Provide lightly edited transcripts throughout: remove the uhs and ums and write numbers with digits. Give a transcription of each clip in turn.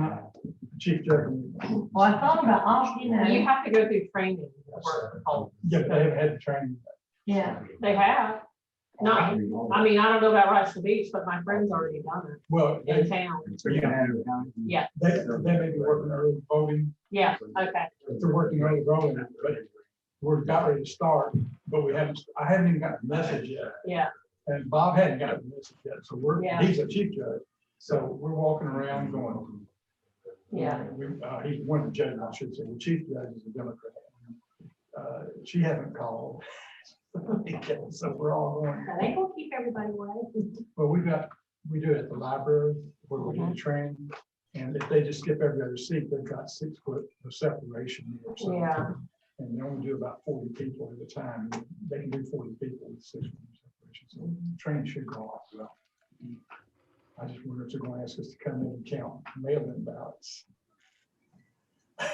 not chief judge. Well, I thought about all, you know. You have to go through training. for all- Yeah, but they haven't had the training. Yeah. They have. No, I mean, I don't know about Rice Beach, but my friend's already done Well, it in town. Yeah, they may be working early voting, yeah, okay. if they're working early voting, but we're about ready to start, but I haven't even got the message yet. Yeah, And Bob hadn't gotten the message yet, so Yeah. he's a chief judge, so we're walking around going. Yeah. He's one of the judges, I should say, the chief judge is a Democrat. She hasn't called. So we're all going, Are they gonna keep everybody away? well, we do it at the library where we do the training. And if they just skip every other seat, they've got 6 foot of separation there. So, Yeah. and they only do about 40 people at a time. They can do 40 people with 6 foot of separation. So the train should go off well. I just wonder if they're going to ask us to come in and count mail-in ballots. It's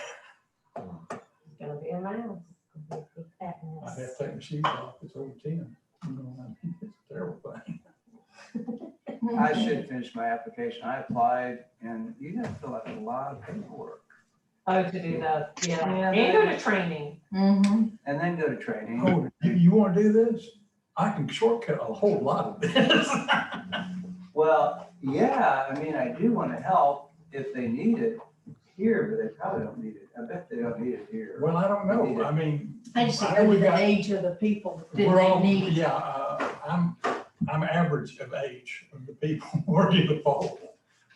gonna be a mess. I have to take my sheet off. It's over 10. You know, it's a terrible thing. I should finish my application. I applied and you have to fill out a lot of paperwork Oh, to do the, yeah, Yeah, and go to training. Mm-hmm. and then go to training. Oh, you want to do this? I can shortcut a whole lot of this. Well, yeah, I mean, I do want to help if they need it here, but they probably don't need it. I bet they don't need it here. Well, I don't know. I mean. I just I go know we to the got- age of the people. Did We're they all, need? yeah, I'm average of age of the people working the poll.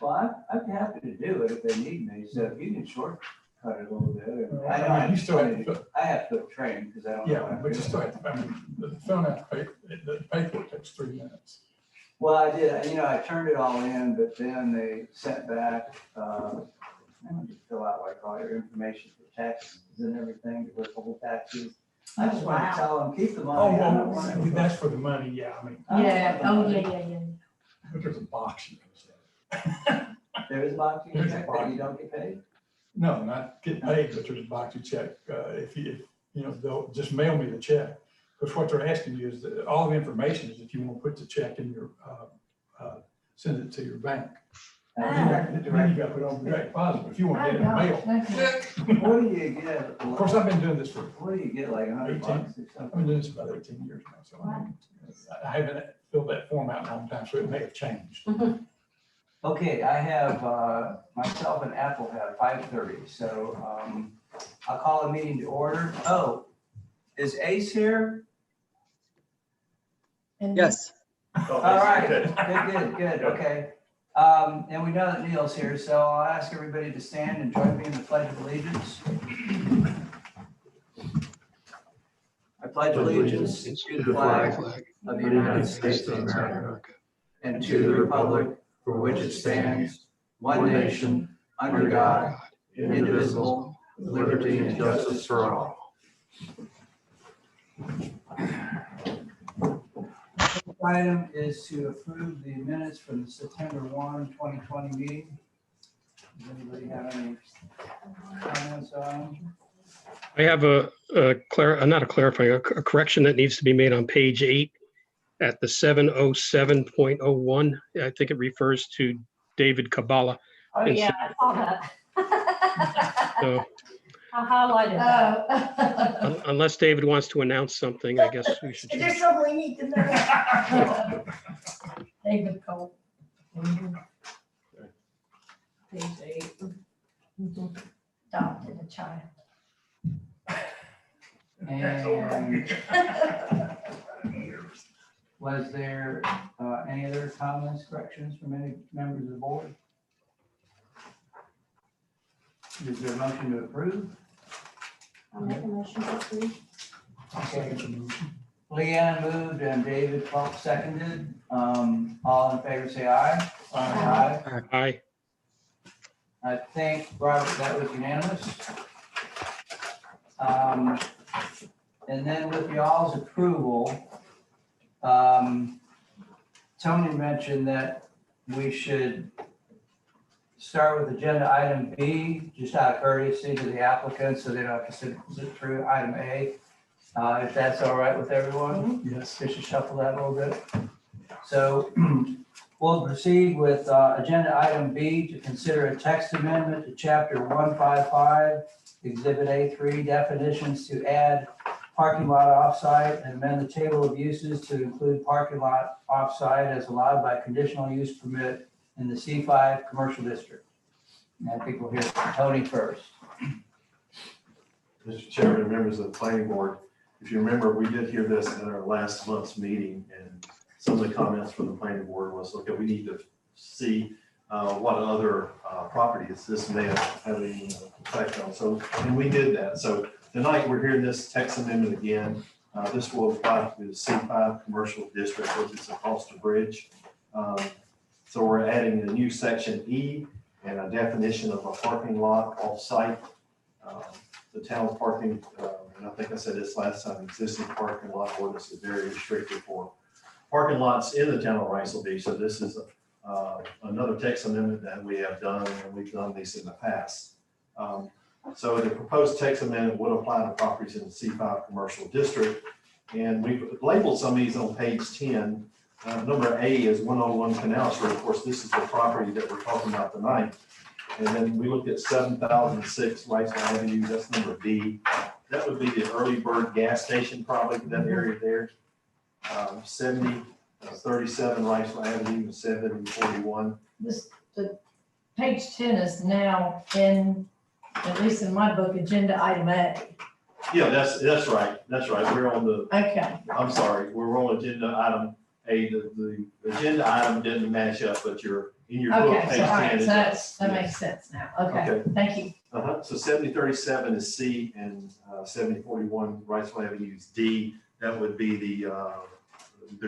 Well, I'm happy to do it if they need me. So if you can shortcut it a little bit. I I mean, you still have to, I have to train because I don't know. yeah, but you still have to, I mean, the filling out the paperwork takes 3 minutes. Well, I did, you know, I turned it all in, but then they sent back, I had to fill out like all your information for taxes and everything, withhold taxes. I just want to tell them, keep the Oh, money. I don't well, want to- that's for the money, yeah, I mean, Yeah, oh, yeah. but there's a box. You can There is a box you There's a check box. that you don't get paid? No, not get paid, but there's a box you check, if you know, they'll just mail me the check. Because what they're asking you is that all the information is if you want to put the check in your, send it to your bank. Then you got to put it on direct deposit, if you want to get it in the mail. What do you get? Of course, I've been doing this for, What do you get, like 100 bucks or I've been something? doing this about 18 years now, so I haven't filled that form out in a long time, so it may have changed. Okay, I have, myself and Apple have 5:30, so, I'll call a meeting to order. Oh, is Ace here? Yes. All right, good, okay. And we know that Neil's here, so I'll ask everybody to stand and join me in the Pledge of Allegiance. I pledge allegiance to the flag of the United States of America and to the republic for which it stands, one nation, under God, indivisible, with liberty and justice for all. Item is to approve the minutes from the September 1, 2020 meeting. Does anybody have any comments on? I have not a clarifying, a correction that needs to be made on page 8 at the 707.01. I think it refers to David Kabbalah. Oh, yeah, I saw that. So I highlighted that. Oh. unless David wants to announce something, I guess we should. Is there something we need to know? David Cole. Page 8. Adopted a child. And was there any other comments, corrections from any members of the board? Is there a motion to approve? I'll make a motion to approve. Okay. Leanna moved and David Falk seconded. All in favor, say aye. Aye. Aye. I think, Robert, that was unanimous. And then with y'all's approval, Tony mentioned that we should start with agenda item B, just out of courtesy to the applicants, so they don't have to sit through item A. If that's all right with everyone, Yes. just to shuffle that a little bit. So We'll proceed with agenda item B to consider a text amendment to chapter 155, exhibit A3 definitions to add parking lot offsite and amend the table of uses to include parking lot offsite as allowed by conditional use permit in the C5 commercial district. And I think we'll hear from Tony first. Mr. Chairman and members of the planning board, if you remember, we did hear this at our last month's meeting, and some of the comments from the planning board was, okay, we need to see what other properties this may have any effect on. So, and we did that. So tonight, we're hearing this text amendment again. This will apply to the C5 commercial district, which is across the bridge. So we're adding a new section E and a definition of a parking lot off-site. The town's parking, and I think I said this last time, existing parking lot ordinance is very restrictive for parking lots in the town of Riceville Beach. So this is another text amendment that we have done, and we've done these in the past. So the proposed text amendment would apply to properties in the C5 commercial district. And we've labeled some of these on page 10. Number A is 101 Canal Street. Of course, this is the property that we're talking about tonight. And then we looked at 7006 Riceville Avenue, that's number B. That would be the Early Bird gas station, probably that area there. 7037 Riceville Avenue and 7041. The page 10 is now in, at least in my book, agenda item A. Yeah, that's right. That's right. We're on the, Okay, I'm sorry, we're on agenda item A. The agenda item didn't match up, but you're in your book, okay, page so all 10. right, so it that does. makes sense now. Okay, Okay. thank you. So 7037 is C and 7041 Riceville Avenue is D. That would be the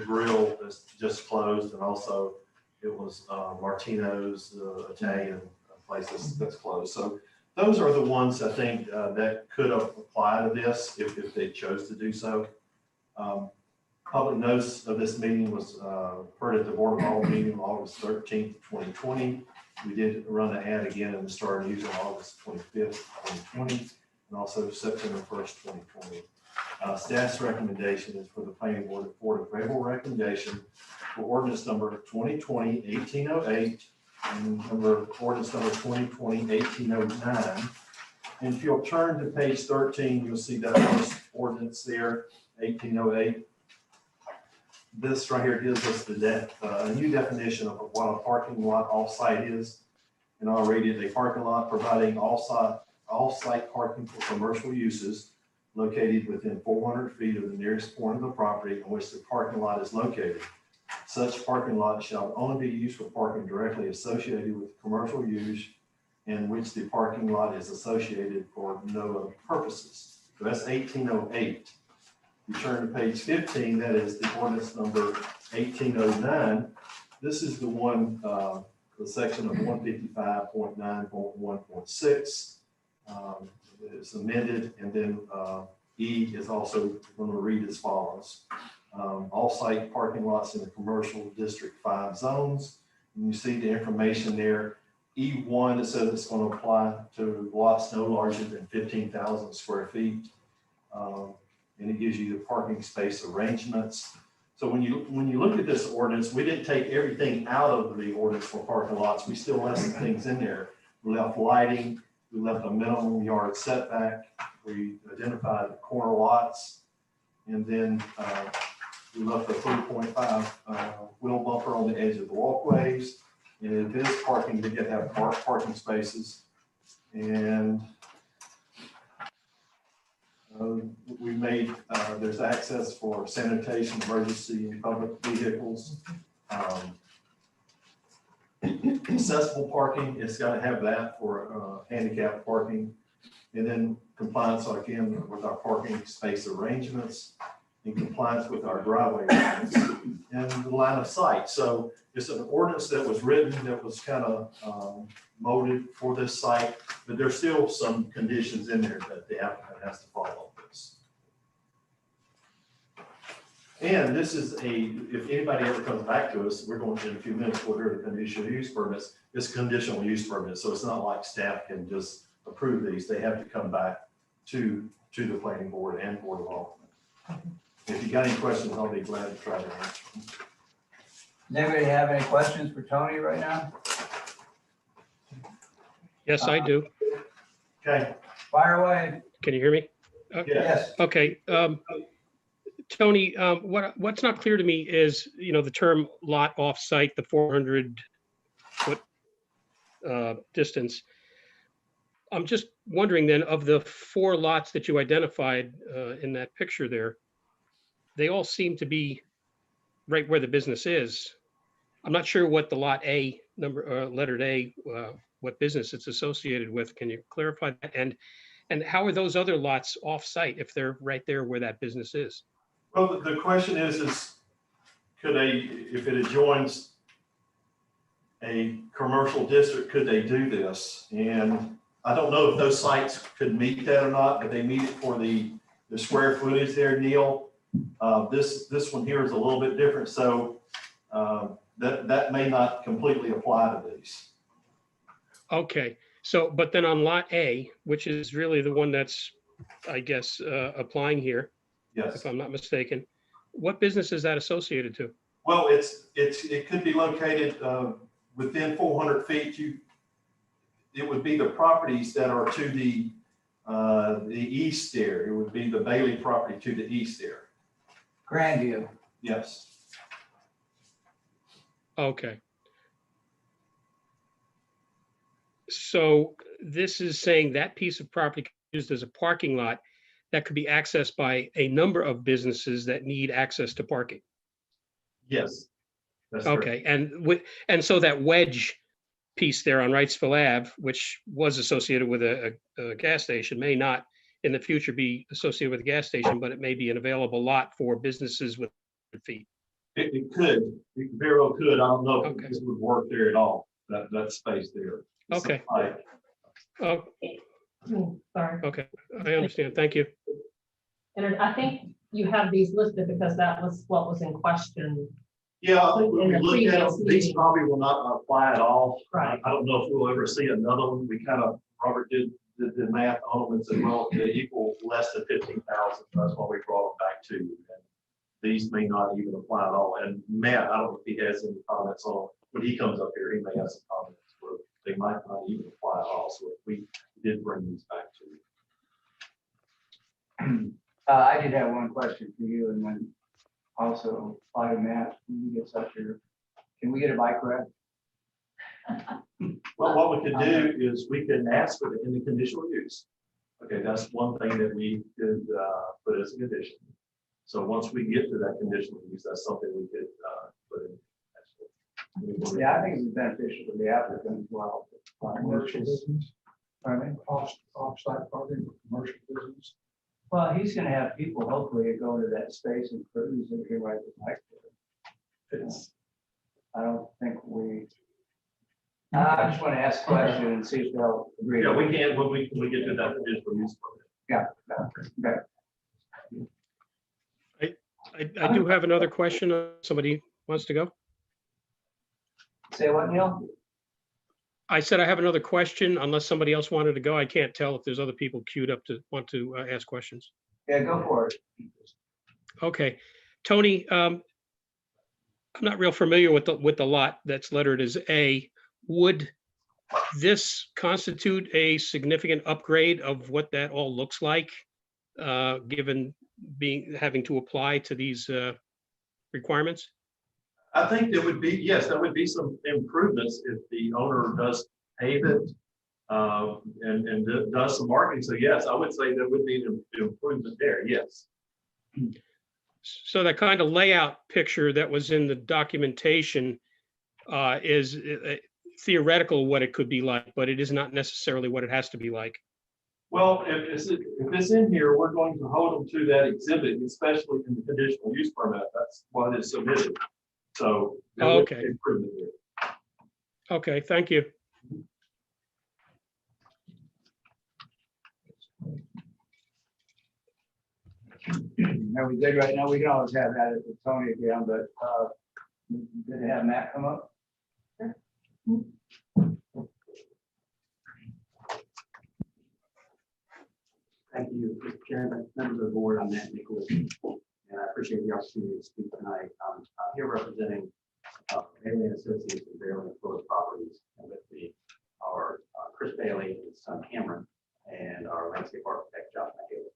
grill that's just closed, and also it was Martino's Italian place that's closed. So those are the ones I think that could apply to this if they chose to do so. Public notice of this meeting was heard at the Board of Alderman meeting on August 13th, 2020. We did run an ad again in the Star News on August 25th, 2020, and also September 1st, 2020. Staff's recommendation is for the planning board a favorable recommendation for ordinance number 2020-1808 and ordinance number 2020-1809. And if you'll turn to page 13, you'll see that first ordinance there, 1808. This right here gives us a new definition of what a parking lot off-site is. And I'll read it: a parking lot providing off-site parking for commercial uses located within 400 feet of the nearest point of the property in which the parking lot is located. Such parking lot shall only be used for parking directly associated with commercial use in which the parking lot is associated for no other purposes. So that's 1808. You turn to page 15, that is the ordinance number 1809. This is the one, the section of 155.9.1.6. It's amended, and then E is also going to read as follows. All site parking lots in the commercial district 5 zones. And you see the information there. E1, it says it's going to apply to lots no larger than 15,000 square feet. And it gives you the parking space arrangements. So when you look at this ordinance, we didn't take everything out of the ordinance for parking lots. We still left some things in there. We left lighting, we left a minimum yard setback, we identified the corner lots, and then we left a 3.5 wheel bumper on the edge of the walkways. And it is parking, they get to have parking spaces. And we made, there's access for sanitation, emergency, and public vehicles. Accessible parking, it's got to have that for handicap parking. And then compliance, again, with our parking space arrangements, in compliance with our driveway ordinance and the line of sight. So it's an ordinance that was written that was kind of molded for this site, but there's still some conditions in there that the applicant has to follow this. And this is if anybody ever comes back to us, we're going to in a few minutes, we'll hear the conditional use permits. It's conditional use permit, so it's not like staff can just approve these. They have to come back to the planning board and Board of Aldermen. If you got any questions, I'll be glad to try to answer them. Does anybody have any questions for Tony right now? Yes, I do. Okay, Fire away. Can you hear me? yeah, Yes. Okay. Tony, what's not clear to me is, the term lot off-site, the 400-foot distance. I'm just wondering then, of the 4 lots that you identified in that picture there, they all seem to be right where the business is. I'm not sure what the lot A number, lettered A, what business it's associated with. Can you clarify that? And how are those other lots off-site if they're right there where that business is? well, the question is if it adjoins a commercial district, could they do this? And I don't know if those sites could meet that or not, but they meet it for the square footage there, Neil. This one here is a little bit different, so that may not completely apply to these. Okay, so, but then on lot A, which is really the one that's, I guess, applying here, Yes. if I'm not mistaken, what business is that associated to? Well, it could be located within 400 feet. It would be the properties that are to the east there. It would be the Bailey property to the east there. Grandview. Yes. Okay. So this is saying that piece of property could be used as a parking lot that could be accessed by a number of businesses that need access to parking. Yes. That's correct. Okay, and so that wedge piece there on Wrightsville Ave, which was associated with a gas station, may not in the future be associated with a gas station, but it may be an available lot for businesses with feet. It could. It very well could. I don't know if Okay. this would work there at all. That space there. Okay. Like, Oh, Sorry. okay, I understand. Thank you. And I think you have these listed because that was what was in question. yeah, when we In the look at previous them, these meeting. probably will not apply at all. Right. I don't know if we'll ever see another one. Robert did the math on them and said, well, they equal less than 15,000. That's why we brought them back to you. And these may not even apply at all. And Matt, I don't know if he has any comments on, when he comes up here, he may have some comments where they might not even apply at all. So we did bring these back to you. I did have one question for you, and then also apply to Matt. Can we get a bike rack? Well, what we could do is we can ask for it in the conditional use. Okay, that's one thing that we could put as a condition. So once we get to that conditional use, that's something we could put in. Yeah, I think it's beneficial to the applicant as well. Commercial business, Pardon me? off-site parking, commercial business. Well, he's gonna have people hopefully go into that space and cruise and can ride the bike there. It's, I don't think I just want to ask a question and see if they'll agree. yeah, we can, when we get to that conditional use permit. Yeah. I do have another question. Somebody wants to go? Say what, Neil? I said I have another question unless somebody else wanted to go. I can't tell if there's other people queued up to want to ask questions. Yeah, go for it. Okay, Tony, I'm not real familiar with the lot that's lettered as A. Would this constitute a significant upgrade of what that all looks like, given having to apply to these requirements? I think there would be, yes, there would be some improvements if the owner does pave it and does some marketing. So yes, I would say there would be an improvement there, yes. So that kind of layout picture that was in the documentation is theoretical what it could be like, but it is not necessarily what it has to be like. Well, if it's in here, we're going to hold them to that exhibit, especially in the conditional use permit. That's what is submitted. So. there would be Okay. improvement there. Okay, thank you. Are we good right now? We can always have that at the Tony again, but did they have Matt come up? Thank you, Mr. Chairman, members of the board. I'm Matt Nicholas, and I appreciate the opportunity to speak tonight. I'm here representing Bailey and Associates and Bailey and Fuller Properties, and with our Chris Bailey, his son Cameron, and our landscape architect, Josh McHale.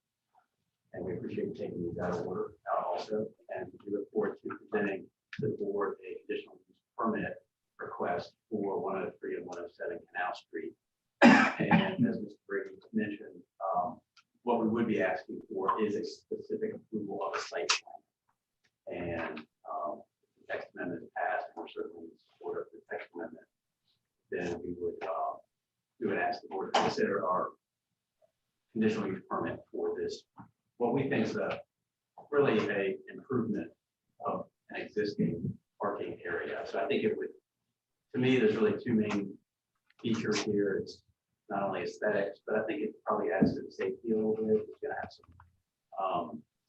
And we appreciate you taking these out of order also, and we look forward to presenting to the board a conditional use permit request for 103 and 107 Canal Street. And as Mr. Brady mentioned, what we would be asking for is a specific approval of a site plan. And the text amendment is passed, and we're certainly in support of the text amendment. Then we would ask the board to consider our conditional use permit for this, what we think is really a improvement of an existing parking area. So I think it would, to me, there's really two main features here. It's not only aesthetics, but I think it probably adds to the safety a little bit. It's gonna have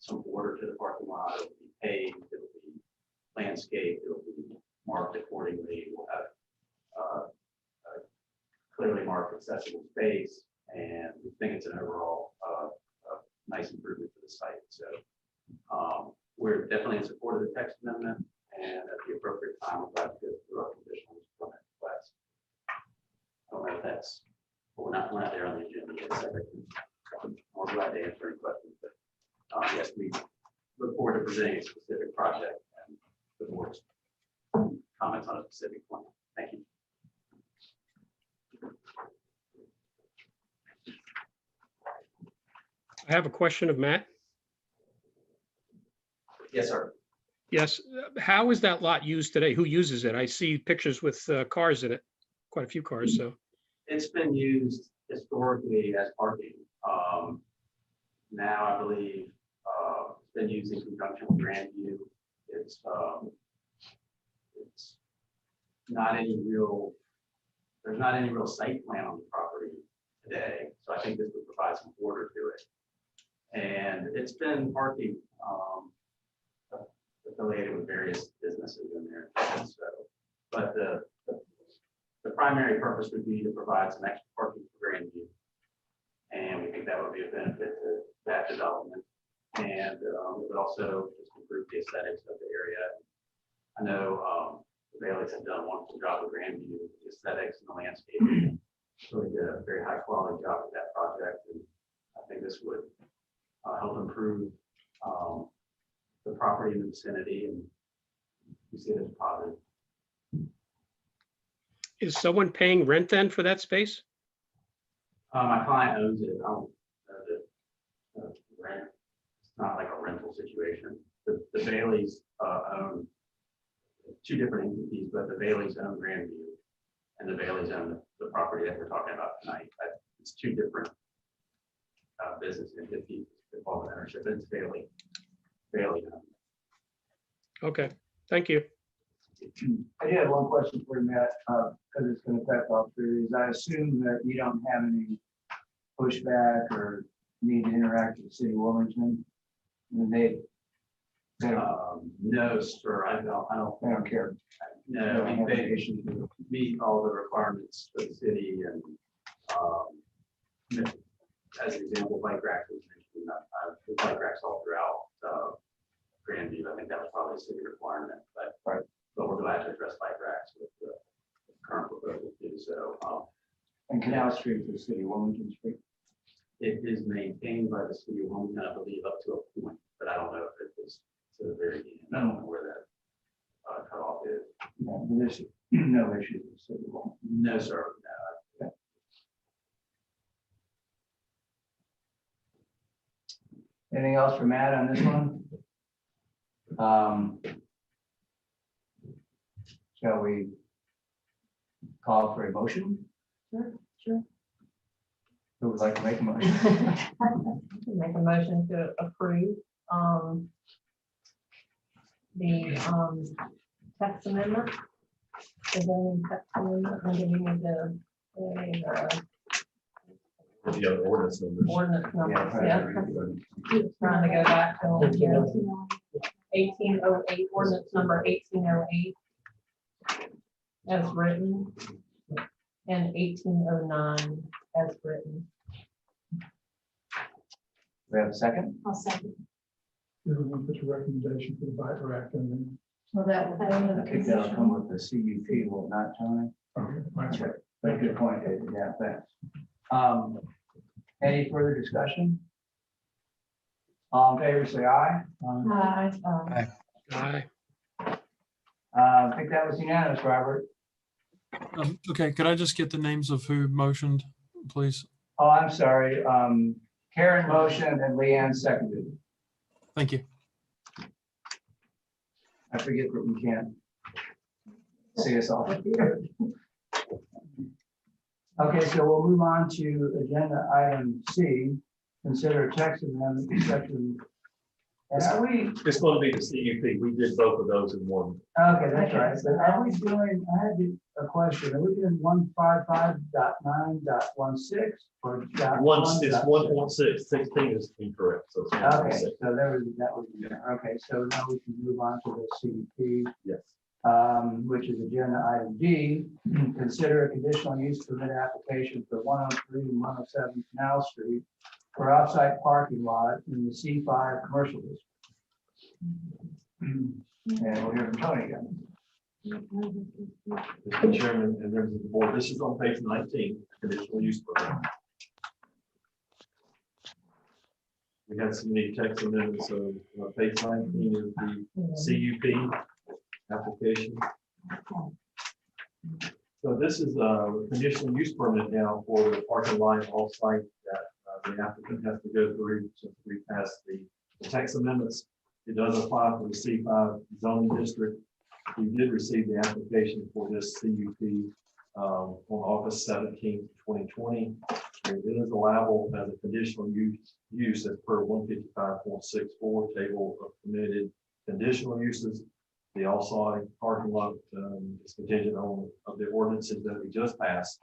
some order to the parking lot. It'll be paved, it'll be landscaped, it'll be marked accordingly. We'll have a clearly marked accessible space, and we think it's an overall nice improvement for the site. So we're definitely in support of the text amendment, and at the appropriate time, we'll have to go through our conditional use permit request. I don't know if that's, but we're not there on the agenda yet. So I'm glad to answer any questions, but yes, we look forward to presenting a specific project and the board's comments on a specific plan. Thank you. I have a question of Matt. Yes, sir. Yes, how is that lot used today? Who uses it? I see pictures with cars in it, quite a few cars, so. It's been used historically as parking. Now I believe it's been used in conjunction with Grandview. It's not any real, there's not any real site plan on the property today. So I think this would provide some order to it. And it's been parking affiliated with various businesses in there. So, but the primary purpose would be to provide some extra parking for Grandview. And we think that would be a benefit to that development. And it would also just improve the aesthetics of the area. I know the Baileys have done a wonderful job with Grandview, the aesthetics and the landscaping. Really did a very high quality job with that project. And I think this would help improve the property in the vicinity, and we see it as positive. Is someone paying rent then for that space? My client owns it. I don't know the rent. It's not like a rental situation. The Baileys own two different entities, but the Baileys own Grandview, and the Baileys own the property that we're talking about tonight. It's two different business entities involved in ownership. It's Bailey. Okay, thank you. I did have one question for you, Matt, because it's going to affect all three. I assume that you don't have any pushback or need to interact with the city of Wilmington. And they No, sir, I don't care. No, They don't have any they issues with it. meet all the requirements for the city, and as an example, bike racks was mentioned, the bike racks all throughout Grandview. I think that was probably a city requirement, but we're glad to address bike racks with the current proposal too. So And Canal Street is the city of Wilmington Street. it is maintained by the city of Wilmington, I believe, up to a point, but I don't know if it was to the very end. I don't know where that cutoff is. No, there's no issues with the city of Wilmington. No, sir. No. Anything else for Matt on this one? Shall we call for a motion? Sure. Who would like to make a motion? Make a motion to approve the text amendment. The zoning text amendment, and do we need the The other ordinance numbers. ordinance numbers? Yeah. Yeah. Trying to go back to 1808, ordinance number 1808 as written, and 1809 as written. We have a second? I'll second. Everyone put your recommendation for the bike rack and then Well, that was one of I the think that'll come conditions. with the CUP, will it not, Tony? Okay, that's right. But good point, David, yeah, thanks. Any further discussion? All in favor, say aye. Aye. I think that was unanimous, Robert. Okay, could I just get the names of who motioned, please? Oh, I'm sorry, Karen motioned and Leanne seconded. Thank you. I forget that you can't see us all. Okay, so we'll move on to agenda item C, consider text amendment to section. And are we, It's going to be the CUP. We did both of those in one. okay, that's right, but are we doing, I had a question, are we doing 155.9.16 or dot One, one it's dot 1.6, 16 is incorrect, so it's Okay, 1.6. so that was, okay, so now we can move on to the CUP. Yes. Which is agenda item D, consider a conditional use permit application for 103 and 107 Canal Street for off-site parking lot in the C5 commercial district. And we'll hear from Tony again. Mr. Chairman and members of the board, this is on page 19, conditional use permit. We had some neat text amendments, so page 19 is the CUP application. So this is a conditional use permit now for the parking lot off-site that the applicant has to go through since we passed the text amendments. It does apply for the C5 zoning district. We did receive the application for this CUP on August 17th, 2020. And it is allowable as a conditional use as per 155.64 table of permitted conditional uses. The off-site parking lot is contingent on the ordinances that we just passed.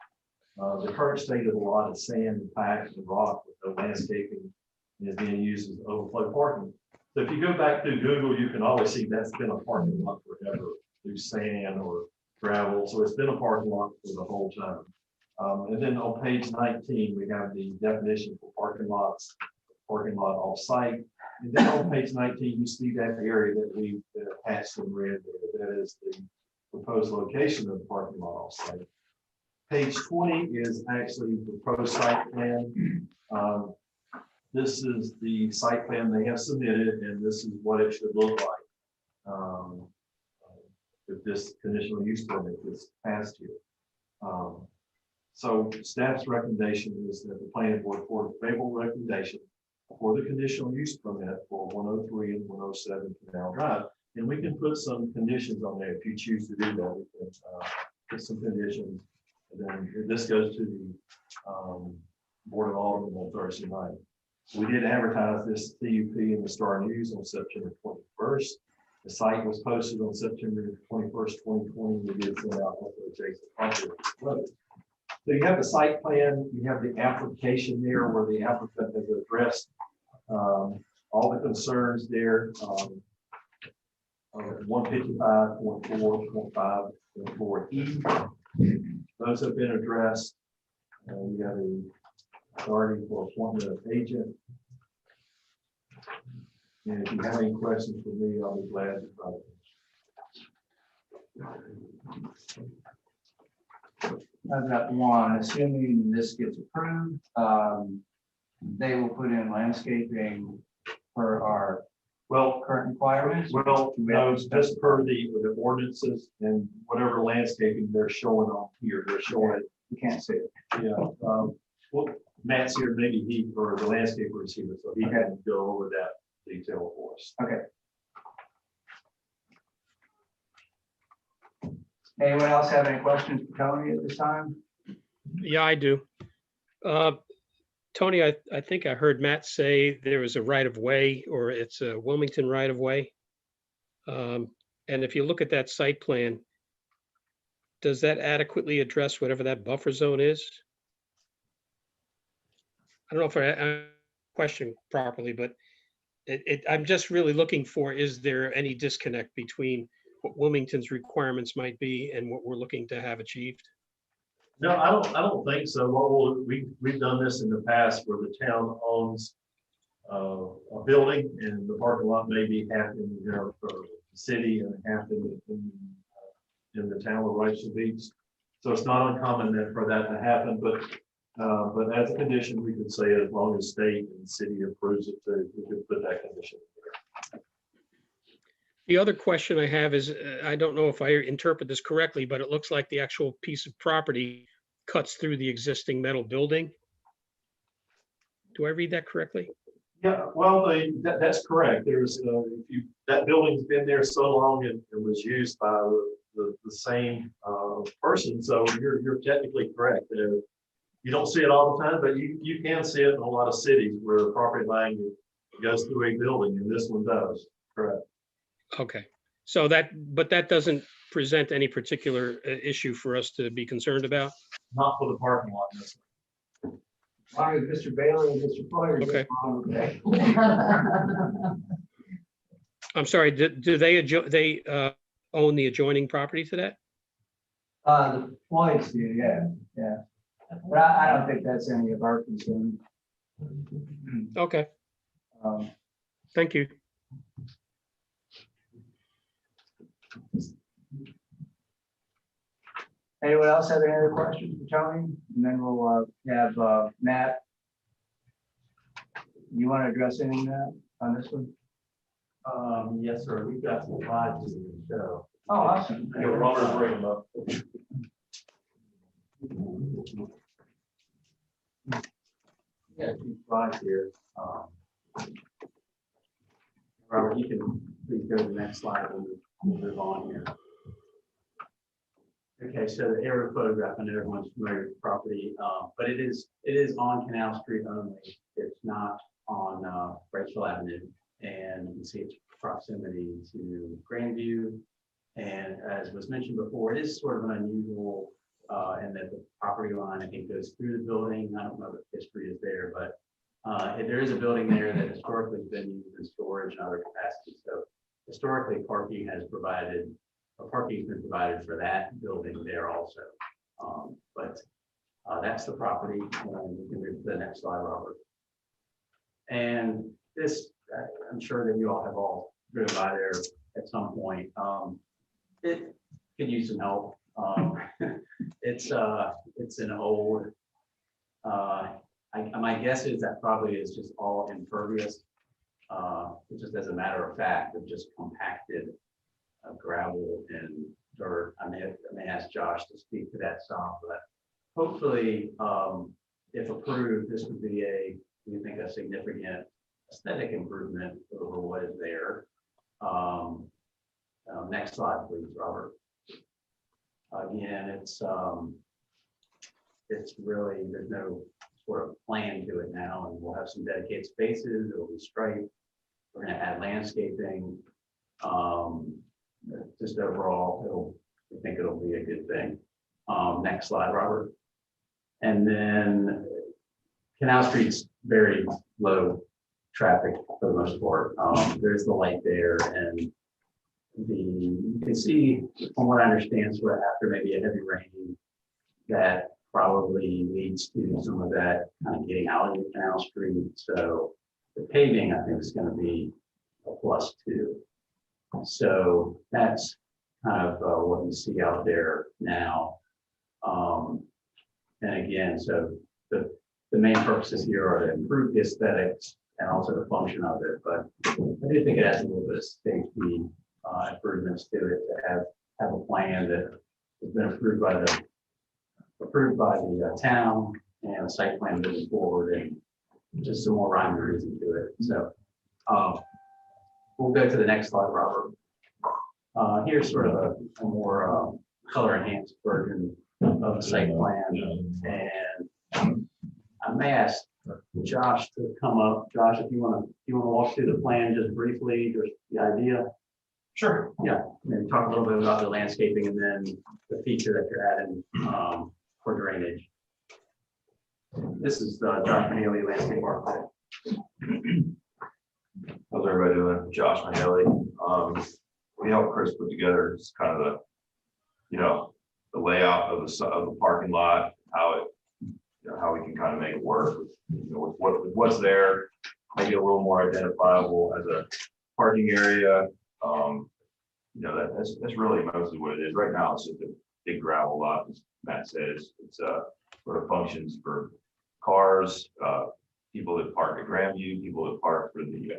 The current state of the lot is sand and packed and rock with no landscaping and is being used as overflow parking. So if you go back to Google, you can always see that's been a parking lot forever through sand or gravel. So it's been a parking lot for the whole time. And then on page 19, we have the definition for parking lots, parking lot off-site. And then on page 19, you see that area that we attached in red there. That is the proposed location of the parking lot off-site. Page 20 is actually the proposed site plan. This is the site plan they have submitted, and this is what it should look like if this conditional use permit is passed here. So staff's recommendation is that the planning board for a favorable recommendation for the conditional use permit for 103 and 107 Canal Drive. And we can put some conditions on there if you choose to do that. We can put some conditions. And then this goes to the Board of Aldermen on Thursday night. We did advertise this CUP in the Star News on September 21st. The site was posted on September 21st, 2020. We did send out also adjacent property. So you have the site plan, you have the application there where the applicant has addressed all the concerns there. 155.4.5.4E. Those have been addressed. You have a authority for appointment of agent. And if you have any questions for me, I'll be glad to try to. I've got one, assuming this gets approved, they will put in landscaping for our current requirements. Well, no, just per the ordinances and whatever landscaping they're showing on here, they're showing it. You can't see it. Yeah, well, Matt's here, maybe he, or the landscaper is here, so he can go over that detail for us. Okay. Anyone else have any questions for Tony at this time? Yeah, I do. Tony, I think I heard Matt say there is a right of way, or it's a Wilmington right of way. And if you look at that site plan, does that adequately address whatever that buffer zone is? I don't know if I question properly, but I'm just really looking for, is there any disconnect between what Wilmington's requirements might be and what we're looking to have achieved? No, I don't think so. Well, we've done this in the past where the town owns a building and the parking lot may be half in, city and half in the town of Rachel Beach. So it's not uncommon for that to happen, but as a condition, we could say as long as state and city approves it, we could put that condition there. The other question I have is, I don't know if I interpret this correctly, but it looks like the actual piece of property cuts through the existing metal building. Do I read that correctly? Yeah, well, that's correct. There's, that building's been there so long and it was used by the same person, so you're technically correct. You don't see it all the time, but you can see it in a lot of cities where the property line goes through a building, and this one does, correct. Okay, so but that doesn't present any particular issue for us to be concerned about? Not for the parking lot, no, sir. As long as Mr. Bailey and Mr. Poyer Okay. get along, okay. I'm sorry, do they own the adjoining property to that? The Floyds do, yeah. But I don't think that's any of our concern. Okay, Um, thank you. Anyone else have any other questions for Tony? And then we'll have Matt. You want to address anything, Matt, on this one? Yes, sir. We've got some slides to show. Oh, awesome. Yeah, Robert, bring them up. Yeah, two slides here. Robert, you can please go to the next slide and we'll move on here. Okay, so the aerial photograph, I know everyone's familiar with the property, but it is on Canal Street only. It's not on Rachel Avenue. And you can see its proximity to Grandview. And as was mentioned before, it is sort of an unusual in that the property line, I think, goes through the building. I don't know what history is there, but there is a building there that historically has been used in storage and other capacities. So historically, parking has been provided for that building there also. But that's the property. And you can move to the next slide, Robert. And this, I'm sure that you all have all driven by there at some point. It could use some help. It's an old, my guess is that probably is just all impervious. Just as a matter of fact, of just compacted gravel and dirt. I may ask Josh to speak to that some, but hopefully, if approved, this would be we think a significant aesthetic improvement over what is there. Next slide, please, Robert. Again, it's really, there's no sort of plan to it now, and we'll have some dedicated spaces. It'll be striped. We're going to add landscaping. Just overall, I think it'll be a good thing. Next slide, Robert. And then Canal Street's very low traffic for the most part. There's the light there, and you can see, from what I understand, sort of after maybe a heavy rain, that probably leads to some of that kind of getting out of Canal Street. So the paving, I think, is going to be a plus too. So that's kind of what you see out there now. And again, so the main purposes here are to improve the aesthetics and also the function of it. But I do think it has a little bit of safety improvements to it, to have a plan that has been approved by the town, and a site plan moving forward, and just some more rhyme and reason to it. So we'll go to the next slide, Robert. Here's sort of a more color enhanced version of the site plan, and I may ask Josh to come up. Josh, if you want to walk through the plan just briefly, just the idea. Sure. Yeah, and talk a little bit about the landscaping and then the feature that you're adding for drainage. This is Josh Mahaley, landscape architect. How's everybody doing? Josh Mahaley. We helped Chris put together just kind of the layout of the parking lot, how we can kind of make it work with what's there, maybe a little more identifiable as a parking area. that's really mostly what it is. Right now, it's just a big gravel lot, as Matt says. It's sort of functions for cars, people that park at Grandview, people that park for the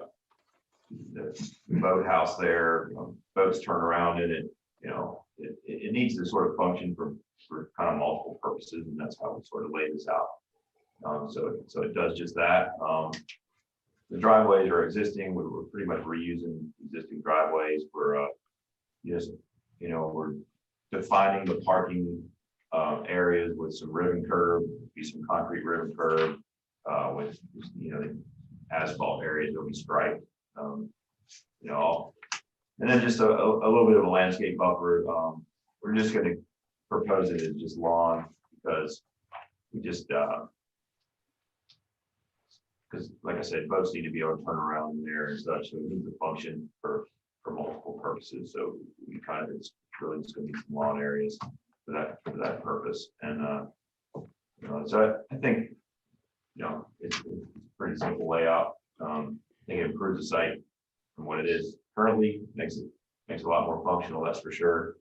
boathouse there, boats turn around in it, it needs to sort of function for kind of multiple purposes, and that's how we sort of lay this out. So it does just that. The driveways are existing. We're pretty much reusing existing driveways. We're we're defining the parking areas with some ribbon curb, be some concrete ribbon curb, with the asphalt areas will be striped. And then just a little bit of a landscape buffer. We're just going to propose it as just lawn because we just because like I said, boats need to be able to turn around in there and such, so it needs to function for multiple purposes. So we kind of, it's really just going to be some lawn areas for that purpose. And so I think it's a pretty simple layout. I think it improves the site from what it is currently, makes it a lot more functional, that's for sure.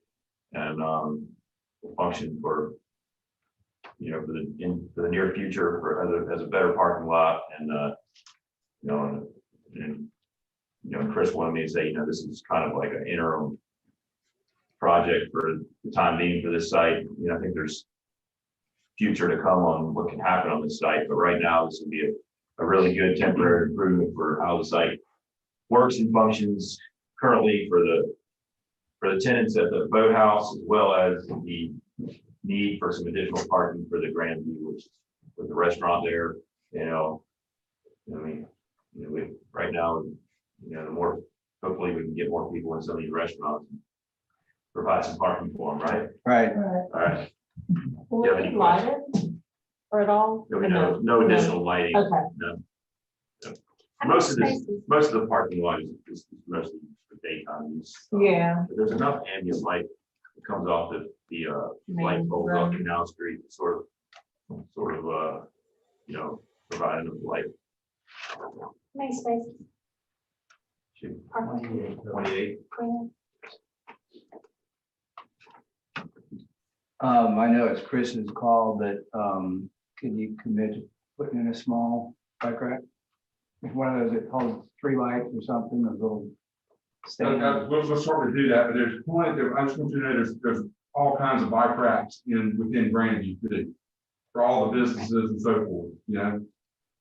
And will function for for the near future for as a better parking lot. And Chris wanted me to say, this is kind of like an interim project for the time being for this site. I think there's future to come on what can happen on this site, but right now this would be a really good temporary improvement for how the site works and functions currently for the tenants at the boathouse, as well as the need for some additional parking for the Grandview, which is with the restaurant there. Right now, the more, hopefully we can get more people in some of these restaurants and provide some parking for them, right? Right. All right. Will Do you have it any be lighted or at all? There'll be no additional lighting. Okay. No. How many Most of spaces? the parking lot is mostly for daytime use. Yeah. But there's enough ambient light that comes off the light Main poles off road. Canal Street, sort of provide enough light. How many spaces? Shoot, Parking. 28. I know it's Chris's call, but can you commit to putting in a small bike rack? One of those, it's called 3 lights or something, a little stand. We'll certainly do that, but there's plenty, I just want you to know, there's all kinds of bike racks within Grandview too, for all the businesses and so forth,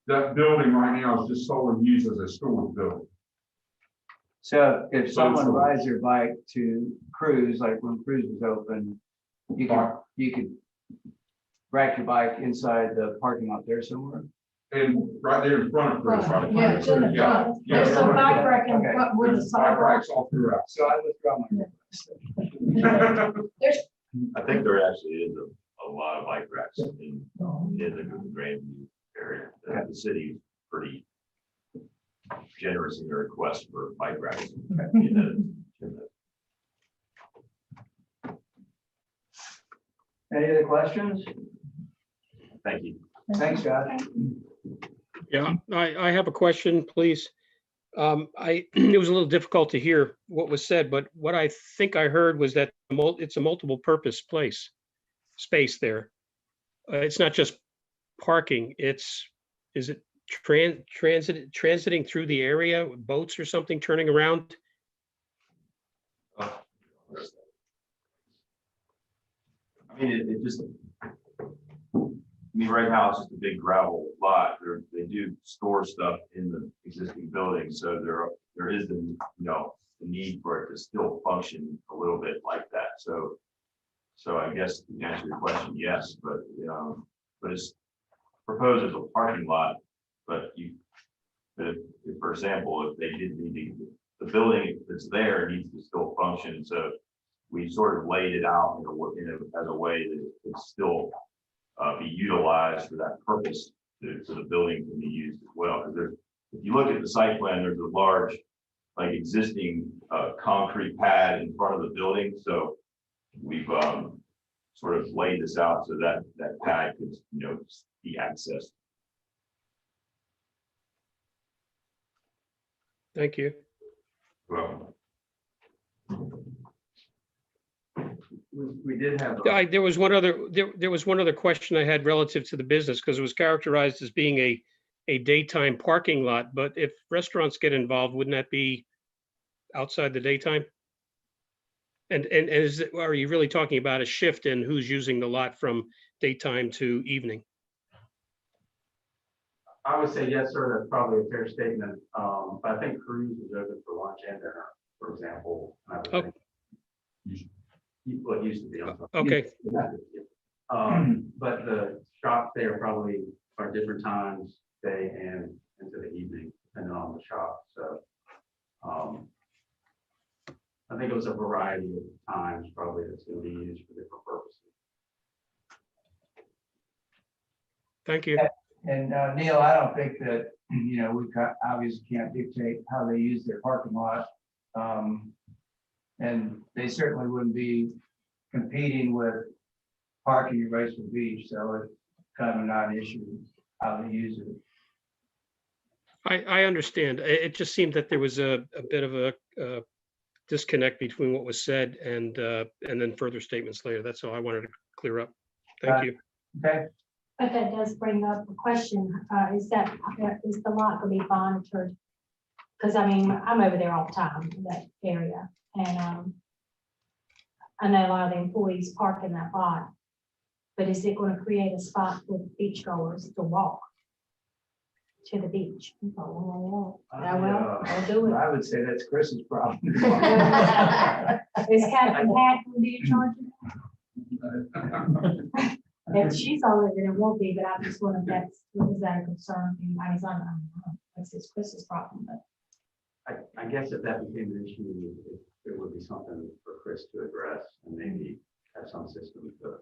That building right now is just solely used as a storage building. So if someone rides their bike to Cruise, like when Cruise was open, you could rack your bike inside the parking lot there somewhere. And right there in front of Chris. Yeah, it's in the front. Yeah. There's some bike rack in Okay. front where the There's bike sidewalk. racks all throughout. So I withdraw my. I think there actually is a lot of bike racks in the Grandview area. The city is pretty generous in their request for bike racks. Any other questions? Thank you. Thanks, Josh. Yeah, I have a question, please. It was a little difficult to hear what was said, but what I think I heard was that it's a multiple purpose space there. It's not just parking, is it transiting through the area, boats or something turning around? Right now it's just a big gravel lot. They do store stuff in the existing building, so there is the need for it to still function a little bit like that. So I guess to answer your question, yes, but it's proposed as a parking lot. But if, for example, if they did need the building that's there needs to still function, so we sort of laid it out as a way that it could still be utilized for that purpose, so the building can be used as well. Because if you look at the site plan, there's a large, existing concrete pad in front of the building. So we've sort of laid this out so that that pad could, be accessed. Thank you. Well, We did have. a- There was one other question I had relative to the business, because it was characterized as being a daytime parking lot, but if restaurants get involved, wouldn't that be outside the daytime? And are you really talking about a shift in who's using the lot from daytime to evening? I would say yes, sir, that's probably a fair statement. But I think Cruise is open for lunch and dinner, for example. And I would Oh. think- What used to be. I'm sorry. Okay. But the shops there probably are different times, day and into the evening, depending on the shop, so. I think it was a variety of times probably that's gonna be used for different purposes. Thank you. And Neil, I don't think that, we obviously can't dictate how they use their parking lot. And they certainly wouldn't be competing with parking in Raceway Beach, so it's kind of a non-issue how they use it. I understand. It just seemed that there was a bit of a disconnect between what was said and then further statements later. That's all I wanted to clear up. Thank you. Okay, But that does bring up a question, is the lot gonna be monitored? Because I mean, I'm over there all the time in that area, and I know a lot of the employees park in that lot. But is it gonna create a spot for beachgoers to walk to the beach? Oh, well, I'll do it. I would say that's Chris's problem. Is Captain Pat gonna be in charge of that? If she's all over, it won't be, but I just wonder if is that a concern? I mean, I don't know. That's just Chris's problem, but. I guess if that became an issue, it would be something for Chris to address and maybe have some system to.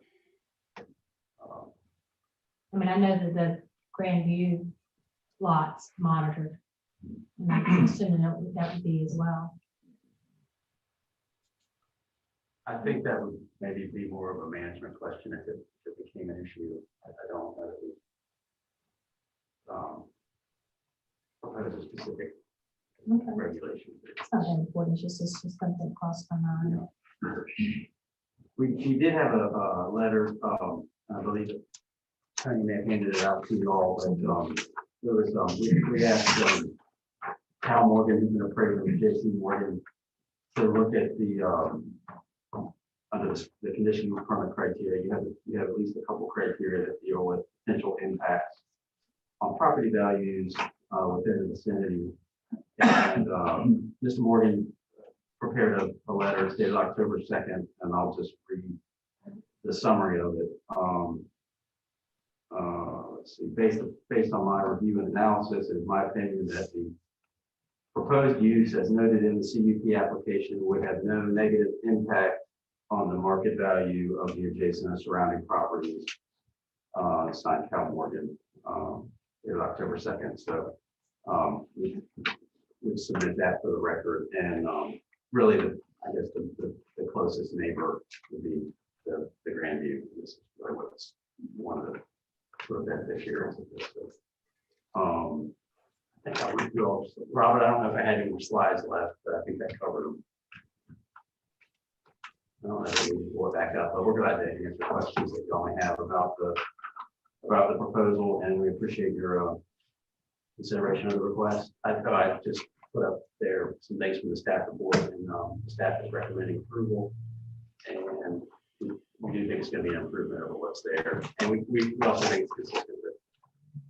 I mean, I know that the Grandview lots monitored. And I'm assuming that would be as well. I think that would maybe be more of a management question if it became an issue. I don't know that we propose a specific Okay. regulation. It's not that important, it's just something that crossed my mind. We did have a letter, I believe it. Tony may have handed it out to you all, but there was, we asked Cal Morgan, who's been appraised with Jason Morgan, to look at the under the conditional permit criteria. You have at least a couple criteria that deal with potential impacts on property values within the vicinity. And Mr. Morgan prepared a letter dated October 2nd, and I'll just read the summary of it. Let's see, based on my review and analysis, it is my opinion that the proposed use, as noted in the CUP application, would have no negative impact on the market value of the adjacent and surrounding properties. Signed Cal Morgan, dated October 2nd. So we submit that for the record, and really, I guess the closest neighbor would be the Grandview. This is really what's one of the sort of beneficiaries of this. So, I think I went through all, Robert, I don't know if I had any more slides left, but I think that covered them. I don't know if we can pull it back up, but we're glad to answer questions that you all may have about the proposal, and we appreciate your consideration of the request. I thought I'd just put up there some things from the staff report, and the staff is recommending approval. And we do think it's going to be an improvement over what's there. And we also think it's consistent with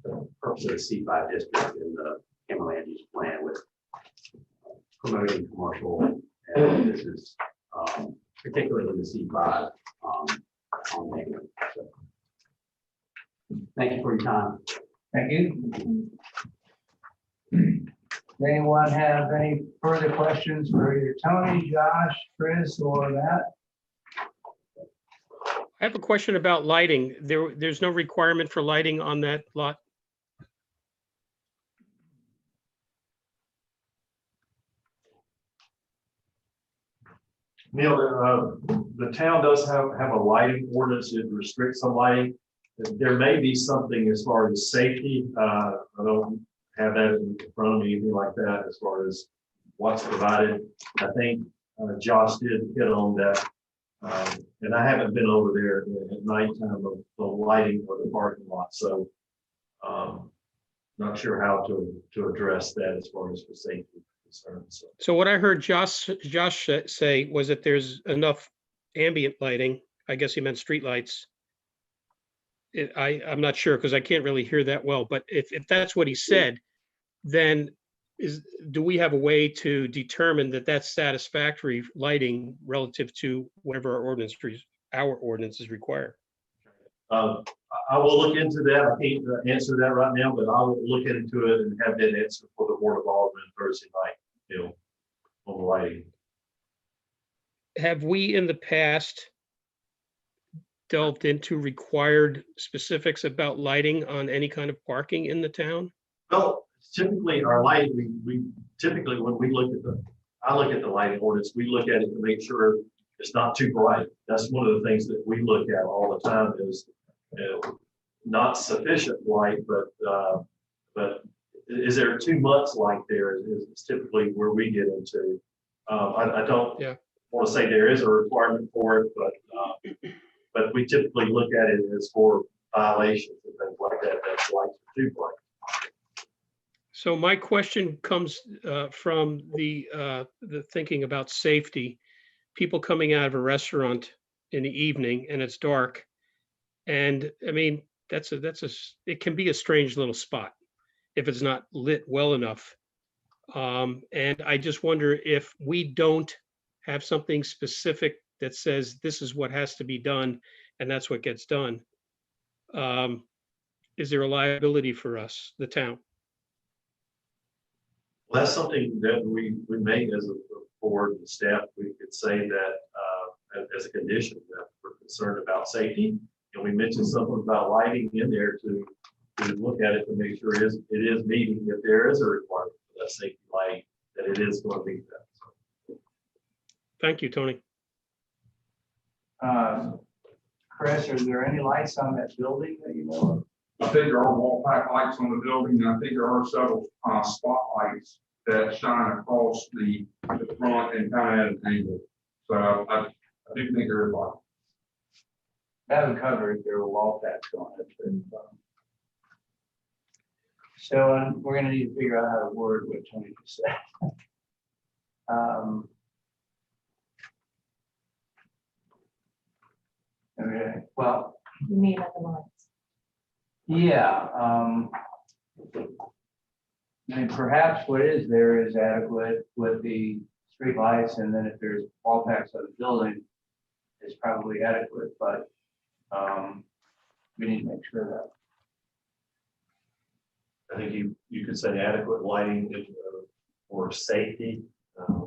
the purpose of the C5 district in the Cameron land use plan with promoting commercial and business, particularly in the C5 on Mainland. So, thank you for your time. Thank you. Does anyone have any further questions for either Tony, Josh, Chris, or Matt? I have a question about lighting. There's no requirement for lighting on that lot? Neil, the town does have a lighting ordinance that restricts some lighting. There may be something as far as safety. I don't have that in front of me, anything like that, as far as what's provided. I think Josh did hit on that And I haven't been over there at nighttime of the lighting or the parking lot, so not sure how to address that as far as for safety concerns. So, So what I heard Josh say was that there's enough ambient lighting. I guess he meant streetlights. I'm not sure because I can't really hear that well, but if that's what he said, then do we have a way to determine that that's satisfactory lighting relative to whatever our ordinances require? I will look into that. I can't answer that right now, but I will look into it and have that answer for the Board of Aldermen Thursday night, on the lighting. Have we in the past delved into required specifics about lighting on any kind of parking in the town? Well, typically our lighting, we typically when we look at I look at the lighting ordinance, we look at it to make sure it's not too bright. That's one of the things that we look at all the time is not sufficient light, but is there too much light there is typically where we get into. I don't want to say there is a requirement for it, but we typically look at it as for violations and things like that. That's lights are too bright. So my question comes from the thinking about safety. People coming out of a restaurant in the evening and it's dark. And I mean, it can be a strange little spot if it's not lit well enough. And I just wonder if we don't have something specific that says this is what has to be done and that's what gets done. Is there a liability for us, the town? Well, that's something that we made as a board and staff. We could say that as a condition that we're concerned about safety. And we mentioned something about lighting in there to look at it to make sure it is meeting, if there is a requirement for that safety lighting, that it is going to meet that. So. Thank you, Tony. Chris, are there any lights on that building that you know of? I think there are wall pack lights on the building, and I think there are several spotlights that shine across the front and kind of at an angle. So I do think there is light. That would cover if there were wall packs on it. So we're gonna need to figure out how to word what Tony just said. Okay, well, You mean at the lights? yeah, I mean, perhaps what is there is adequate with the street lights, and then if there's wall packs on the building, it's probably adequate, but we need to make sure that. I think you could say adequate lighting for safety,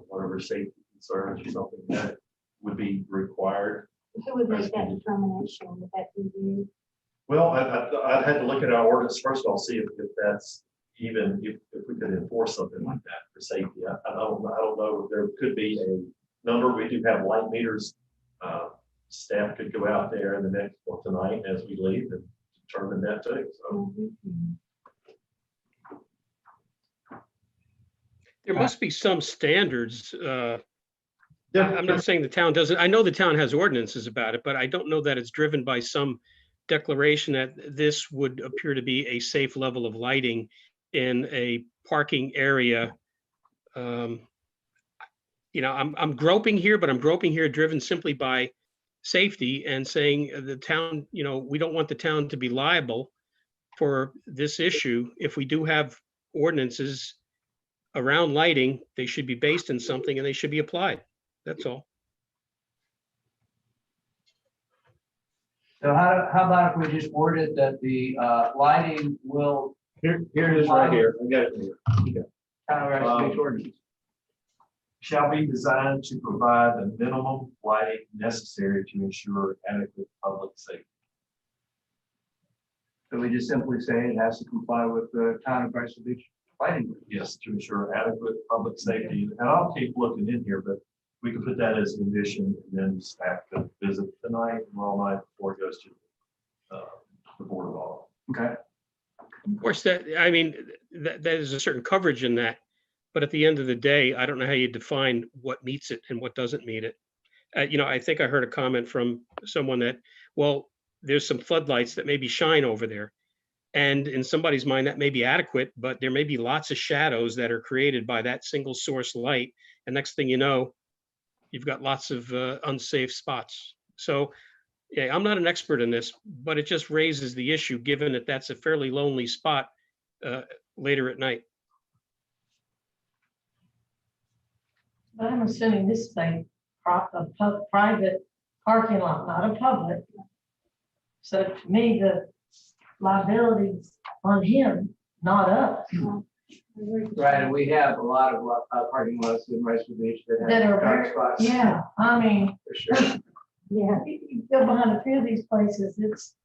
whatever safety concerns or something that would be required. Who would make that determination? Would that be you? Well, I'd had to look at our ordinance first of all, see if that's even if we could enforce something like that for safety. I don't know. There could be a number. We do have light meters. Staff could go out there in the next or tonight as we leave and determine that too. So. There must be some standards. Yeah, I'm not saying the town doesn't. I know the town has ordinances about it, but I don't know that it's driven by some declaration that this would appear to be a safe level of lighting in a parking area. I'm groping here, but I'm groping here driven simply by safety and saying the town, we don't want the town to be liable for this issue. If we do have ordinances around lighting, they should be based in something and they should be applied. That's all. So how about if we just worded that the lighting will Here it is right here. I got it here. counteract speech ordinance? Shall be designed to provide the minimum lighting necessary to ensure adequate public safety. So we just simply say it has to comply with the town of Bristol Beach lighting. Yes, to ensure adequate public safety. And I'll keep looking in here, but we can put that as a condition and then staff could visit tonight, tomorrow night before it goes to the Board of Aldermen. Okay. Of course, that is a certain coverage in that. But at the end of the day, I don't know how you define what meets it and what doesn't meet it. I think I heard a comment from someone that, well, there's some floodlights that maybe shine over there. And in somebody's mind, that may be adequate, but there may be lots of shadows that are created by that single source light. And next thing you know, you've got lots of unsafe spots. So, yeah, I'm not an expert in this, but it just raises the issue, given that that's a fairly lonely spot later at night. But I'm assuming this is a private parking lot, not a public. So to me, the liability's on him, not us. Right, and we have a lot of parking lots in Riceville Beach that That have are dark spots. Yeah, I mean, For sure. yeah, you go behind a few of these places, it's,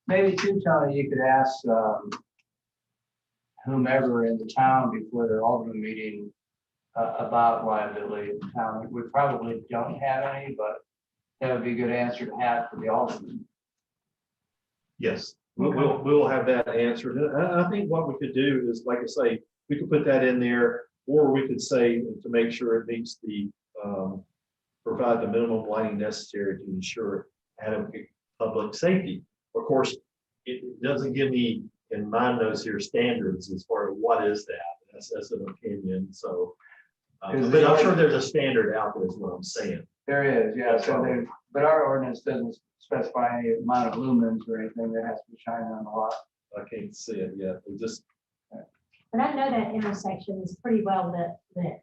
Maybe too, Tony, you could ask whomever in the town before their Alderman meeting about liability in the town. We probably don't have any, but that would be a good answer to have for the Alderman. Yes, we'll have that answered. And I think what we could do is, like I say, we could put that in there, or we could say to make sure it meets the, provide the minimum lighting necessary to ensure adequate public safety. Of course, it doesn't give me in my notes here standards as far as what is that. That's an opinion. So, but I'm sure there's a standard out there is what I'm saying. There is, yeah, but our ordinance doesn't specify any amount of lumens or anything that has to be shining on the lot. I can't see it yet. We just, But I know that intersection is pretty well lit,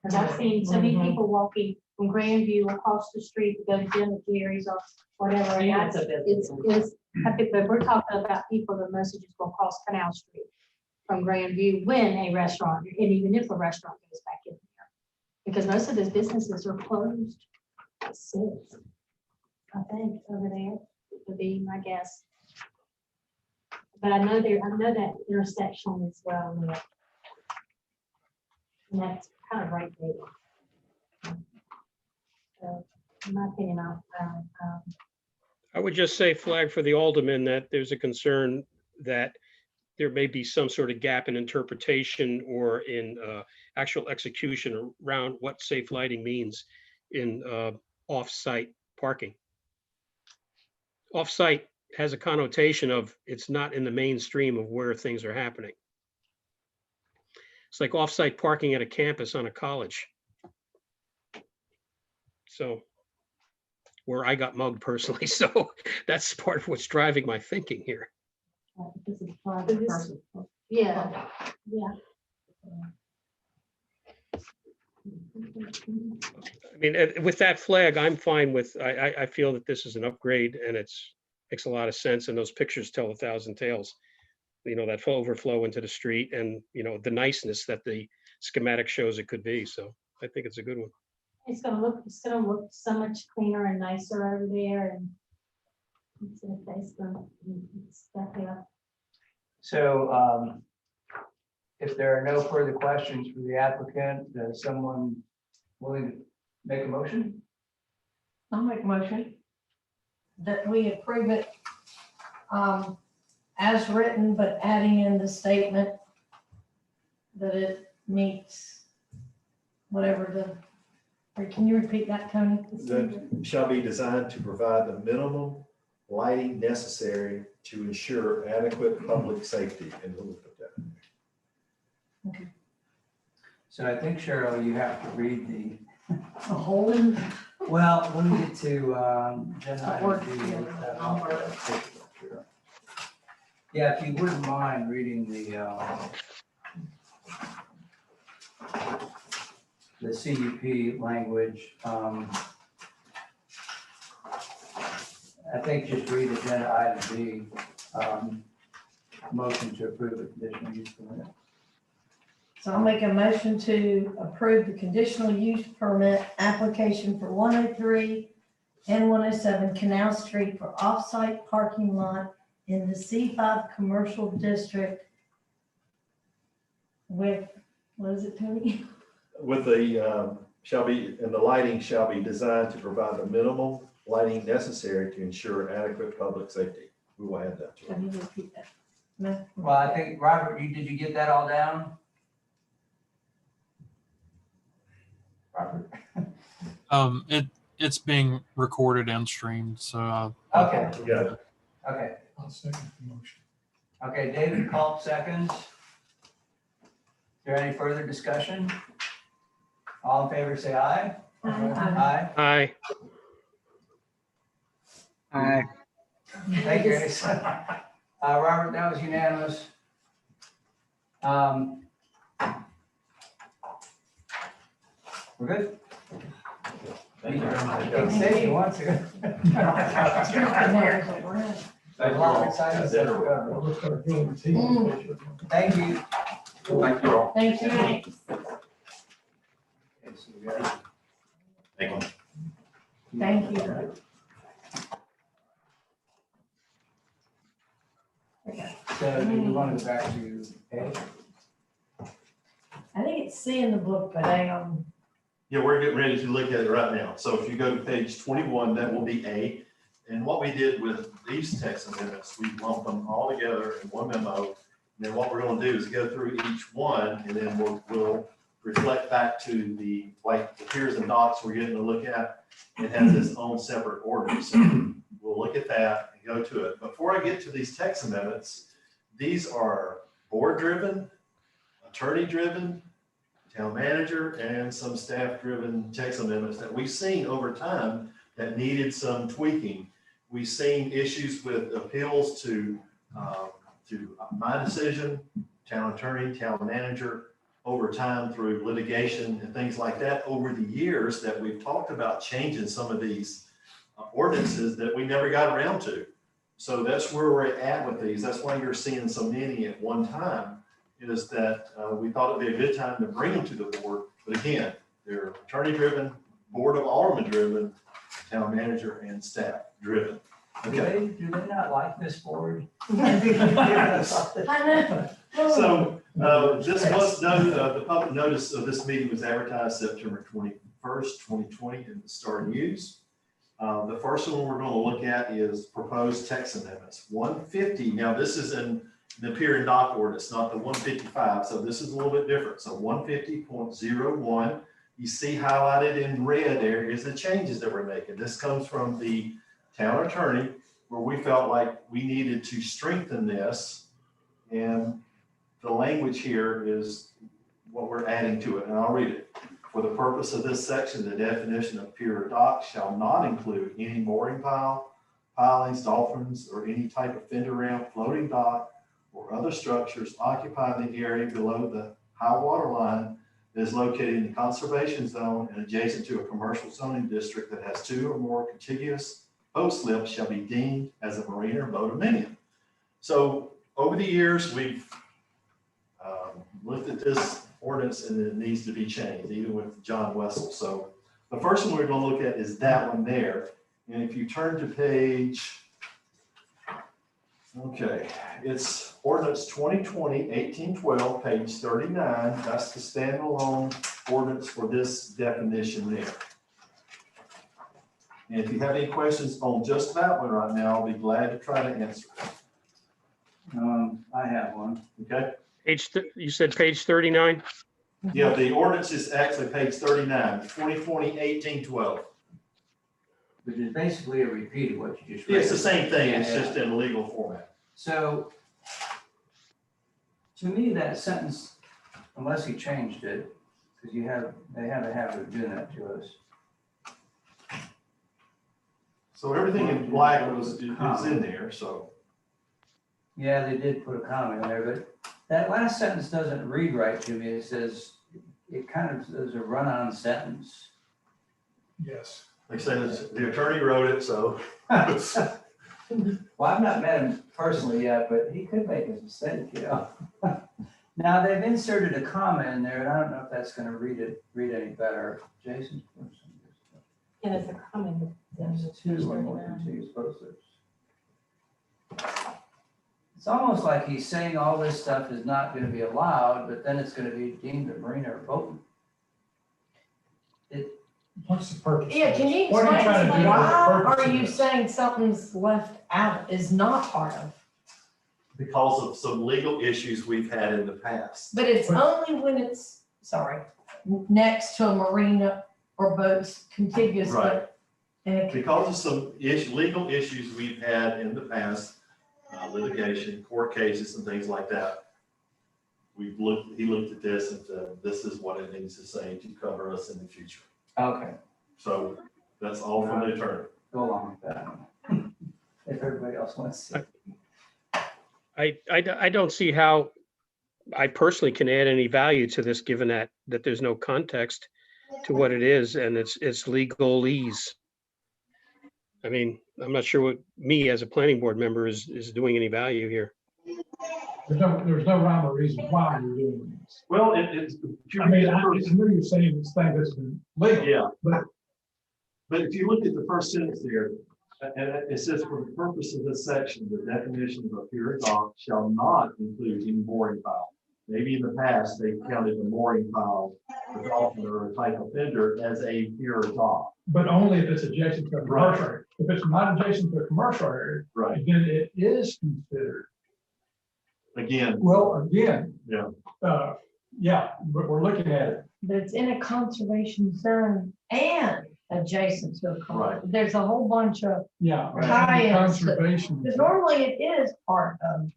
because I've seen so many people walking from Grandview across the street to go to Jim and Jerry's or whatever. and Yeah, that's- it's I think, but we're talking about people that mostly just go across Canal Street from Grandview when a restaurant, and even if a restaurant goes back in there. Because most of those businesses are closed at 6, I think, over there, would be my guess. But I know that intersection is well lit. And that's kind of right there. So, in my opinion, I would just say flag for the alderman that there's a concern that there may be some sort of gap in interpretation or in actual execution around what safe lighting means in off-site parking. Off-site has a connotation of it's not in the mainstream of where things are happening. It's like off-site parking at a campus on a college. So, where I got mugged personally, so that's part of what's driving my thinking here. yeah, yeah. I mean, with that flag, I'm fine with, I feel that this is an upgrade and makes a lot of sense, and those pictures tell 1,000 tales. That overflow into the street and, the niceness that the schematic shows it could be. So I think it's a good one. It's gonna look so much cleaner and nicer over there, and it's definitely a. So if there are no further questions for the applicant, is someone willing to make a motion? I'll make a motion that we approve it as written, but adding in the statement that it meets whatever or can you repeat that, Tony? that shall be designed to provide the minimum lighting necessary to ensure adequate public safety. And we'll put that in there. Okay. So I think, Cheryl, you have to read the, A whole. well, when we get to agenda Word, item B, yeah, I'll- yeah, if you wouldn't mind reading the CUP language. I think just read agenda item B, motion to approve the conditional use permit. So I'll make a motion to approve the conditional use permit application for 103 and 107 Canal Street for off-site parking lot in the C5 Commercial District with, what is it, Tony? With the, and the lighting shall be designed to provide the minimal lighting necessary to ensure adequate public safety. We will add that to it. Can you repeat that? No? Well, I think, Robert, did you get that all down? Robert? it's being recorded and streamed, so Okay, Yeah. okay. I'll second the motion. Okay, David Culp seconds. Is there any further discussion? All in favor, say aye. Aye. Aye. Aye. Thank you, Ace. Robert, that was unanimous. We're good? Thank you very much. Can say you want to. I'm a lot excited. That's it. We'll start drilling the teeth. Thank you. Thank you all. Thank you. Okay, so we got- Thank you. Thank you. So do we want to go back to A? I think it's C in the book, but Yeah, we're getting ready to look at it right now. So if you go to page 21, that will be A. And what we did with these text amendments, we lumped them all together in one memo. And then what we're gonna do is go through each one, and then we'll reflect back to the, like, the piers and docks we're getting to look at. It has its own separate ordinance. So we'll look at that and go to it. Before I get to these text amendments, these are board-driven, attorney-driven, town manager, and some staff-driven text amendments that we've seen over time that needed some tweaking. We've seen issues with appeals to my decision, town attorney, town manager, over time through litigation and things like that over the years that we've talked about changing some of these ordinances that we never got around to. So that's where we're at with these. That's why you're seeing so many at one time, is that we thought it'd be a good time to bring them to the board. But again, they're attorney-driven, board of alderman-driven, town manager and staff-driven. Okay, Do they not like this board? I know. so this was, the public notice of this meeting was advertised September 21st, 2020 in the Star News. The first one we're going to look at is proposed text amendments. 150, now this is in the pier and dock ordinance, not the 155, so this is a little bit different. So 150.01, you see highlighted in red there is the changes that we're making. This comes from the town attorney, where we felt like we needed to strengthen this. And the language here is what we're adding to it, and I'll read it. For the purpose of this section, the definition of pier or dock shall not include any mooring pile, pilings, dolphins, or any type of fender ramp, floating dock, or other structures occupying the area below the high water line that is located in the conservation zone and adjacent to a commercial zoning district that has two or more contiguous boat slips shall be deemed as a marina or boat dominion. So over the years, we've looked at this ordinance and it needs to be changed, even with John Wessel. So the first one we're going to look at is that one there. And if you turn to page, okay, it's ordinance 2020-1812, page 39. That's the standalone ordinance for this definition there. And if you have any questions on just that one right now, I'll be glad to try to answer. I have one. Okay? You said page 39? Yeah, the ordinance is actually page 39, 2020-1812. Which is basically a repeat of what you just read. It's the same thing, it's Yeah. just in legal format. So, to me, that sentence, unless he changed it, because they have a habit of doing that to us. So everything in black is in there, so. Yeah, they did put a comment in there, but that last sentence doesn't read right to me. It says, it kind of is a run-on sentence. Yes. Like I said, the attorney wrote it, so. Well, I've not met him personally yet, but he could make a mistake, you know? Now, they've inserted a comma in there, and I don't know if that's gonna read any better. Jason? Yeah, there's a comment. There's two or more contiguous boat slips. It's almost like he's saying all this stuff is not gonna be allowed, but then it's gonna be deemed a marina or boat. What's the purpose? Yeah, can you What are you explain, trying to do? why What the purpose are of you this? saying something's left out, is not part of? Because of some legal issues we've had in the past. But it's only when it's, sorry, next to a marina or boats contiguous, Right. but Because of some legal issues we've had in the past, litigation, court cases and things like that, he looked at this and said, this is what it needs to say to cover us in the future. Okay, So that's all from the attorney. go along with that. If everybody else wants to. I don't see how I personally can add any value to this, given that there's no context to what it is, and it's legalese. I mean, I'm not sure what me as a planning board member is doing any value here. There's no rhyme or reason why you're doing this. Well, it's. I mean, I know you're saying this thing that's been legal. Yeah, But- but if you look at the first sentence here, and it says, for the purpose of this section, the definition of a pier or dock shall not include any mooring pile. Maybe in the past, they counted the mooring pile, a dolphin or a type of fender as a pier or dock. But only if it's adjacent to a commercial area. If it's not adjacent to a commercial area, Right. then it is considered. Again, Well, again. Yeah. Yeah, but we're looking at it. But it's in a conservation zone and adjacent to a Right. commercial. There's a whole bunch of, Yeah. Tie-ins. Conservation. because normally it is part of,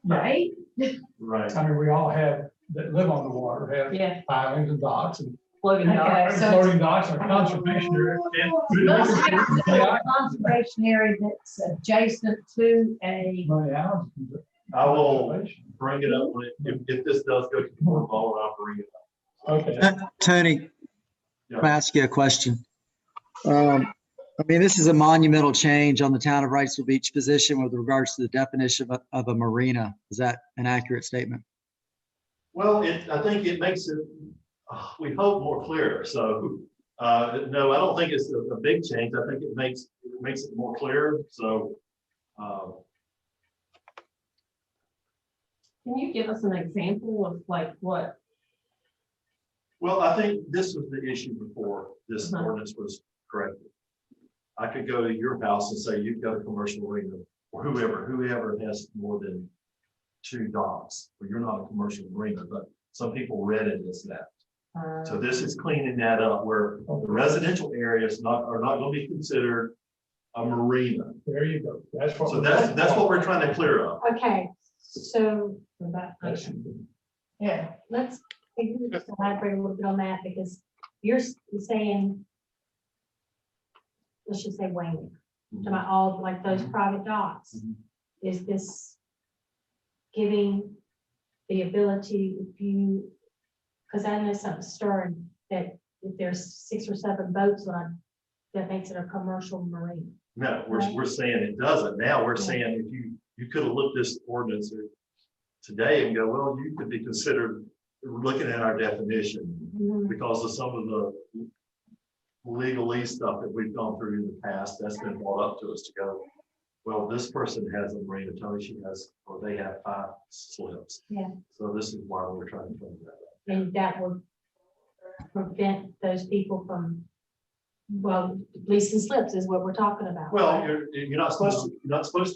right? right. I mean, we all have, that live on the water, have Yeah. pilings and docks and Floating Okay, dock. so- floating docks are conservation area. Most cases, there's a conservation area that's adjacent to a, Money Island. I will bring it up when if this does go to the board, I'll bring it up. Okay. Tony, Yeah. can I ask you a question? I mean, this is a monumental change on the town of Wrightsville Beach position with regards to the definition of a marina. Is that an accurate statement? Well, I think it makes it, we hope, more clear. So, no, I don't think it's a big change. I think it makes it more clear. So, Can you give us an example of like what? well, I think this was the issue before this Uh-huh. ordinance was corrected. I could go to your house and say, you've got a commercial marina, or whoever has more than 2 docks. Well, you're not a commercial marina, but some people read it as that. So this is cleaning that up where the residential areas are not going to be considered a marina. There you go. That's what. So that's what we're trying to clear up. Okay, so yeah, let's elaborate a little bit on that because you're saying, let's just say Wayne, about all like those private docks. Mhm. Is this giving the ability if you, because I know something stirring that if there's 6 or 7 boats on, that makes it a commercial marine. No, we're saying it doesn't. Now we're saying if you could have looked this ordinance today and go, well, you could be considered looking at our definition because of some of the legalese stuff that we've gone through in the past. That's been brought up to us to go, well, this person has a marina, Tony, she has, or they have 5 slips. Yeah. So this is why we're trying to clean that up. And that would prevent those people from, well, leasing slips is what we're talking about. Well, you're not supposed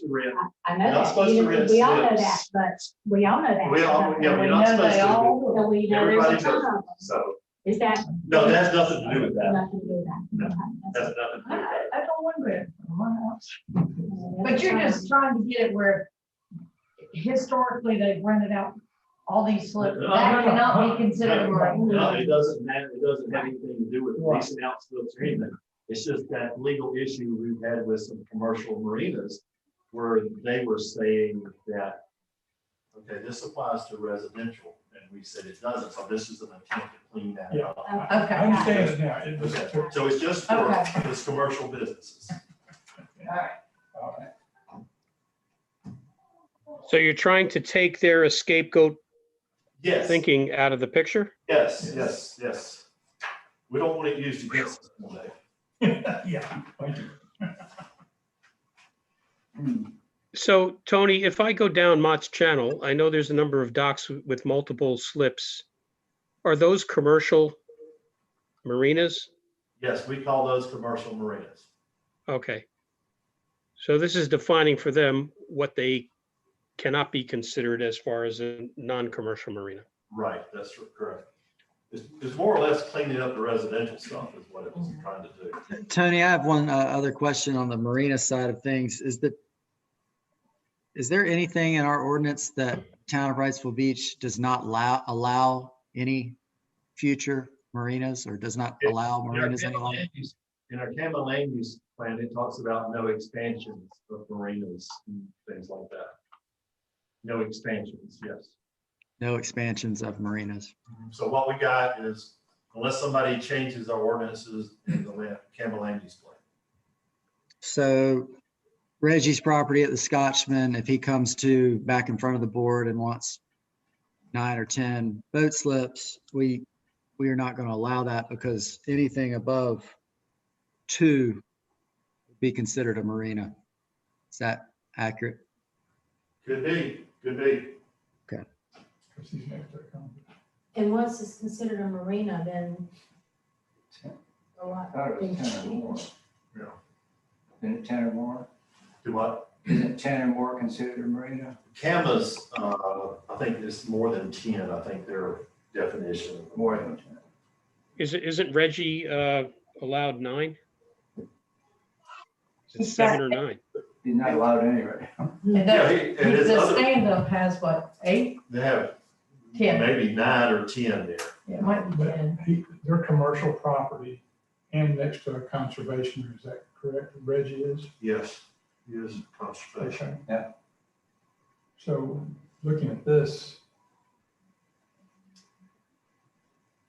to rent. I know you're not that, supposed to rent we all know slips. that, but we all know that. We all, yeah, we we're not know supposed they to. all So we know there's Everybody a ton does. of them. So, Is that? no, that has nothing to do with that. Nothing to do with that. No, Okay, That's nothing to do with that. I don't want to, that's- but you're just trying to get it where historically they've rented out all these slips. That cannot be considered a marina. No, it doesn't matter. It doesn't have anything to do with Right. leasing out slips or anything. It's just that legal issue we've had with some commercial marinas where they were saying that, okay, this applies to residential, and we said it doesn't, so this is an attempt to clean that Yeah. up. Okay. I understand it now. It was. Okay, so it's just for Okay. this commercial businesses. All right. All right. So you're trying to take their scapegoat Yes, thinking out of the picture? yes. We don't want it used against us one day. Yeah. Thank you. So Tony, if I go down Mott's Channel, I know there's a number of docks with multiple slips. Are those commercial marinas? Yes, we call those commercial marinas. Okay. So this is defining for them what they cannot be considered as far as a non-commercial marina. Right, that's correct. It's more or less cleaning up the residential stuff is what it was trying to do. Tony, I have one other question on the marina side of things. Is there anything in our ordinance that Town of Wrightsville Beach does not allow any future marinas or does not allow marinas any longer? In our Campbell land use plan, it talks about no expansions of marinas and things like that. No expansions, yes. No expansions of marinas. So what we got is, unless somebody changes our ordinances in the Campbell land use plan. So Reggie's property at the Scotchman, if he comes to back in front of the board and wants 9 or 10 boat slips, we are not going to allow that because anything above 2 would be considered a marina. Is that accurate? Could be, could be. Because he's next to a company. And once it's considered a marina, then. A lot. I thought it was 10 or more. Yeah. Isn't it 10 or more? Do what? Isn't 10 or more considered a marina? Camas, I think it's more than 10, I think their definition. More than 10. Isn't Reggie allowed 9? Is it He's 7 got- or 9? He's not allowed anyway. And Yeah, that- and it's the other, stand-up has what, 8? they have 10? maybe 9 or 10 there. Yeah, it might be But 10. they're commercial property and next to a conservation, is that correct? Reggie is? Yes, yes, conservation. Okay. Yeah. So looking at this,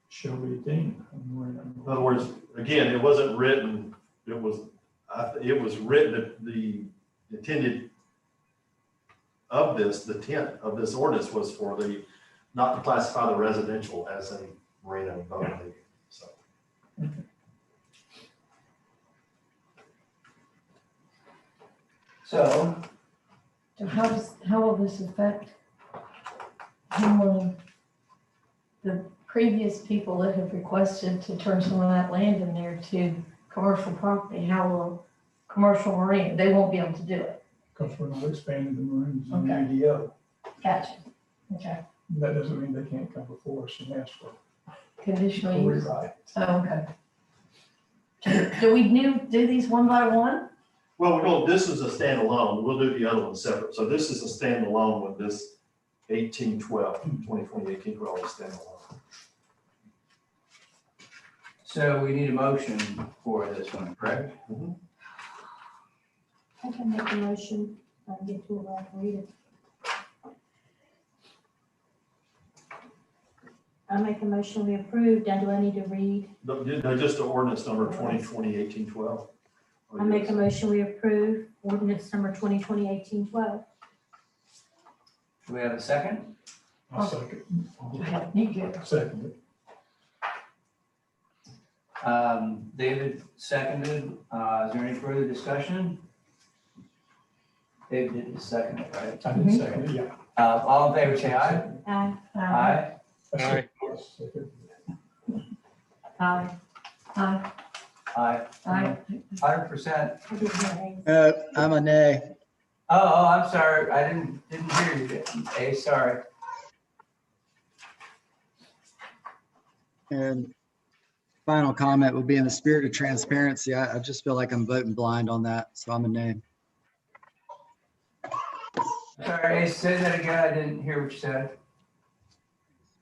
shall be deemed a marina. In other words, again, it wasn't written, it was written that the intended of this, the intent of this ordinance was for the, not to classify the residential as a marina and boat landing, so. So, So how will this affect him wanting the previous people that have requested to turn some of that land in there to commercial property? How will commercial marine, they won't be able to do it? Because we're not expanding the marinas in Okay. the UDO. Gotcha. Okay. That doesn't mean they can't come before us and ask for Conditional a use. rewrite. Oh, okay. Do we do these one by one? Well, this is a standalone, we'll do the other one separate, so this is a standalone with this 1812, 2020, 1812 is standalone. so we need a motion for this one, correct? I can make a motion, I can get to it, I can read it. I make a motion we approved, and do I need to read? No, just the ordinance number 2020, 1812. I make a motion we approve ordinance number 2020-1812. Do we have a second? I'll second. You get it. Second it. David seconded. Is there any further discussion? David did the second, right? I didn't second it, yeah. All in favor, say aye. Aye. Aye. Aye. Aye. Aye. Aye. Aye. 100%. I didn't hear it. I'm a nay. Oh, I'm sorry. I didn't hear you. Hey, sorry. And final comment will be in the spirit of transparency. I just feel like I'm voting blind on that, so I'm a nay. Sorry, hey, say that again. I didn't hear what you said.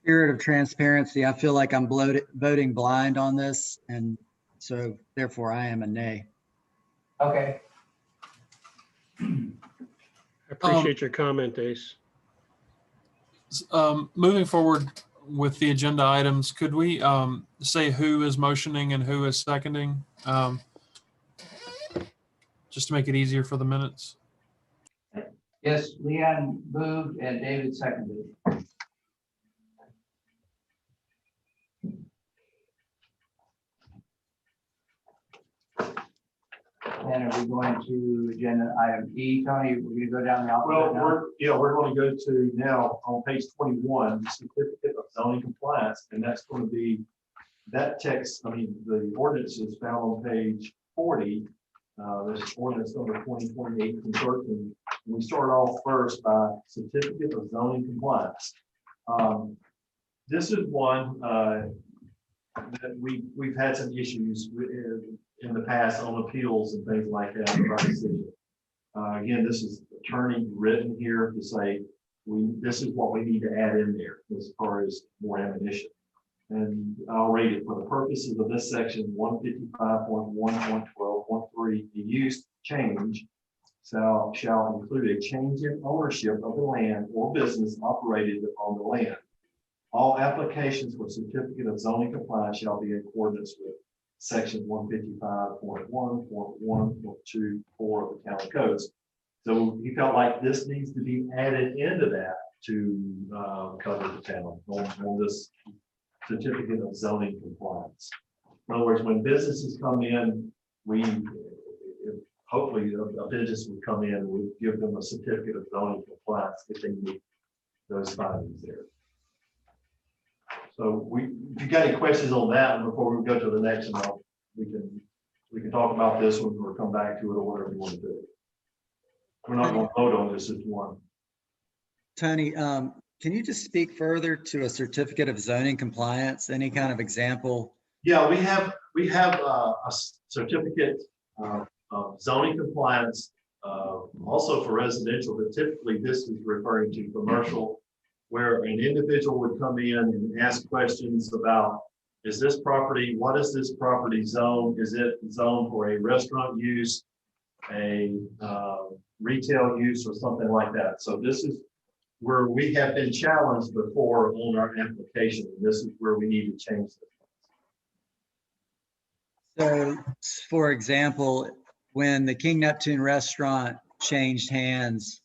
Spirit of transparency, I feel like I'm voting blind on this, and so therefore I am a nay. Okay. I appreciate your comment, Ace. Moving forward with the agenda items, could we say who is motioning and who is seconding? Just to make it easier for the minutes. Yes, Leon moved and David seconded. And are we going to agenda item E, Tony? We're gonna go down the Well, alphabet now? we're going to go to now on page 21, the certificate of zoning compliance, and that's going to be that text, I mean, the ordinance is found on page 40. This ordinance number 2028 and 13. We start off first by certificate of zoning compliance. This is one, that we've had some issues in the past on appeals and things like that. With our decision. Again, this is attorney written here to say, this is what we need to add in there as far as more ammunition. And I'll read it. For the purposes of this section 155.1.12.3, the use change shall include a change in ownership of the land or business operated on the land. All applications for certificate of zoning compliance shall be in accordance with section 155.1.1.2.4 of the county codes. So he felt like this needs to be added into that to cover the town on this certificate of zoning compliance. In other words, when businesses come in, hopefully a business would come in, we give them a certificate of zoning compliance if they meet those findings there. So if you got any questions on that before we go to the next one, we can talk about this one or come back to it or whatever you want to do. We're not going to vote on this as one. Tony, can you just speak further to a certificate of zoning compliance? Any kind of example? Yeah, we have a certificate of zoning compliance, also for residential, but typically this is referring to commercial, where an individual would come in and ask questions about, is this property, what is this property zone? Is it zoned for a restaurant use, a retail use, or something like that? So this is where we have been challenged before on our application. And this is where we need to change this. So, for example, when the King Neptune restaurant changed hands,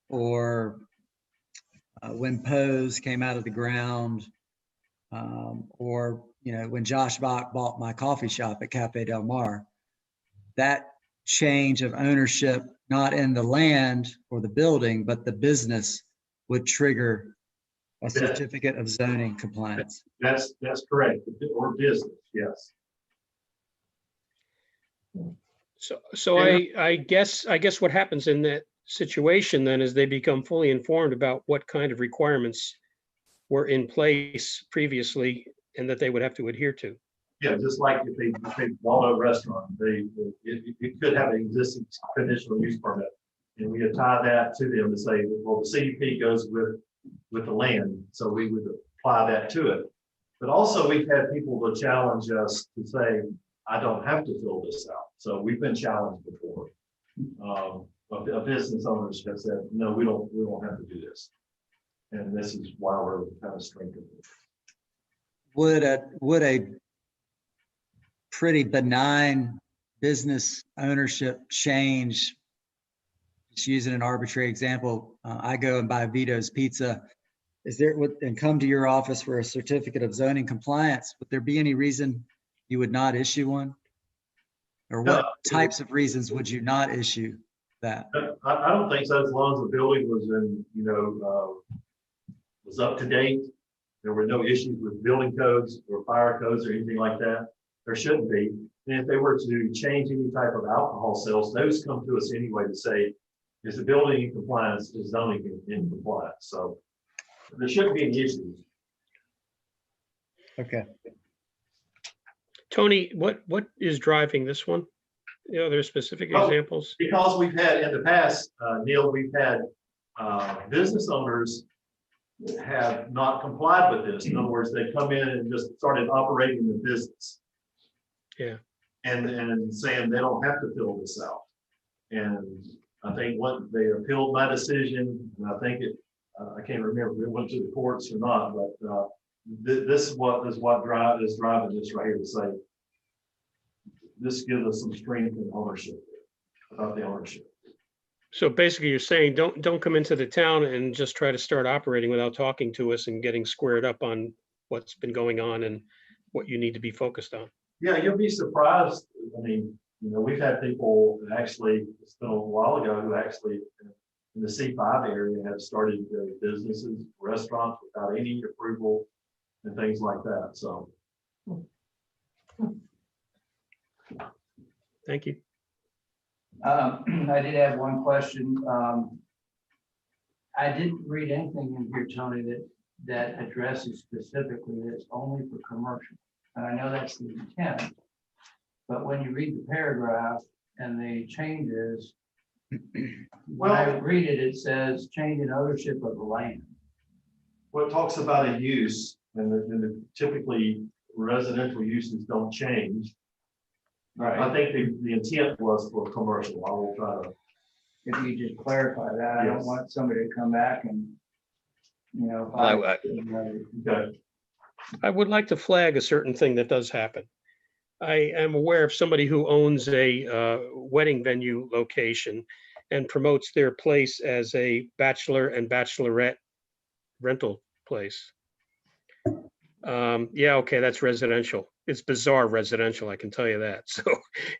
or when Poe's came out of the ground, or when Josh Bach bought my coffee shop at Cafe Del Mar, that change of ownership, not in the land or the building, but the business, would trigger a certificate of zoning compliance. That's correct, or business, yes. So I guess what happens in that situation then is they become fully informed about what kind of requirements were in place previously and that they would have to adhere to. Yeah, just like if they bought a restaurant, it could have an existing conditional use permit. And we would tie that to them to say, well, the CUP goes with the land, so we would apply that to it. But also we've had people to challenge us to say, I don't have to fill this out. So we've been challenged before. A business owners have said, no, we don't have to do this. And this is why we're kind of strengthening it. Would a pretty benign business ownership change, just using an arbitrary example, I go and buy Vito's Pizza, and come to your office for a certificate of zoning compliance, would there be any reason you would not issue one? Or what types of reasons would you not issue that? I don't think so, as long as the building was was up to date. There were no issues with building codes or fire codes or anything like that. There shouldn't be. And if they were to change any type of alcohol sales, those come to us anyway to say, is the building in compliance, is zoning in compliance? So there shouldn't be any issues. Okay. Tony, what is driving this one? Are there specific examples? Because we've had in the past, Neil, we've had business owners have not complied with this. In other words, they come in and just started operating the business. Yeah. And saying they don't have to fill this out. And I think what they appealed my decision, and I think I can't remember if it went to the courts or not, but this is what is driving this right here to say, this gives us some strength in ownership, about the ownership. So basically you're saying, don't come into the town and just try to start operating without talking to us and getting squared up on what's been going on and what you need to be focused on. Yeah, you'll be surprised. I mean, we've had people that actually, it's been a while ago, who actually in the C5 area have started businesses, restaurants without any approval and things like that. So. Thank you. I did have one question. I didn't read anything in here, Tony, that addresses specifically that it's only for commercial. and I know that's the intent, but when you read the paragraph and the changes, when I read it, it says change in ownership of the land. Well, it talks about a use, and typically residential uses don't change. I think the intent was for commercial. I will try to. If you just clarify that, I don't Yes. want somebody to come back and, you know. Okay. I would like to flag a certain thing that does happen. I am aware of somebody who owns a wedding venue location and promotes their place as a bachelor and bachelorette rental place. Yeah, okay, that's residential. It's bizarre residential, I can tell you that. So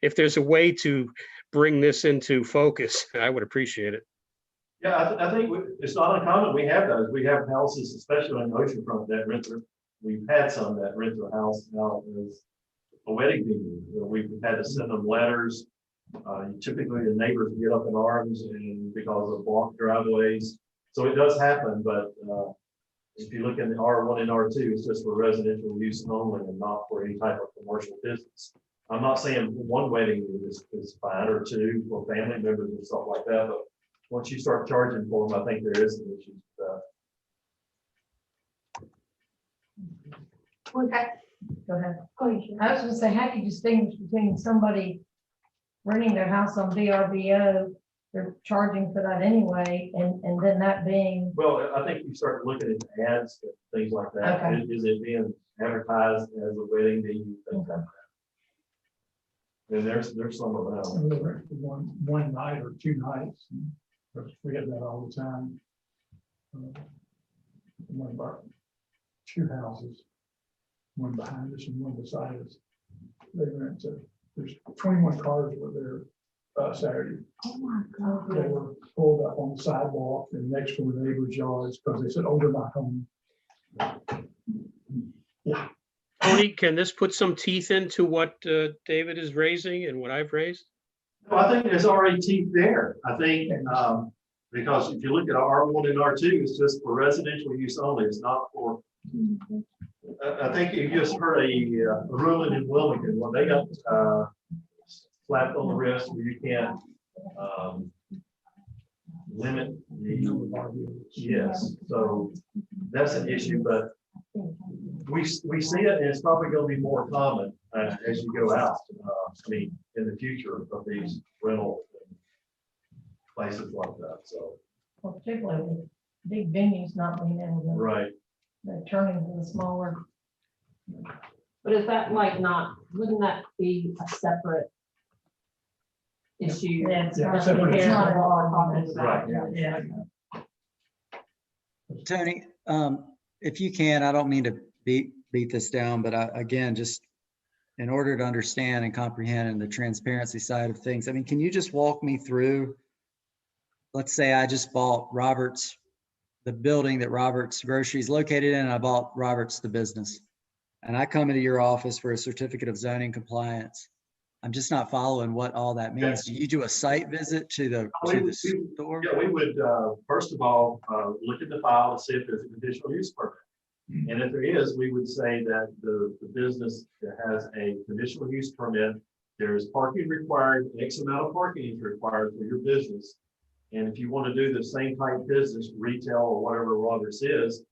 if there's a way to bring this into focus, I would appreciate it. Yeah, I think it's not uncommon. We have those. We have houses, especially on oceanfront, that rent. We've had some that rent their house now as a wedding venue. We've had to send them letters. Typically, the neighbors get up in arms and because of blocked driveways. So it does happen, but if you look in the R1 and R2, it's just for residential use only and not for any type of commercial business. I'm not saying one wedding is fine or two for family members and stuff like that, but once you start charging for them, I think there is some issues with that. Okay, Go ahead. go ahead. Sharon. I was gonna say, how do you distinguish between somebody renting their house on VRBO, they're charging for that anyway, and then that being, Well, I think you start looking at ads and things like that. Okay. Is it being advertised as a wedding venue? Things like that. And there's some of them. And they rent for one night or 2 nights. And we have that all the time. One of our 2 houses, one behind us and one beside us. They rent there's 21 cars were there Saturday. Oh my God. They were pulled up on the sidewalk and next door neighbors' yards because they said, oh, they're not home. Yeah. Tony, can this put some teeth into what David is raising and what I've raised? Well, I think there's already teeth there. I think, because if you look at R1 and R2, it's just for residential use only. It's not for, I think you just heard a ruling in Wilmington when they got slapped on the wrist where you can't limit the, yes. So that's an issue, but we see it and it's probably going to be more common as you go out. I mean, in the future of these rental places like that. So, well, particularly with big venues not being able to, right. they're turning to the smaller. But is that like not, wouldn't that be a separate issue? Yeah, it's Yeah, not- separate. it's not at all. Right, Yeah. Tony, if you can, I don't mean to beat this down, but again, just in order to understand and comprehend and the transparency side of things, I mean, can you just walk me through, let's say I just bought Roberts, the building that Roberts Grocery is located in, and I bought Roberts the business. And I come into your office for a certificate of zoning compliance. I'm just not following what all that means. Do you do a site visit to the store? Yeah, we would, first of all, look at the file to see if there's a conditional use permit. And if there is, we would say that the business that has a conditional use permit, there's parking required, X amount of parking is required for your business. And if you want to do the same type business, retail or whatever Roberts is,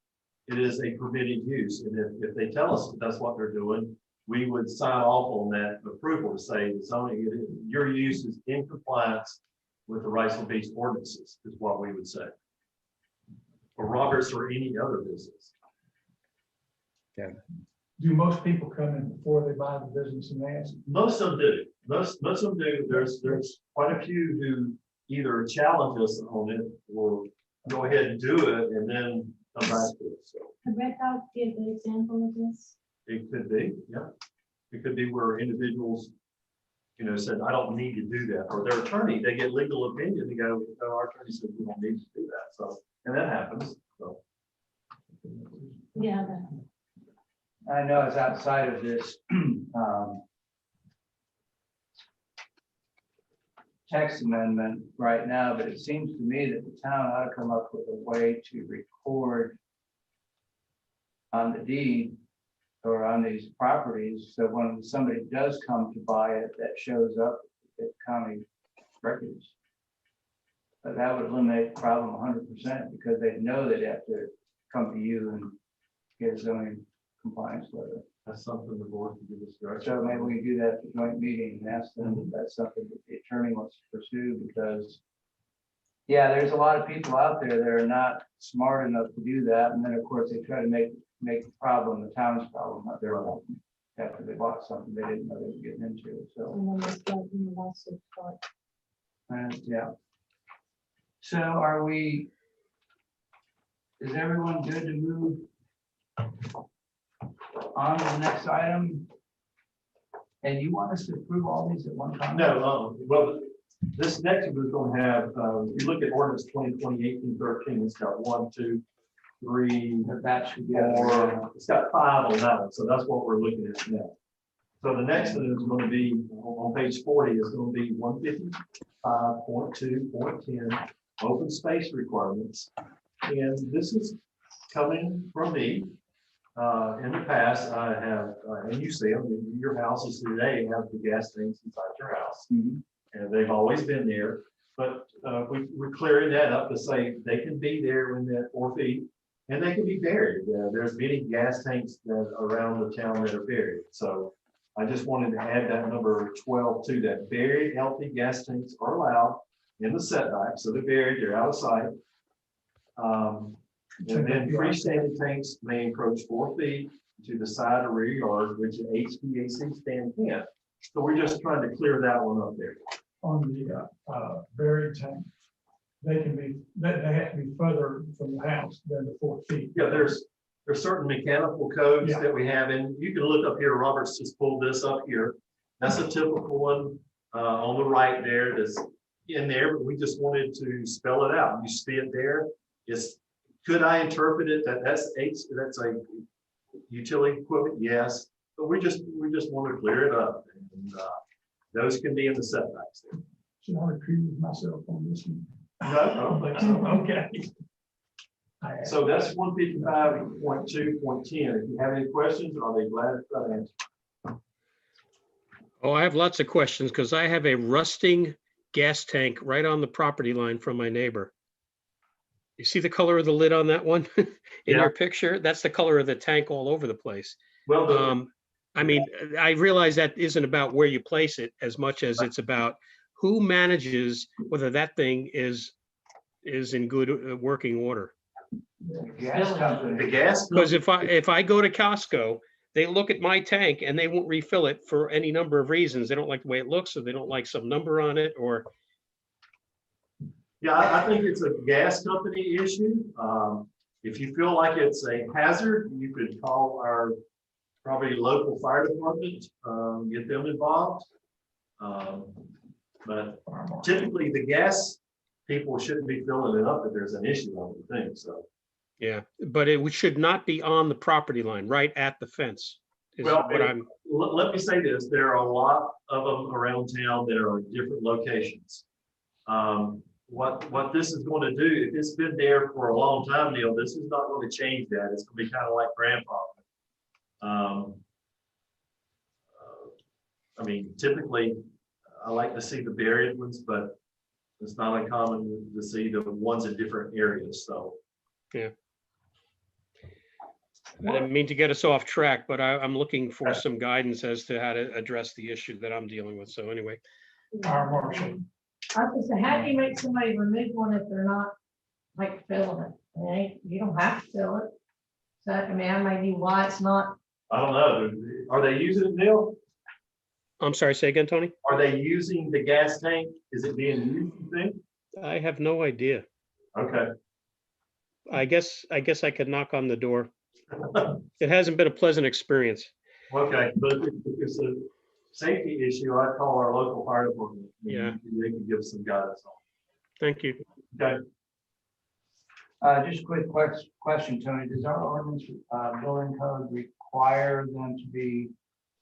it is a permitted use. And if they tell us that that's what they're doing, we would sign off on that approval to say zoning, your use is in compliance with the Riceville Beach ordinances, is what we would say. For Roberts or any other business. Do most people come in before they buy the business and ask? Most of them do. Most of them do. There's quite a few who either challenge us on it or go ahead and do it and then come back to it. So Could Red Dog be a good example of this? it could be, yeah. It could be where individuals, said, I don't need to do that. Or their attorney, they get legal opinion to go, no, our attorney said we don't need to do that. So, and that happens. So. Yeah. I know it's outside of this text amendment right now, but it seems to me that the town ought to come up with a way to record on the deed or on these properties, so when somebody does come to buy it, that shows up at county records. But that would eliminate the problem 100% because they know they'd have to come to you and get a zoning compliance letter. That's something the board can give us direction. So maybe we can do that at the joint meeting and ask them if that's something that the attorney wants to pursue, because yeah, there's a lot of people out there that are not smart enough to do that. And then, of course, they try to make the problem, the town's problem, not their problem. After they bought something they didn't know they were getting into, so. And then they start in the lawsuit part. And yeah. So are we, is everyone good to move on to the next item? And you want us to approve all these at one time? No, well, this next one is going to have, if you look at ordinance 2020-18-13, it's got 1, 2, 3, That should be. 4, it's got 5 on that one, so that's what we're looking at now. So the next one is going to be, on page 40, is going to be 155.2.10, open space requirements. And this is coming from me. In the past, I have, and you see them, your houses today have the gas tanks inside your house. And they've always been there, but we're clearing that up to say they can be there in that 4 feet and they can be buried. There's many gas tanks that around the town that are buried. So I just wanted to add that number 12 to that. Buried healthy gas tanks are allowed in the setback, so they're buried, they're out of sight. And then freestanding tanks may encroach 4 feet to the side or rear yard, which an HVAC stand can't. So we're just trying to clear that one up there. On the buried tank, they have to be further from the house than the 4 feet. Yeah, there's certain mechanical codes Yeah. that we have, and you can look up here, Robert's just pulled this up here. That's a typical one on the right there that's in there, but we just wanted to spell it out. You see it there. Could I interpret it that that's a utility equipment? Yes, but we just want to clear it up. And those can be in the setbacks there. Should I recuse myself on this one? No, I don't think so. Okay. So that's 155.2.10. If you have any questions, I'll be glad to try to answer. Oh, I have lots of questions because I have a rusting gas tank right on the property line from my neighbor. You see the color of the lid on that one in Yeah. your picture? That's the color of the tank all over the place. Well, I mean, I realize that isn't about where you place it as much as it's about who manages whether that thing is in good working order. Gas company. the gas. Because if I go to Costco, they look at my tank and they won't refill it for any number of reasons. They don't like the way it looks, or they don't like some number on it, or Yeah, I think it's a gas company issue. If you feel like it's a hazard, you could call our probably local fire department, get them involved. But typically the gas people shouldn't be filling it up if there's an issue, I would think, so. yeah, but it should not be on the property line, right at the fence. Is Well, what I'm, Let me say this, there are a lot of them around town that are in different locations. What this is going to do, if it's been there for a long time, Neil, this is not going to change that. It's going to be kind of like grandfather. I mean, typically, I like to see the buried ones, but it's not uncommon to see the ones in different areas, so. I didn't mean to get us off track, but I'm looking for some guidance as to how to address the issue that I'm dealing with. So anyway, Fire marshal. I was gonna say, how do you make somebody remove one if they're not like filling it? I mean, you don't have to fill it. So, I mean, that may be why it's not. I don't know. Are they using it, Neil? I'm sorry, say again, Tony? Are they using the gas tank? Is it being used, you think? I have no idea. Okay. I guess I could knock on the door. It hasn't been a pleasant experience. Okay, but if it's a safety issue, I'd call our local fire department. Yeah. They can give us some guidance on Thank you. it. Okay. Just a quick question, Tony. Does our ordinance building code require them to be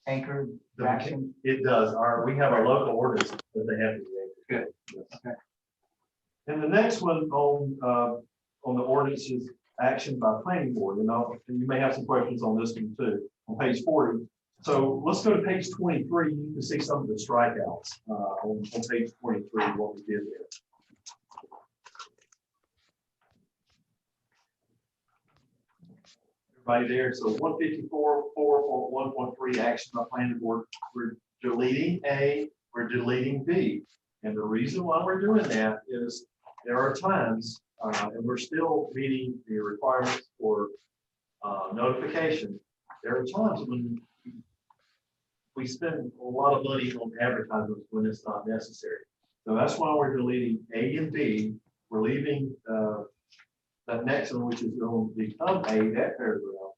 anchored fastened? It does. We have a local ordinance that they have to do. Good. Yes. And the next one on the ordinance is action by planning board, and you may have some questions on this one too, on page 40. So let's go to page 23. You can see some of the strikeouts on page 23, what we did there. Everybody there? So 154.4.1.3 action by planning board. We're deleting A, we're deleting B. And the reason why we're doing that is there are times, and we're still meeting the requirements for notification. There are times when we spend a lot of money on advertisements when it's not necessary. So that's why we're deleting A and B. We're leaving that next one, which is going to become A, that paragraph.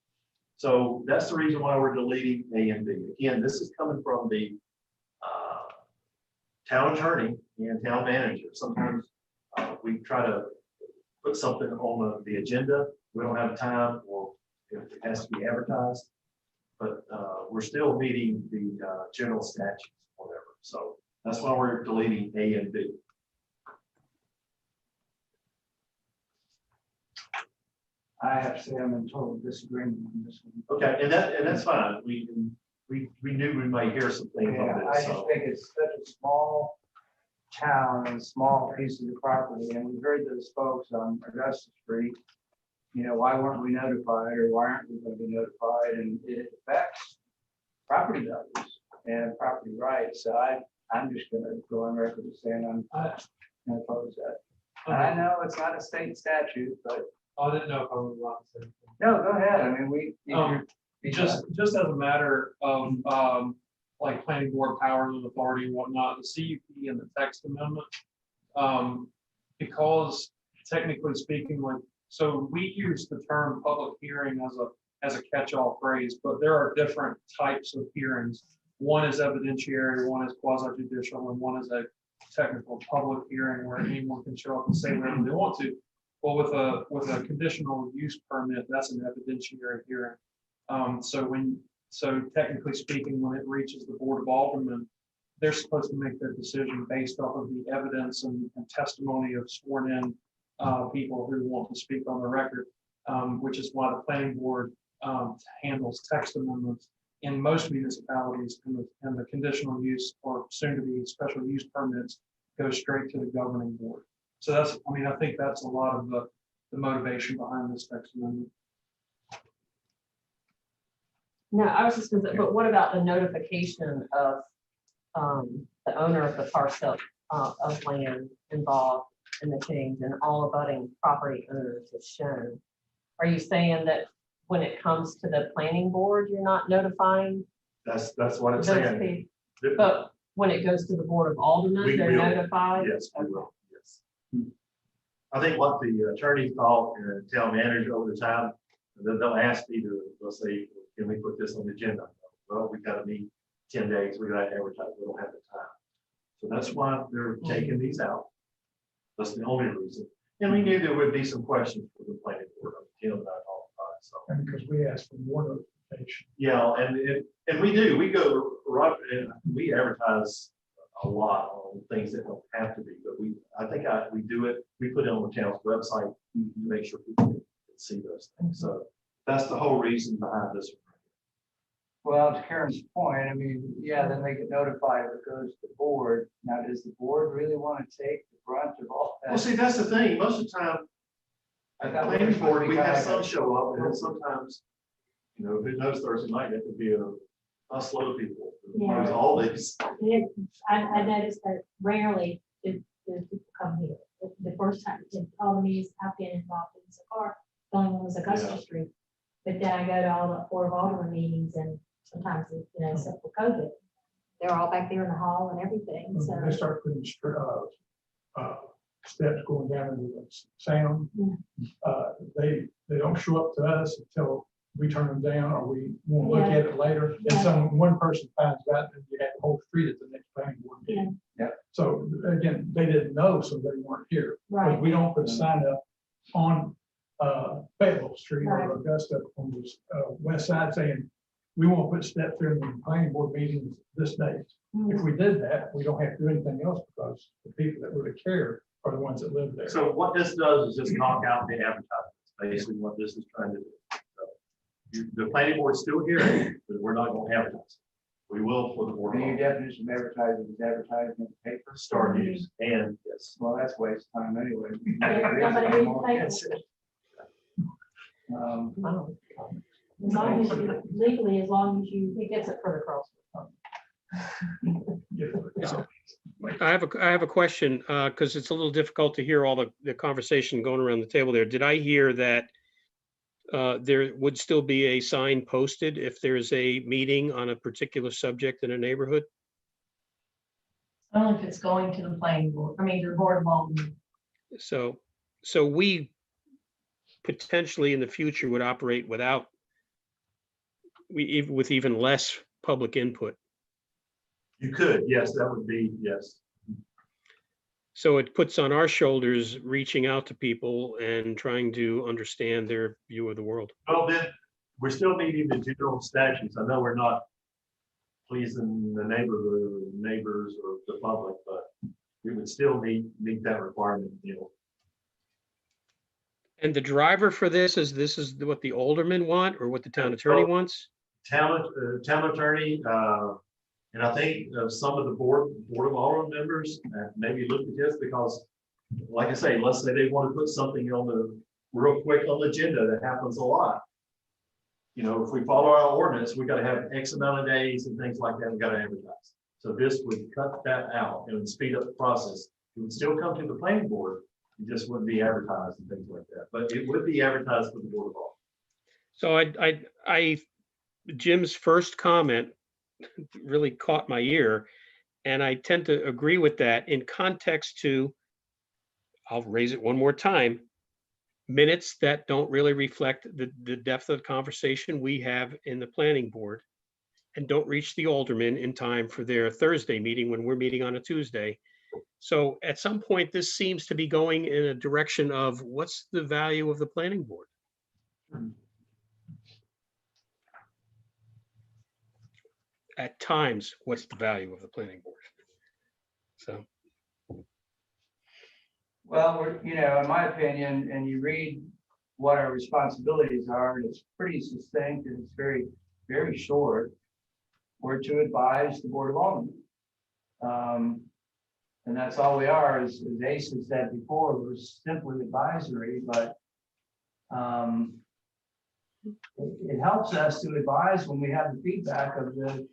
So that's the reason why we're deleting A and B. Again, this is coming from the town attorney and town manager. Sometimes we try to put something on the agenda. We don't have time, or if it has to be advertised. But we're still meeting the general statutes, whatever. So that's why we're deleting A and B. I have to say I'm in total disagreement on this one. Okay, and that's fine. We knew we might hear some things on Yeah, this. I just think it's such a small town and small pieces of property, and we heard those folks on Augusta Street. You know, why weren't we notified, or why aren't we going to be notified? And it affects property values and property rights. So I'm just going to go on record as saying I'm going to oppose that. And I know it's not a state statute, but I didn't know if I was allowed to say anything. no, go ahead. I mean, Just as a matter of, like planning board powers of authority and whatnot, the CUP and the text amendment, because technically speaking, like, so we use the term public hearing as a catch-all phrase, but there are different types of hearings. One is evidentiary, one is quasi-judicial, and one is a technical public hearing where anyone can show up and say whatever they want to. Well, with a conditional use permit, that's an evidentiary hearing. So technically speaking, when it reaches the Board of Aldermen, they're supposed to make their decision based off of the evidence and testimony of sworn in people who want to speak on the record, which is why the planning board handles text amendments in most municipalities, and the conditional use or soon to be special use permits go straight to the governing board. So that's, I mean, I think that's a lot of the motivation behind this text amendment. No, I was just gonna say, but what about the notification of the owner of the parcel of land involved in the change, and all abutting property owners is shown? Are you saying that when it comes to the planning board, you're not notifying That's what I'm those saying. people? But when it goes to the Board of Aldermen, We they're will. notified? Yes, we will. Yes. I think what the attorney called and town manager over the time, they'll ask me they'll say, can we put this on the agenda? Well, we got to meet 10 days. We got to advertise. We don't have the time. So that's why they're taking these out. That's the only reason. And we knew there would be some questions for the planning board. Tim and I all the time. So. And because we asked for more notification. Yeah, and we do. We go right and we advertise a lot on things that don't have to be, but we do it. We put it on the town's website to make sure people can see those things. So that's the whole reason behind this one. well, to Karen's point, I mean, yeah, then they get notified if it goes to the board. Now, does the board really want to take the brunt of all that? Well, see, that's the thing. Most of the time, at the planning board, we have some show up, and then sometimes, who knows, Thursday night, it could be a slow of people. Yeah. There's all these. I noticed that rarely do people come here. The first time, all the meetings I've been involved in so far, the only one was Augusta Yeah. Street. But then I go to all the Board of Aldermen meetings, and sometimes, except for COVID, they're all back there in the hall and everything, so. They start putting steps going down into the sound. They don't show up to us until we turn them down, or we want to look at it later. And one person finds out that you have the whole street at the next planning board meeting. Yeah. So again, they didn't know, so they weren't here. Right. But we don't put a sign up on Fayetteville Street or Augusta on the west side saying, we won't put steps there in the planning board meetings this date. If we did that, we don't have to do anything else, because the people that really care are the ones that live there. So what this does is just knock out the advertisements, basically what this is trying to do. So, the planning board's still here, but we're not gonna advertise. We will for the board. And your definition of advertising is advertising in the paper. Star News and, yes. Well, that's waste of time anyway. Yeah, somebody read the paper. That's it. Um, As long as you, legally, as long as you, He gets it for the cross. I have a question, because it's a little difficult to hear all the conversation going around the table there. Did I hear that there would still be a sign posted if there's a meeting on a particular subject in a neighborhood? Only if it's going to the planning board, I mean, the board of Alderman. So we potentially in the future would operate without, with even less public input. You could, yes, that would be, yes. So it puts on our shoulders reaching out to people and trying to understand their view of the world. Well, then, we're still meeting the general statutes. I know we're not pleasing the neighborhood or neighbors or the public, but we would still meet that requirement, you know. And the driver for this is what the aldermen want or what the town attorney wants? Town attorney, and I think some of the board of alderman members maybe looked at this because, like I say, let's say they want to put something on the real quick on the agenda. That happens a lot. You know, if we follow our ordinance, we got to have X amount of days and things like that. We got to advertise. So this would cut that out and speed up the process. It would still come to the planning board. It just wouldn't be advertised and things like that. But it would be advertised for the board of aldermen. So Jim's first comment really caught my ear, and I tend to agree with that in context to, I'll raise it one more time, minutes that don't really reflect the depth of the conversation we have in the planning board and don't reach the aldermen in time for their Thursday meeting when we're meeting on a Tuesday. So at some point, this seems to be going in a direction of what's the value of the planning board? At times, what's the value of the planning board? So, Well, in my opinion, and you read what our responsibilities are, and it's pretty succinct and it's very, very short. We're to advise the Board of Aldermen. And that's all we are, as Ace has said before, we're simply advisory, but it helps us to advise when we have the feedback of the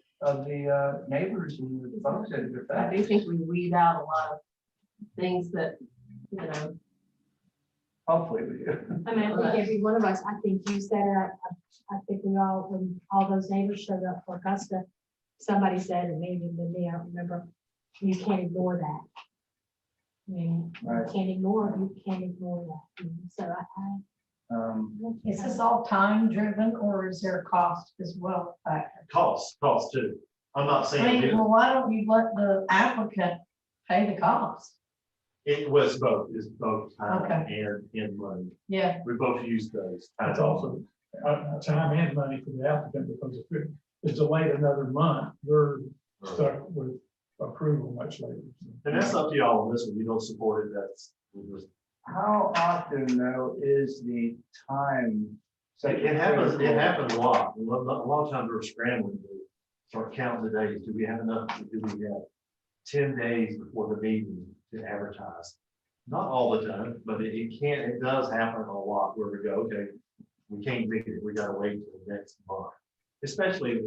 neighbors and the folks that are I do affected. think we weed out a lot of things that, Hopefully we do. I mean, I think every one of us, I think you said it, I think we all, when all those neighbors showed up for Augusta, somebody said, and maybe even me, I don't remember, you can't ignore that. I mean, Right. you can't ignore that. So Is this all time driven or is there a cost as well? Cost too. I'm not I saying mean, well, why don't you let the applicant pay the cost? it was both, it's both time Okay. and money. Yeah, We both use those. That's also time and money for the applicant, because if it's delayed another month, we're stuck with approval much later. And that's up to y'all on this one. You don't support it, that's, we just. How often though is the time? It happens a lot. A lot of times we're scrambling to start counting the days. Do we have enough? Do we have 10 days before the meeting to advertise? Not all the time, but it does happen a lot where we go, okay, we can't make it. We gotta wait till the next month. Especially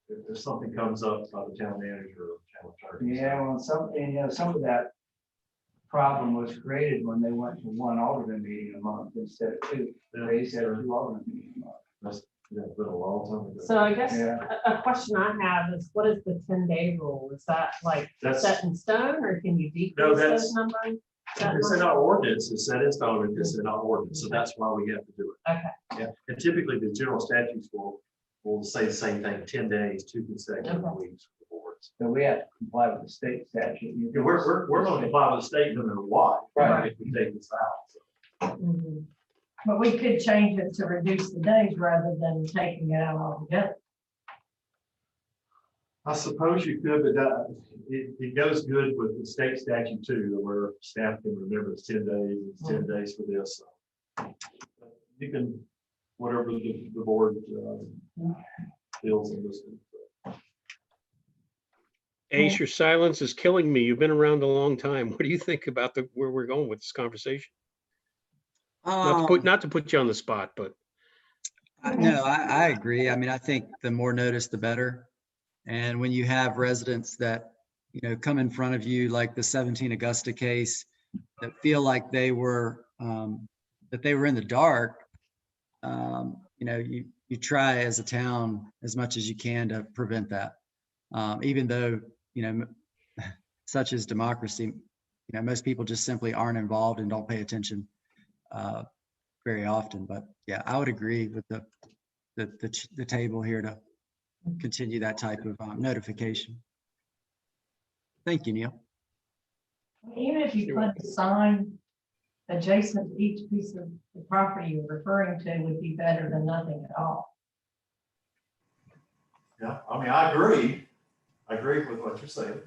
if something comes up by the town manager or town attorney. Yeah, well, some of that problem was created when they went to one alderman meeting a month instead of two. They said 2 alderman meetings a month. That's been a long time ago. so I guess Yeah. a question I have is, what is the 10-day rule? Is that like That's- set in stone, or can you No, decrease that's- those numbers? That It's in number? our ordinance, it's set in stone, it's in our ordinance, so that's why we have to do it. Okay. Yeah, and typically the general statutes will say the same thing, 10 days, 2 consecutive Okay. weeks for the boards. So we have to comply with the state statute. Yeah, we're going to comply with the state no matter what. Right. If we take this out. So. Mhm. but we could change it to reduce the days rather than taking it out altogether. I suppose you could, but it goes good with the state statute too, where staff can remember it's 10 days, it's 10 days for this. So. you can, whatever the board feels in this. Ace, your silence is killing me. You've been around a long time. What do you think about where we're going with this conversation? Not to put you on the spot, but No, I agree. I mean, I think the more notice, the better. And when you have residents that, come in front of you, like the 17 Augusta case, that feel like they were in the dark, you try as a town as much as you can to prevent that. Even though, such as democracy, most people just simply aren't involved and don't pay attention very often. But yeah, I would agree with the table here to continue that type of notification. Thank you, Neil. Even if you put a sign adjacent to each piece of the property you're referring to would be better than nothing at all. Yeah, I mean, I agree with what you're saying.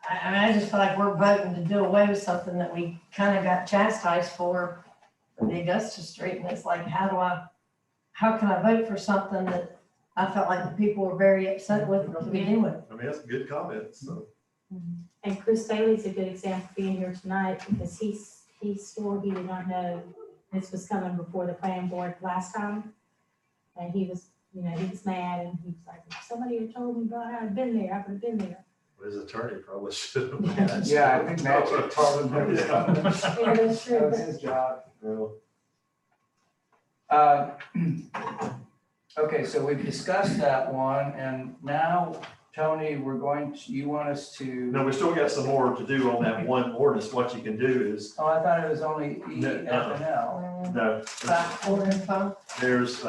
I just feel like we're voting to do away with something that we kind of got chastised for the Augusta Street, and it's like, how can I vote for something that I felt like the people were very upset with to begin with? I mean, that's a good comment, so. And Chris Bailey's a good example being here tonight because he swore he did not know this was coming before the planning board last time. And he was mad and he was like, if somebody had told me about how I'd been there, I would have been there. His attorney probably should have. Yeah, I think Matt told him everything. Yeah, that's true. That was his job. Okay, so we've discussed that one, and now, Tony, you want us to? No, we still got some more to do on that one ordinance. What you can do is, Oh, I thought it was only E, No, F, and L. no, Back order info. there's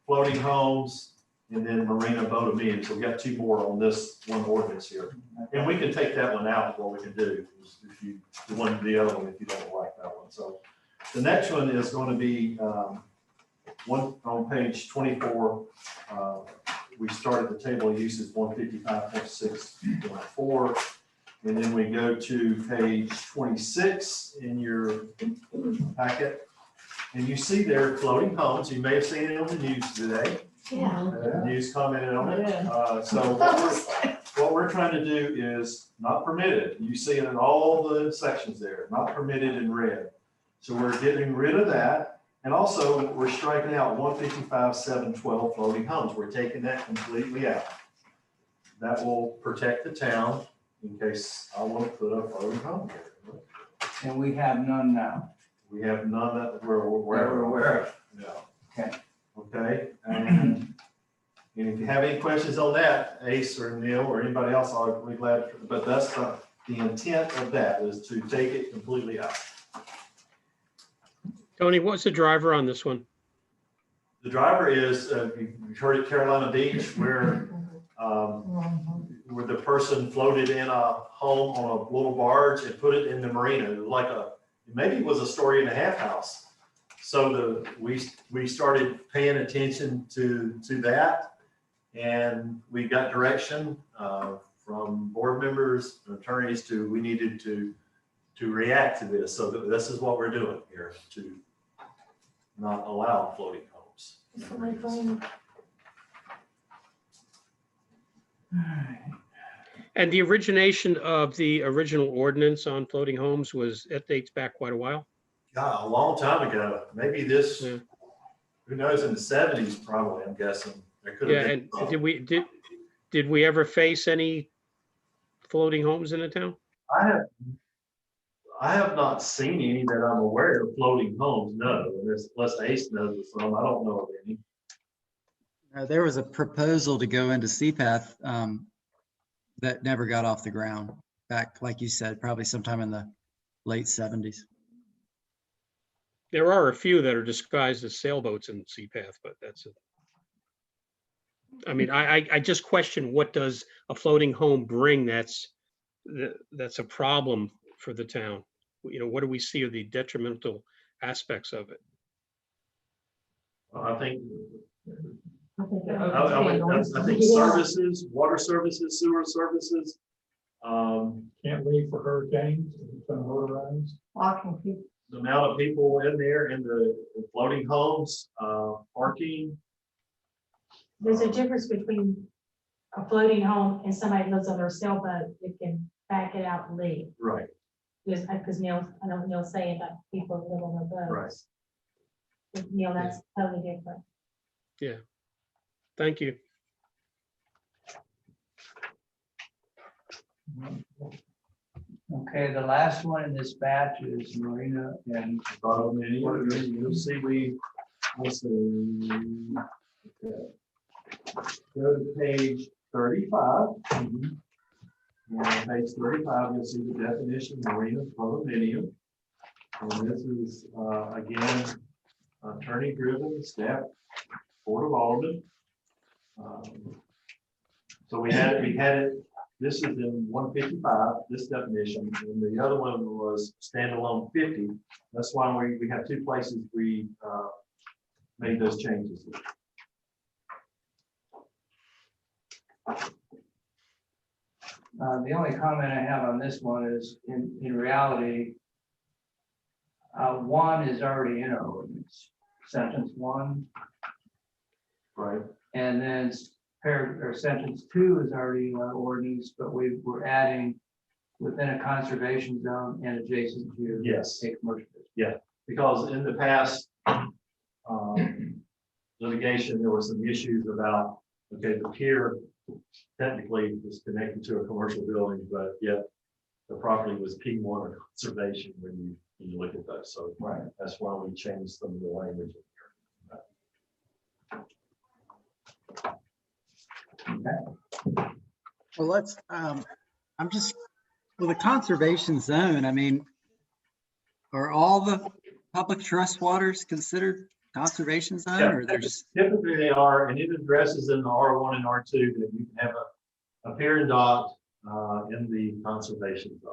floating homes and then marina boat amenities. So we got two more on this one ordinance here. And we can take that one out, what we can do, is if you, the other one, if you don't like that one. So the next one is going to be one on page 24. We started the table of uses 155.6.4. And then we go to page 26 in your packet. And you see there floating homes. You may have seen it on the news today. Yeah. News commented on it. Yeah. So what we're trying to do is not permitted. You see it in all the sections there, not permitted in red. So we're getting rid of that. And also we're striking out 155.7.12 floating homes. We're taking that completely out. That will protect the town in case I want to put a floating home here. And we have none now. We have none that we're We're aware of. No. Okay. Okay, and if you have any questions on that, Ace or Neil or anybody else, I'll be glad, but that's the intent of that is to take it completely out. Tony, what's the driver on this one? The driver is, you've heard of Carolina Beach where the person floated in a home on a little barge and put it in the marina, like maybe it was a 1.5-story house. So we started paying attention to that, and we got direction from board members and attorneys we needed to react to this. So this is what we're doing here, to not allow floating homes. And the origination of the original ordinance on floating homes it dates back quite a while. God, a long time ago, maybe this, Yeah. who knows, in the 70s probably, I'm guessing. There could have Yeah, been. and did we ever face any floating homes in the town? I have not seen any that I'm aware of floating homes, no, unless Ace knows of some, I don't know of any. There was a proposal to go into CPATH that never got off the ground back, like you said, probably sometime in the late 70s. There are a few that are disguised as sailboats in CPATH, but that's it. I mean, I just question, what does a floating home bring that's a problem for the town? What do we see are the detrimental aspects of it? I think I think services, water services, sewer services. Can't leave for hurricanes, it's gonna motorize. Blocking people. the amount of people in there in the floating homes, parking. There's a difference between a floating home and somebody lives on their sailboat that can back it out and leave. Right, Because Neil, I know Neil saying about people that live on their boats. But Neil, that's totally different. Thank you. Okay, the last one in this batch is Marina and you'll see let's see. Okay. Go to page 35. And on page 35, you'll see the definition of marina condominium. And this is, again, attorney-driven step, Board of Alderman. So we had it, this is in 155, this definition, and the other one was standalone 50. That's why we have two places we made those changes. the only comment I have on this one is in reality, one is already in our ordinance, sentence 1. Right. And then sentence 2 is already in our ordinance, but we're adding within a conservation zone and adjacent to. Yes. A commercial. Because in the past litigation, there were some issues about, okay, the pier technically was connected to a commercial building, but yet the property was P1 conservation when you look at that. So Right. that's why we changed some of the language. Well, let's, I'm just, with a conservation zone, I mean, are all the public trust waters considered conservation zone, or there's? Typically they are, and it addresses in the R1 and R2 that you can have a pier and dock in the conservation zone.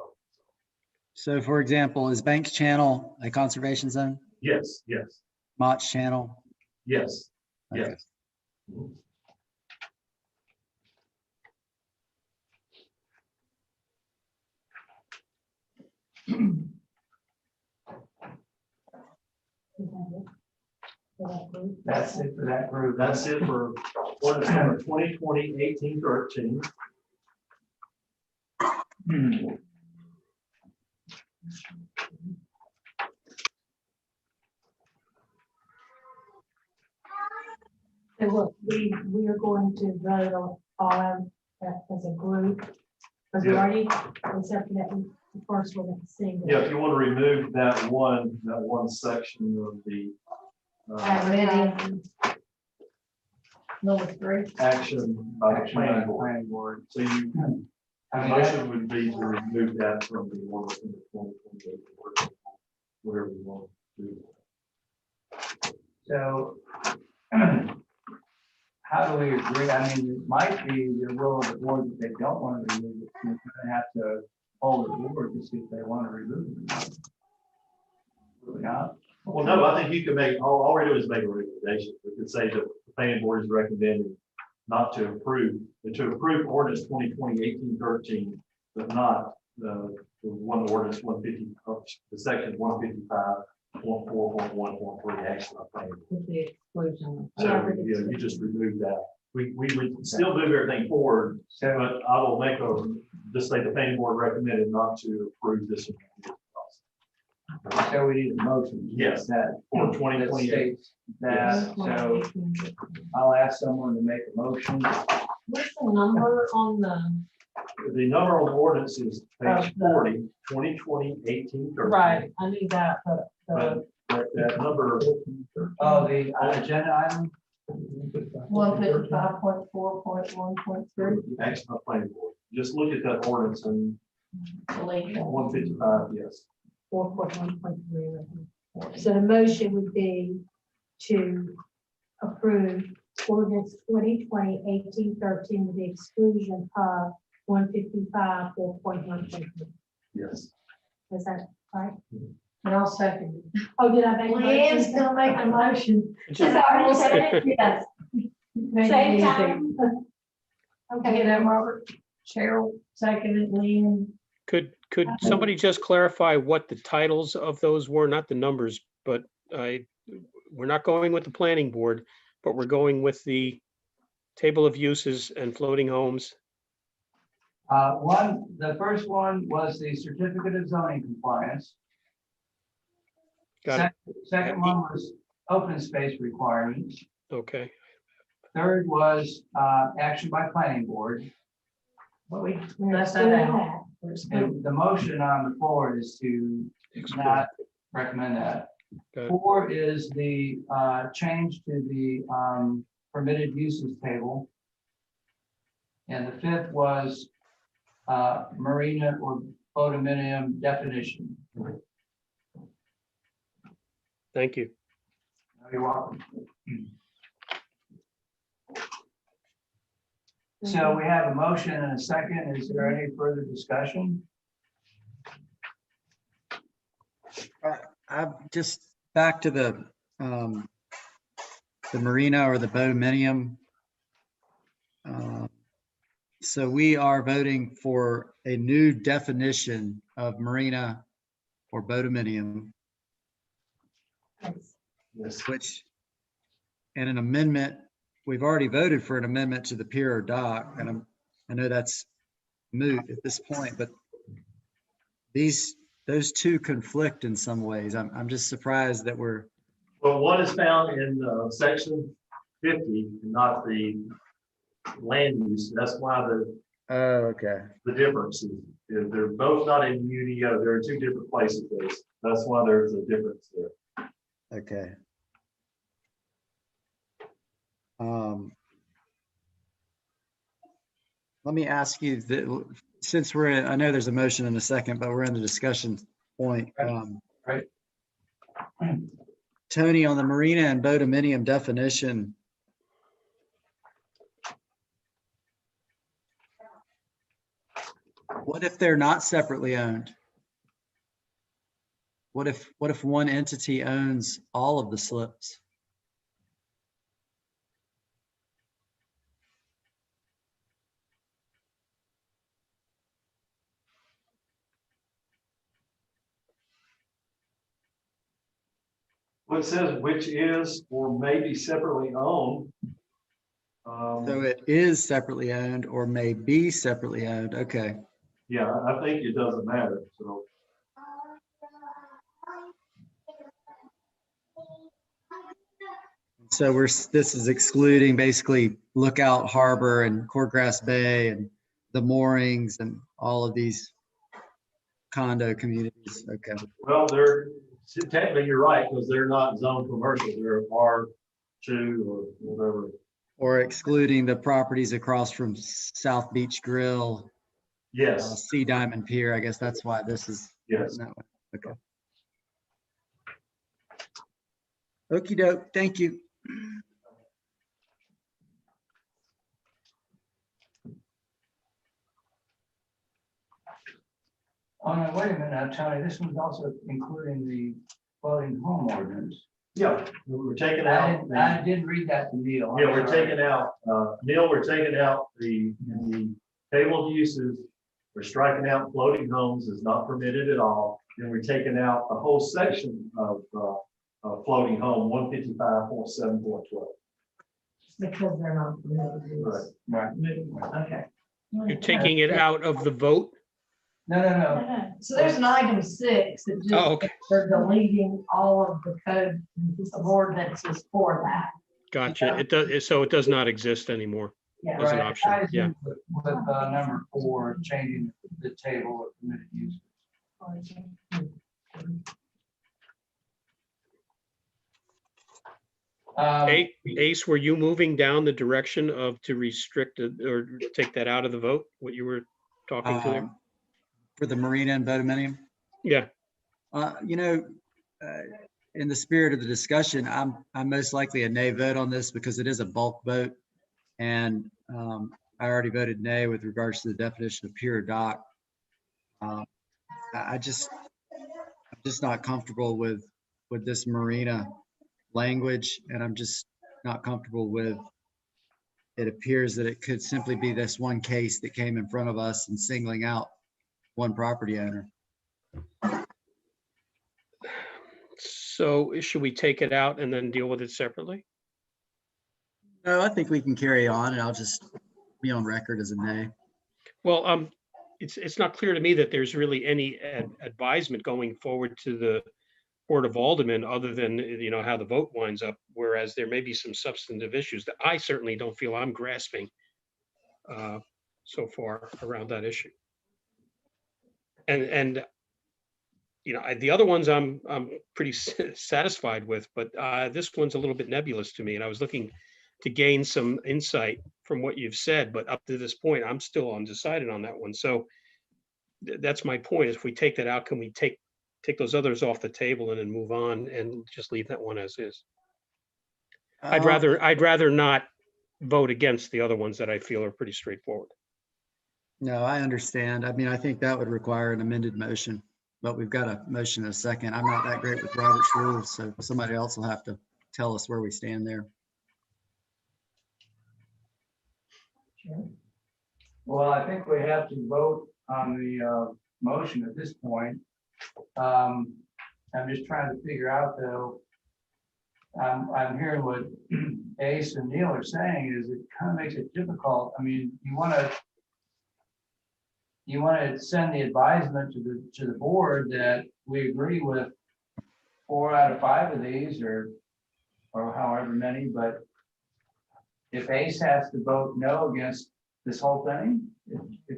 So for example, is Banks Channel a conservation zone? Yes, yes, Mott Channel? yes, Okay. yes. That's it for that group. That's it for ordinance number 2020-1813. So look, we are going to vote on all of that as a group. Because we Yeah. already, except for that the first one, that's single. Yeah, if you want to remove that one section of the Number 3. action by the Action by planning the board. planning board. So you, the I mean, motion would be to remove that from the order in the 2028 order, whatever you want to do. So how do we agree? I mean, it might be the will of the board that they don't want to remove it. We're gonna have to hold the board to see if they want to remove it. Really not? Well, no, I think you can make, all we're doing is make a recommendation. We could say that the planning board is recommending not to approve, to approve ordinance 2020-1813, but not the one ordinance 150, the section 155.4.1.3 action of planning. With the exclusion. So, you just remove that. We would still move everything forward, So, but I will make just say the planning board recommended not to approve this. so we need a motion. Yes. That For that 2028. states that, so I'll ask someone to make a motion. What's the number on the? The number on the ordinance is page the- 40, 2020-1813. Right, I knew that, but the, But that number, Oh, the agenda item? 155.4.1.3. action of planning board. Just look at that ordinance and 155, yes. 4.1.3. So the motion would be to approve ordinance 2020-1813 with the exclusion of 155.4.1.3. Yes. Is that right? And I'll second it. Oh, did I make? a Leanne's motion? gonna make a motion. Has already said it? Yes. Same time? Okay, that Robert, Cheryl, seconded, Leanne. Could Could somebody just clarify what the titles of those were, not the numbers, but we're not going with the planning board, but we're going with the table of uses and floating homes. The first one was the certificate of zoning compliance. Got it. Second one was open space requirements. Okay, Third was action by planning board. But we We're left that excluding out. that. We're excluding- And the motion on the floor is to not recommend that. Got it. 4 is the change to the permitted uses table. And the 5th was marina or boatominium definition. thank you. You're welcome. So we have a motion and a second. Is there any further discussion? I'm just back to the marina or the boatominium. So we are voting for a new definition of marina or boatominium, Yes. which, and an amendment, we've already voted for an amendment to the pier or dock, and I know that's moot at this point, but those two conflict in some ways. I'm just surprised that we're, Well, one is found in section 50, not the land use. That's why okay. the difference is, they're both not in UDO. They're in two different places. That's why there's a difference there. Okay. Let me ask you that, since we're in, I know there's a motion in a second, but we're in the discussion point. Right. Tony, on the marina and boatominium definition, what if they're not separately owned? What if one entity owns all of the slips? Well, it says which is or may be separately owned. So it is separately owned or may be separately owned. Okay. Yeah, I think it doesn't matter. So So this is excluding basically Lookout Harbor and Courtgrass Bay and the moorings and all of these condo communities. Okay. well, technically you're right, because they're not zone commercial. They're R2 or whatever. Or excluding the properties across from South Beach Grill, Yes, Sea Diamond Pier. I guess that's why this is yes. that way. Okay. Okey doke. Thank you. Oh, no, wait a minute now, Tony, this one's also including the floating home ordinance. Yeah, we're taking I out. didn't read that to Neil. Yeah, we're taking out, Neil, we're taking out the table of uses. We're striking out floating homes is not permitted at all. And we're taking out a whole section of floating home, 155.7.12. Because they're not permitted use. Right. Okay. You're taking it out of the vote? No. So there's an item 6 that just, Oh, okay. they're deleting all of the code of ordinances for that. Gotcha. It does, so it does not exist anymore Yeah. as an Right. option. Ties Yeah. in With number 4, changing the table of permitted use. Ace, were you moving down the direction of to restrict it or take that out of the vote, what you were talking to there? For the marina and boatominium. Yeah, You know, in the spirit of the discussion, I'm most likely a nay vote on this because it is a bulk vote. And I already voted nay with regards to the definition of pier or dock. I'm just not comfortable with this marina language, and I'm just not comfortable with, it appears that it could simply be this one case that came in front of us and singling out one property owner. So should we take it out and then deal with it separately? No, I think we can carry on and I'll just be on record as a nay. Well, it's not clear to me that there's really any advisement going forward to the Board of Aldermen other than, you know, how the vote winds up, whereas there may be some substantive issues that I certainly don't feel I'm grasping so far around that issue. And you know, the other ones I'm pretty satisfied with, but this one's a little bit nebulous to me, and I was looking to gain some insight from what you've said, but up to this point, I'm still undecided on that one. So that's my point. If we take that out, can we take those others off the table and then move on and just leave that one as is? I'd rather not vote against the other ones that I feel are pretty straightforward. No, I understand. I mean, I think that would require an amended motion, but we've got a motion and a second. I'm not that great with Robert's rules, so somebody else will have to tell us where we stand there. Well, I think we have to vote on the motion at this point. I'm just trying to figure out though, I'm hearing what Ace and Neil are saying is it kind of makes it difficult. I mean, you want to send the advisement to the board that we agree with 4 out of 5 of these or however many, but if Ace has to vote no against this whole thing?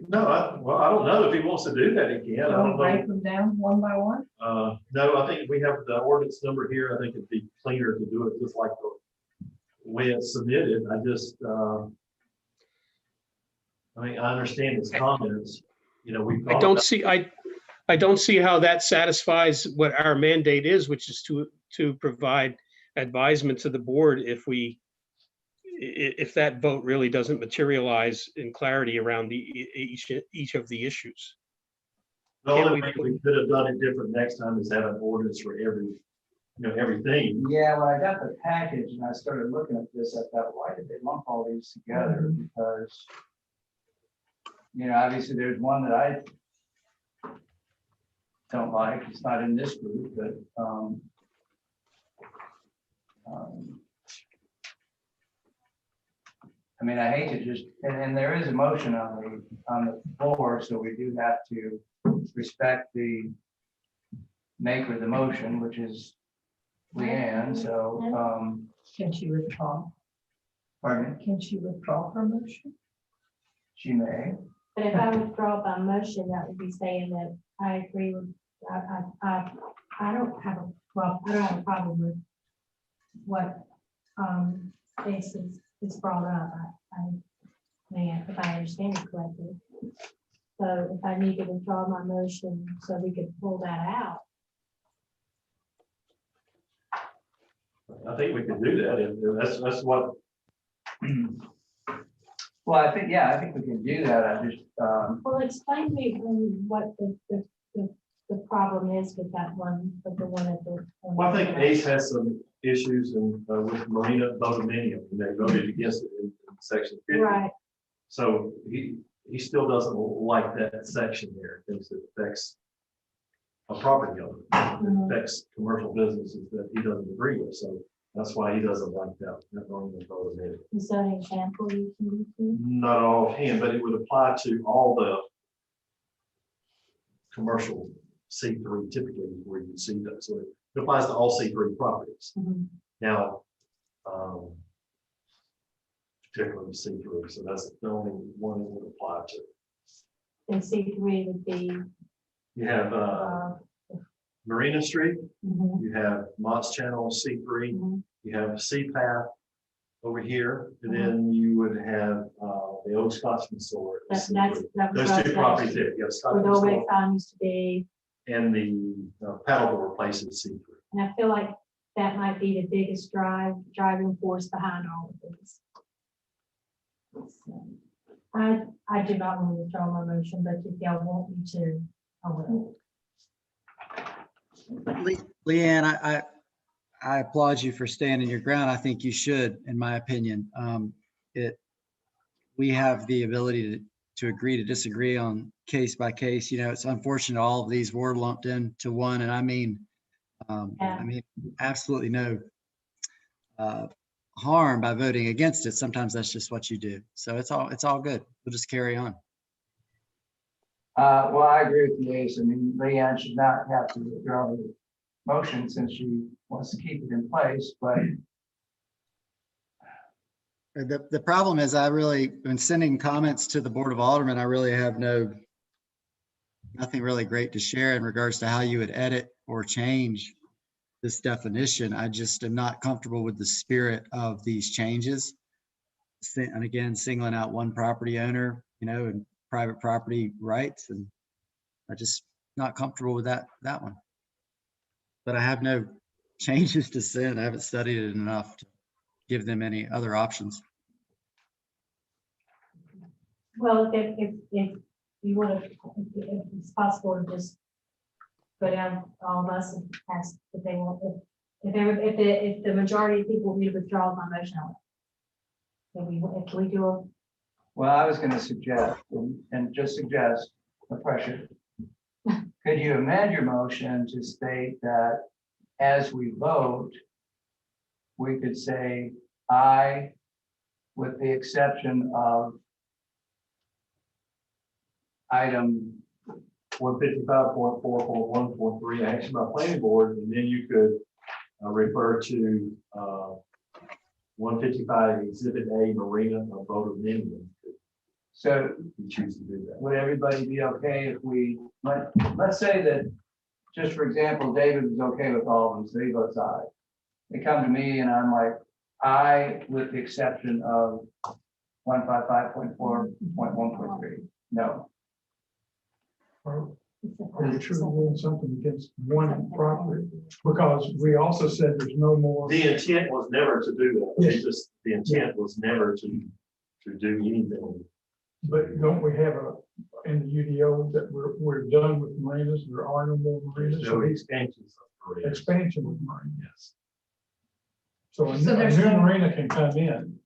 No, I don't know if he wants to do that again. I Can we don't break know. them down one by one? No, I think we have the ordinance number here. I think it'd be cleaner to do it just like the way it's submitted. I just, I mean, I understand his comments, you know, we. I don't see how that satisfies what our mandate is, which is to provide advisement to the board if that vote really doesn't materialize in clarity around each of the issues. The only way we could have done it different next time is have an ordinance for everything. Yeah, when I got the package and I started looking at this, I thought, why did they lump all these together? Because, you know, obviously there's one that I don't like. It's not in this group, but I mean, I hate to just, and there is a motion on the floor, so we do have to respect the maker of the motion, which is Leanne, so, Can she withdraw? pardon me, Can she withdraw her motion? she may. But if I withdraw my motion, that would be saying that I agree with, I don't have a problem with what, Ace is brought up. I mean, if I understand it correctly. So if I need to withdraw my motion so we could pull that out. I think we can do that, and that's what. Well, I think we can do that. I just, Well, explain to me what the problem is with that one, with the one at the. Well, I think Ace has some issues with Marina Bodominium, and they voted against it in section 50. Right, So he still doesn't like that section there, thinks it affects a property owner, it affects commercial businesses that he doesn't agree with, so that's why he doesn't like that Marina Bodominium. is that an example you can use? Not offhand, but it would apply to all the commercial C3 typically where you see that, so it applies to all C3 properties. Mhm. Now, particularly C3, so that's the only one it would apply to. And C3 would be, You have Marina Street, mhm, you have Mott's Channel C3, mhm. you have C-Path over here, and then you would have the old Scotsman store. That Those was two properties there, you have where Scotsman the Old store Wake Farm used to be. and the paddleboard place is C3. And I feel like that might be the biggest driving force behind all of this. So, I do not want to withdraw my motion, but if y'all want me to, I will. Leanne, I applaud you for standing your ground. I think you should, in my opinion. We have the ability to agree to disagree on case by case. You know, it's unfortunate all of these were lumped into one, and I mean, absolutely no harm by voting against it. Sometimes that's just what you do. So it's all good. We'll just carry on. Well, I agree with you, Ace. I mean, Leanne should not have to withdraw the motion since she wants to keep it in place, but The problem is when sending comments to the Board of Aldermen, I really have nothing really great to share in regards to how you would edit or change this definition. I just am not comfortable with the spirit of these changes. And again, singling out one property owner, you know, and private property rights, and I just not comfortable with that one. But I have no changes to send. I haven't studied it enough to give them any other options. Well, if you would have, if it's possible to just go down all of us and ask if they want, if the majority of people need to withdraw my motion on it. Can we do a? well, I was going to suggest, and just suggest, no pressure. Could you amend your motion to state that as we vote, we could say aye, with the exception of item 155.44143, action by planning board, and then you could refer to 155 exhibit A marina of vote of amendment. So If you choose to do that. would everybody be okay if we, let's say that, just for example, David is okay with all of them, so he votes aye. They come to me and I'm like, aye, with the exception of 155.4.1.3, no. Are you sure we're doing something against one property? Because we also said there's no more. The intent was never to do that. Yes. It's just, the intent was never to do anything. But don't we have in the UDO that we're done with marinas, there are no more marinas? No expansions of marinas. Expansion of marinas. Yes. So a new marina can come in.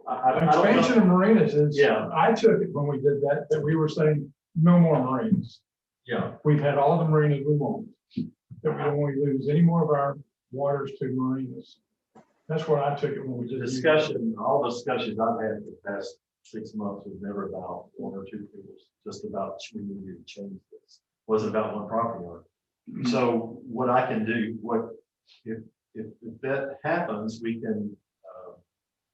I don't know. Expansion of marinas is, Yeah. I took it when we did that we were saying no more marinas. Yeah, We've had all the marinas we want, that we don't want to lose any more of our waters to marinas. That's what I took it when we the did. discussion, all the discussions I've had for the past 6 months was never about one or two people, just about we needed to change this. Wasn't about one property owner. So what I can do, if that happens, we can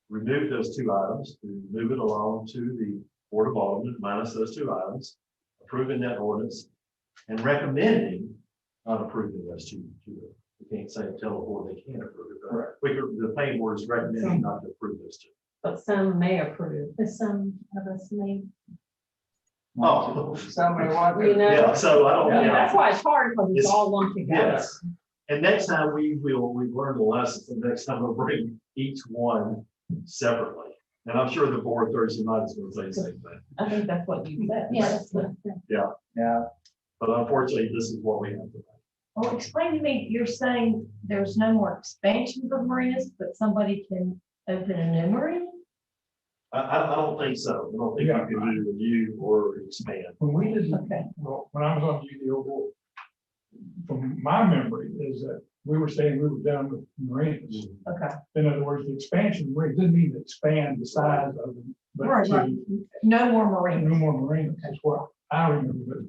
remove those two items, to move it along to the Board of Aldermen minus those two items, approving that ordinance and recommending not approving those two. We can't say tell the board they can't approve it. But the planning board is recommending not to approve those two. But some may approve. But some of us may. Oh, Somebody want You to, know? yeah, so I don't, Yeah, yeah. that's why it's hard because it's It's- all lumped together. Yes. And next time we've learned the lesson, so next time we'll bring each one separately. And I'm sure the board Thursday night is going to say the same thing. I think that's what you said. Yeah, that's what. yeah, But unfortunately, this is what we have to do. Well, explain to me, you're saying there's no more expansions of marinas, but somebody can open a new marina? I don't think so. I don't think you Yeah. can do renew or expand. When we did, Okay. well, when I was on the UDO board, from my memory is that we were saying we were done with marinas. Okay. In other words, the expansion rate didn't mean to expand the size of them, but Right, to right. No more marinas. no more marinas is what I remember,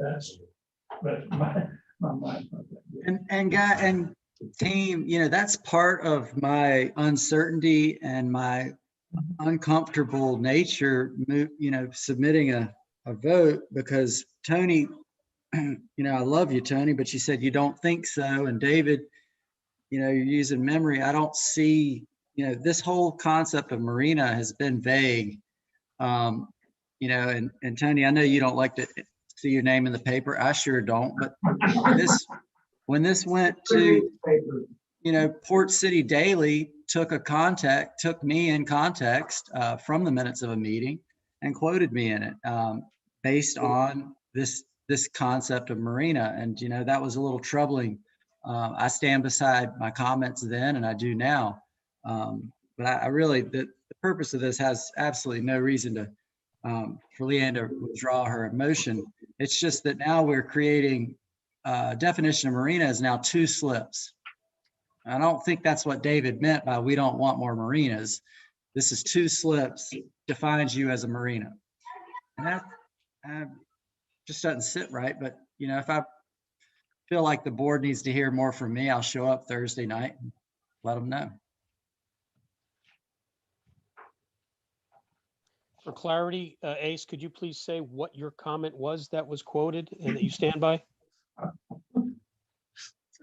but my mind's not that good. And guy and team, you know, that's part of my uncertainty and my uncomfortable nature, you know, submitting a vote because Tony, you know, I love you, Tony, but you said you don't think so. And David, you know, you're using memory. I don't see, you know, this whole concept of marina has been vague. You know, and Tony, I know you don't like to see your name in the paper. I sure don't, but when this went to, you know, Port City Daily took me in context from the minutes of a meeting and quoted me in it based on this concept of marina. And, you know, that was a little troubling. I stand beside my comments then, and I do now. But I really, the purpose of this has absolutely no reason for Leanne to withdraw her motion. It's just that now we're creating, definition of marina is now 2 slips. I don't think that's what David meant by we don't want more marinas. This is 2 slips defines you as a marina. And that just doesn't sit right. But, you know, if I feel like the board needs to hear more from me, I'll show up Thursday night and let them know. For clarity, Ace, could you please say what your comment was that was quoted and that you stand by?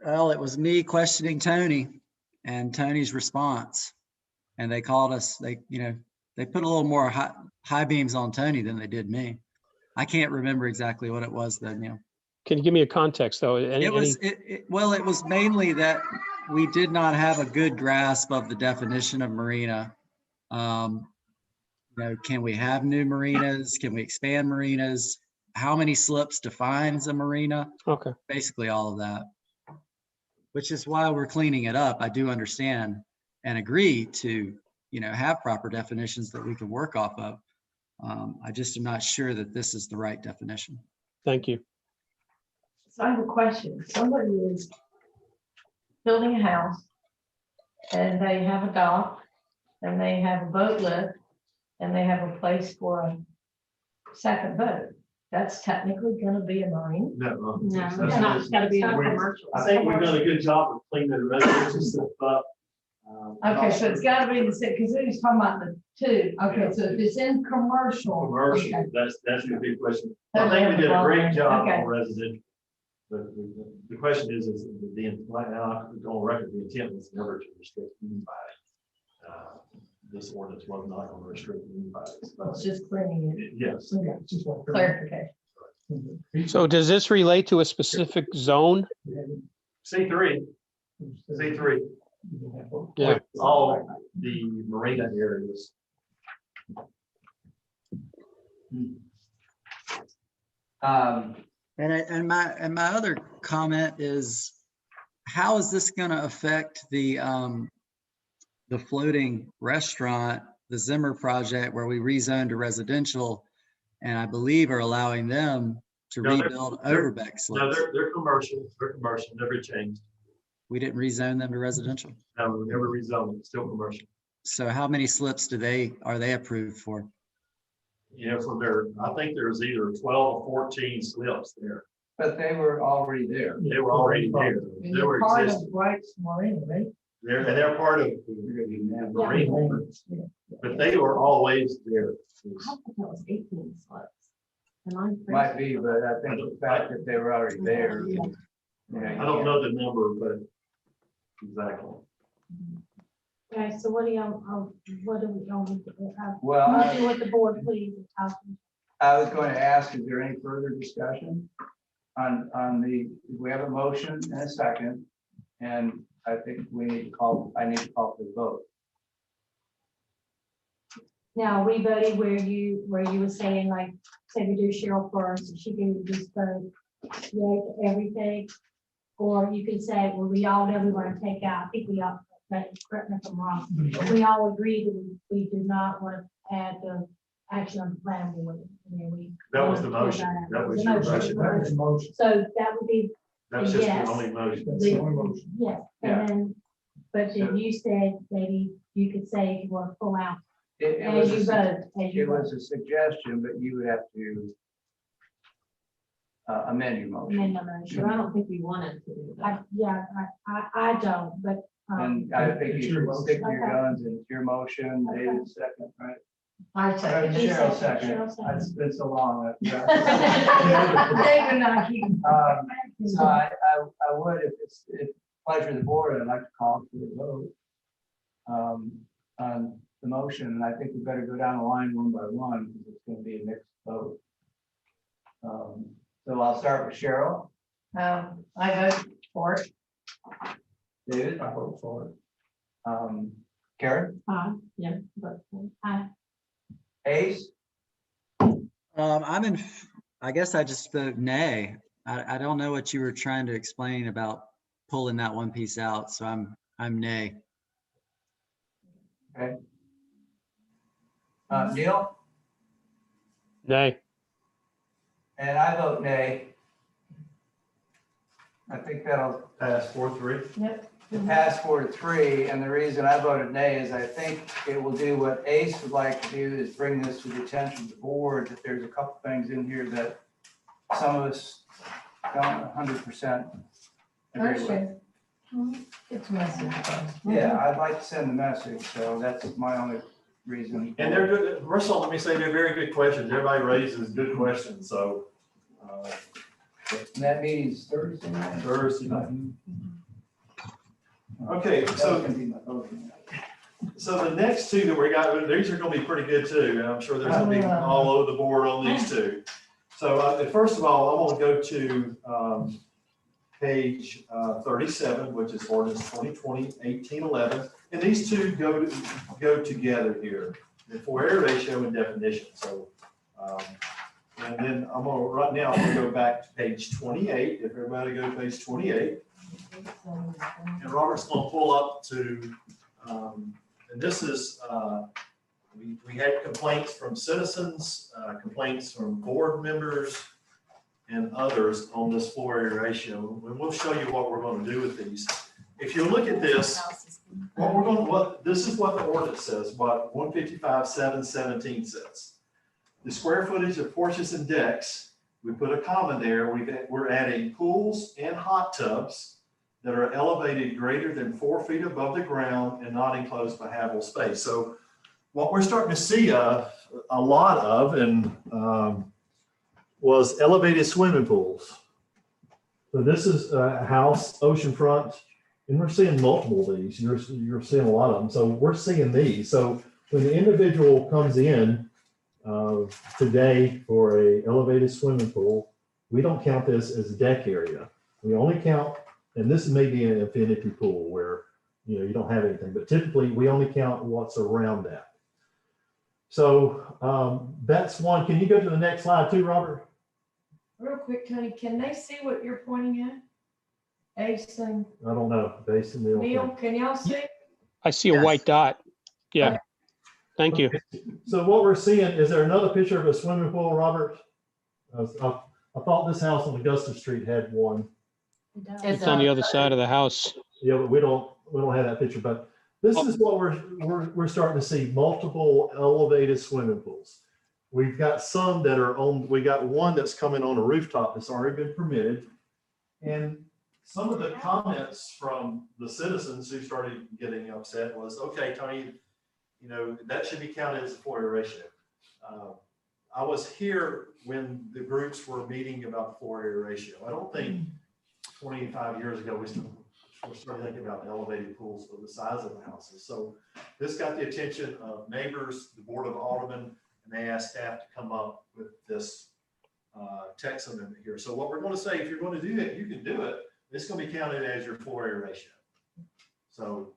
Well, it was me questioning Tony and Tony's response. And they called us, they put a little more high beams on Tony than they did me. I can't remember exactly what it was then, you know. Can you give me a context though? It was mainly that we did not have a good grasp of the definition of marina. You know, can we have new marinas? Can we expand marinas? How many slips defines a marina? Okay. Basically all of that. Which is why we're cleaning it up. I do understand and agree to, you know, have proper definitions that we can work off of. I just am not sure that this is the right definition. Thank you. So I have a question. Somebody is building a house and they have a dock and they have a boat lift and they have a place for a second boat. That's technically gonna be a marina. No. No, That's it's not, it's gotta be a we- commercial. I think we've done a good job of cleaning the residential stuff up. Okay, so it's gotta be the same, because he's talking about the 2. Okay, so if it's in commercial. Commercial, okay. that's the big question. I think we did a great job Okay. on residential. But the question is the intent, now, on record, the intent was never to restrict anybody. This ordinance was not going to restrict anybody. It's just cleaning it. Yes. Okay, Just like- clarification. So does this relate to a specific zone? C3, C3, Yeah. all the marina areas. And my other comment is, how is this going to affect the floating restaurant, the Zimmer project, where we rezoned to residential, and I believe are allowing them to No, they're- rebuild they're- overbeck No, slips? they're commercial, never changed. We didn't rezone them to residential. No, never rezoned, still commercial. So how many slips are they approved for? You know, from there, I think there's either 12 or 14 slips there. But they were already there. They were already there. And They you're were part existing. of Wright's Marina, right? They're part of the marina, but they were always there. I thought that was 18 slips. Am I crazy? Might be, but I think the fact that they were already there. Yeah. I don't know the number, but exactly. Okay, so what do y'all, what do we, Well, I'll do what the board please. I was going to ask, is there any further discussion on we have a motion and a second, and I think I need to call for the vote. Now, we voted where you were saying, like, say we do Cheryl first, she can just vote yay to everything. Or you could say, well, we all know we want to take out, I think we all, correct me if I'm wrong, we all agreed that we do not want to add the action of the plan board. And then we. That was the motion. That was your motion. That was the motion. So that would be That was just Yes. the only motion. That's the only motion. yes, Yeah. and then, but then you said maybe you could say if you want to pull out It as you was, vote, as you it vote. was a suggestion, but you would have to amend your motion. Amend my motion. But I don't think we wanted to do that. I don't, but, And I think It's you your should motion. stick to your Okay. guns, and it's your motion, Okay. David second, right? I second. He Cheryl second, second. Cheryl second. It's been so long. David and I keep. So I would, if it's pleasure of the board, I'd like to call for the vote on the motion, and I think we better go down the line one by one, because it's gonna be a mixed vote. So I'll start with Cheryl. I vote for it. David? I vote for it. Karen? Yeah, but Ace? I guess I just vote nay. I don't know what you were trying to explain about pulling that one piece out, so I'm nay. Okay. Neil? Nay. And I vote nay. I think that'll Pass 4-3. pass 4-3, and the reason I voted nay is I think it will do what Ace would like to do, is bring this to the attention of the board, that there's a couple things in here that some of us don't 100% agree with. Okay. It's a message. Yeah, I'd like to send the message, so that's my only reason. And they're good, first of all, let me say they're very good questions. Everybody raises good questions, so. And that meeting's Thursday night. Thursday night. Okay, so the next two that we got, these are gonna be pretty good too, and I'm sure there's gonna be all over the board on these two. So, first of all, I'm gonna go to, page 37, which is ordinance 2020-1811, and these two go together here, the floor area ratio and definition, so, and then right now, I'm gonna go back to page 28, if everybody go to page 28. And Robert's gonna pull up to, and this is, we had complaints from citizens, complaints from board members and others on this floor area ratio. And we'll show you what we're gonna do with these. If you look at this, this is what the ordinance says, what 155-717 says. The square footage of porches and decks, we put a comma there, we're adding pools and hot tubs that are elevated greater than 4 feet above the ground and not enclosed by habitable space. So what we're starting to see a lot of was elevated swimming pools. So this is a house, oceanfront, and we're seeing multiple of these. You're seeing a lot of them. So we're seeing these. So when the individual comes in today for a elevated swimming pool, we don't count this as a deck area. We only count, and this may be an infinity pool where you don't have anything, but typically we only count what's around that. So that's one. Can you go to the next slide too, Robert? Real quick, Tony, can they see what you're pointing at? Ace and I don't know, based on the. Neil, can y'all see? I see a white dot. Yeah. Okay. Thank you. So what we're seeing, is there another picture of a swimming pool, Robert? I thought this house on Augusta Street had one. It's on the other side of the house. Yeah, but we don't have that picture, but this is what we're starting to see, multiple elevated swimming pools. We've got some that are we got one that's coming on a rooftop that's already been permitted. And some of the comments from the citizens who started getting upset was, okay, Tony, that should be counted as a floor area ratio. I was here when the groups were meeting about the floor area ratio. I don't think 25 years ago, we started thinking about elevated pools for the size of the houses. So this got the attention of neighbors, the Board of Aldermen, and they asked staff to come up with this text amendment here. So what we're going to say, if you're going to do it, you can do it. It's going to be counted as your floor area ratio. So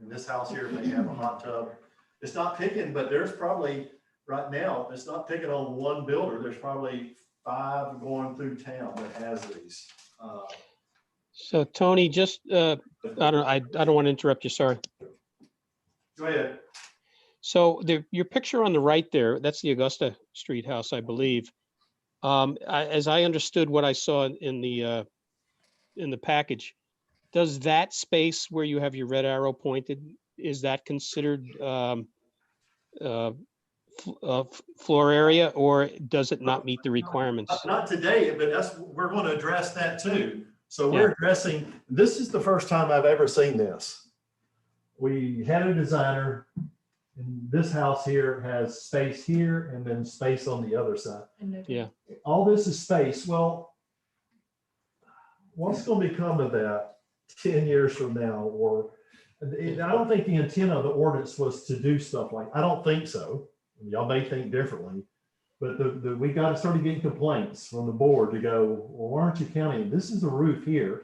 in this house here, they have a hot tub. It's not picking, but there's probably right now, it's not picking on one builder. There's probably 5 going through town that has these. So Tony, just, I don't want to interrupt you, sorry. Go ahead. So your picture on the right there, that's the Augusta Street house, I believe. As I understood what I saw in the package, does that space where you have your red arrow pointed, is that considered floor area, or does it not meet the requirements? Not today, but we're going to address that too. So we're addressing, this is the first time I've ever seen this. We had a designer, and this house here has space here and then space on the other side. Yeah. All this is space. Well, what's going to become of that 10 years from now? Or I don't think the intent of the ordinance was to do stuff like, I don't think so. Y'all may think differently, but we got to start getting complaints from the board to go, well, why aren't you counting? This is a roof here.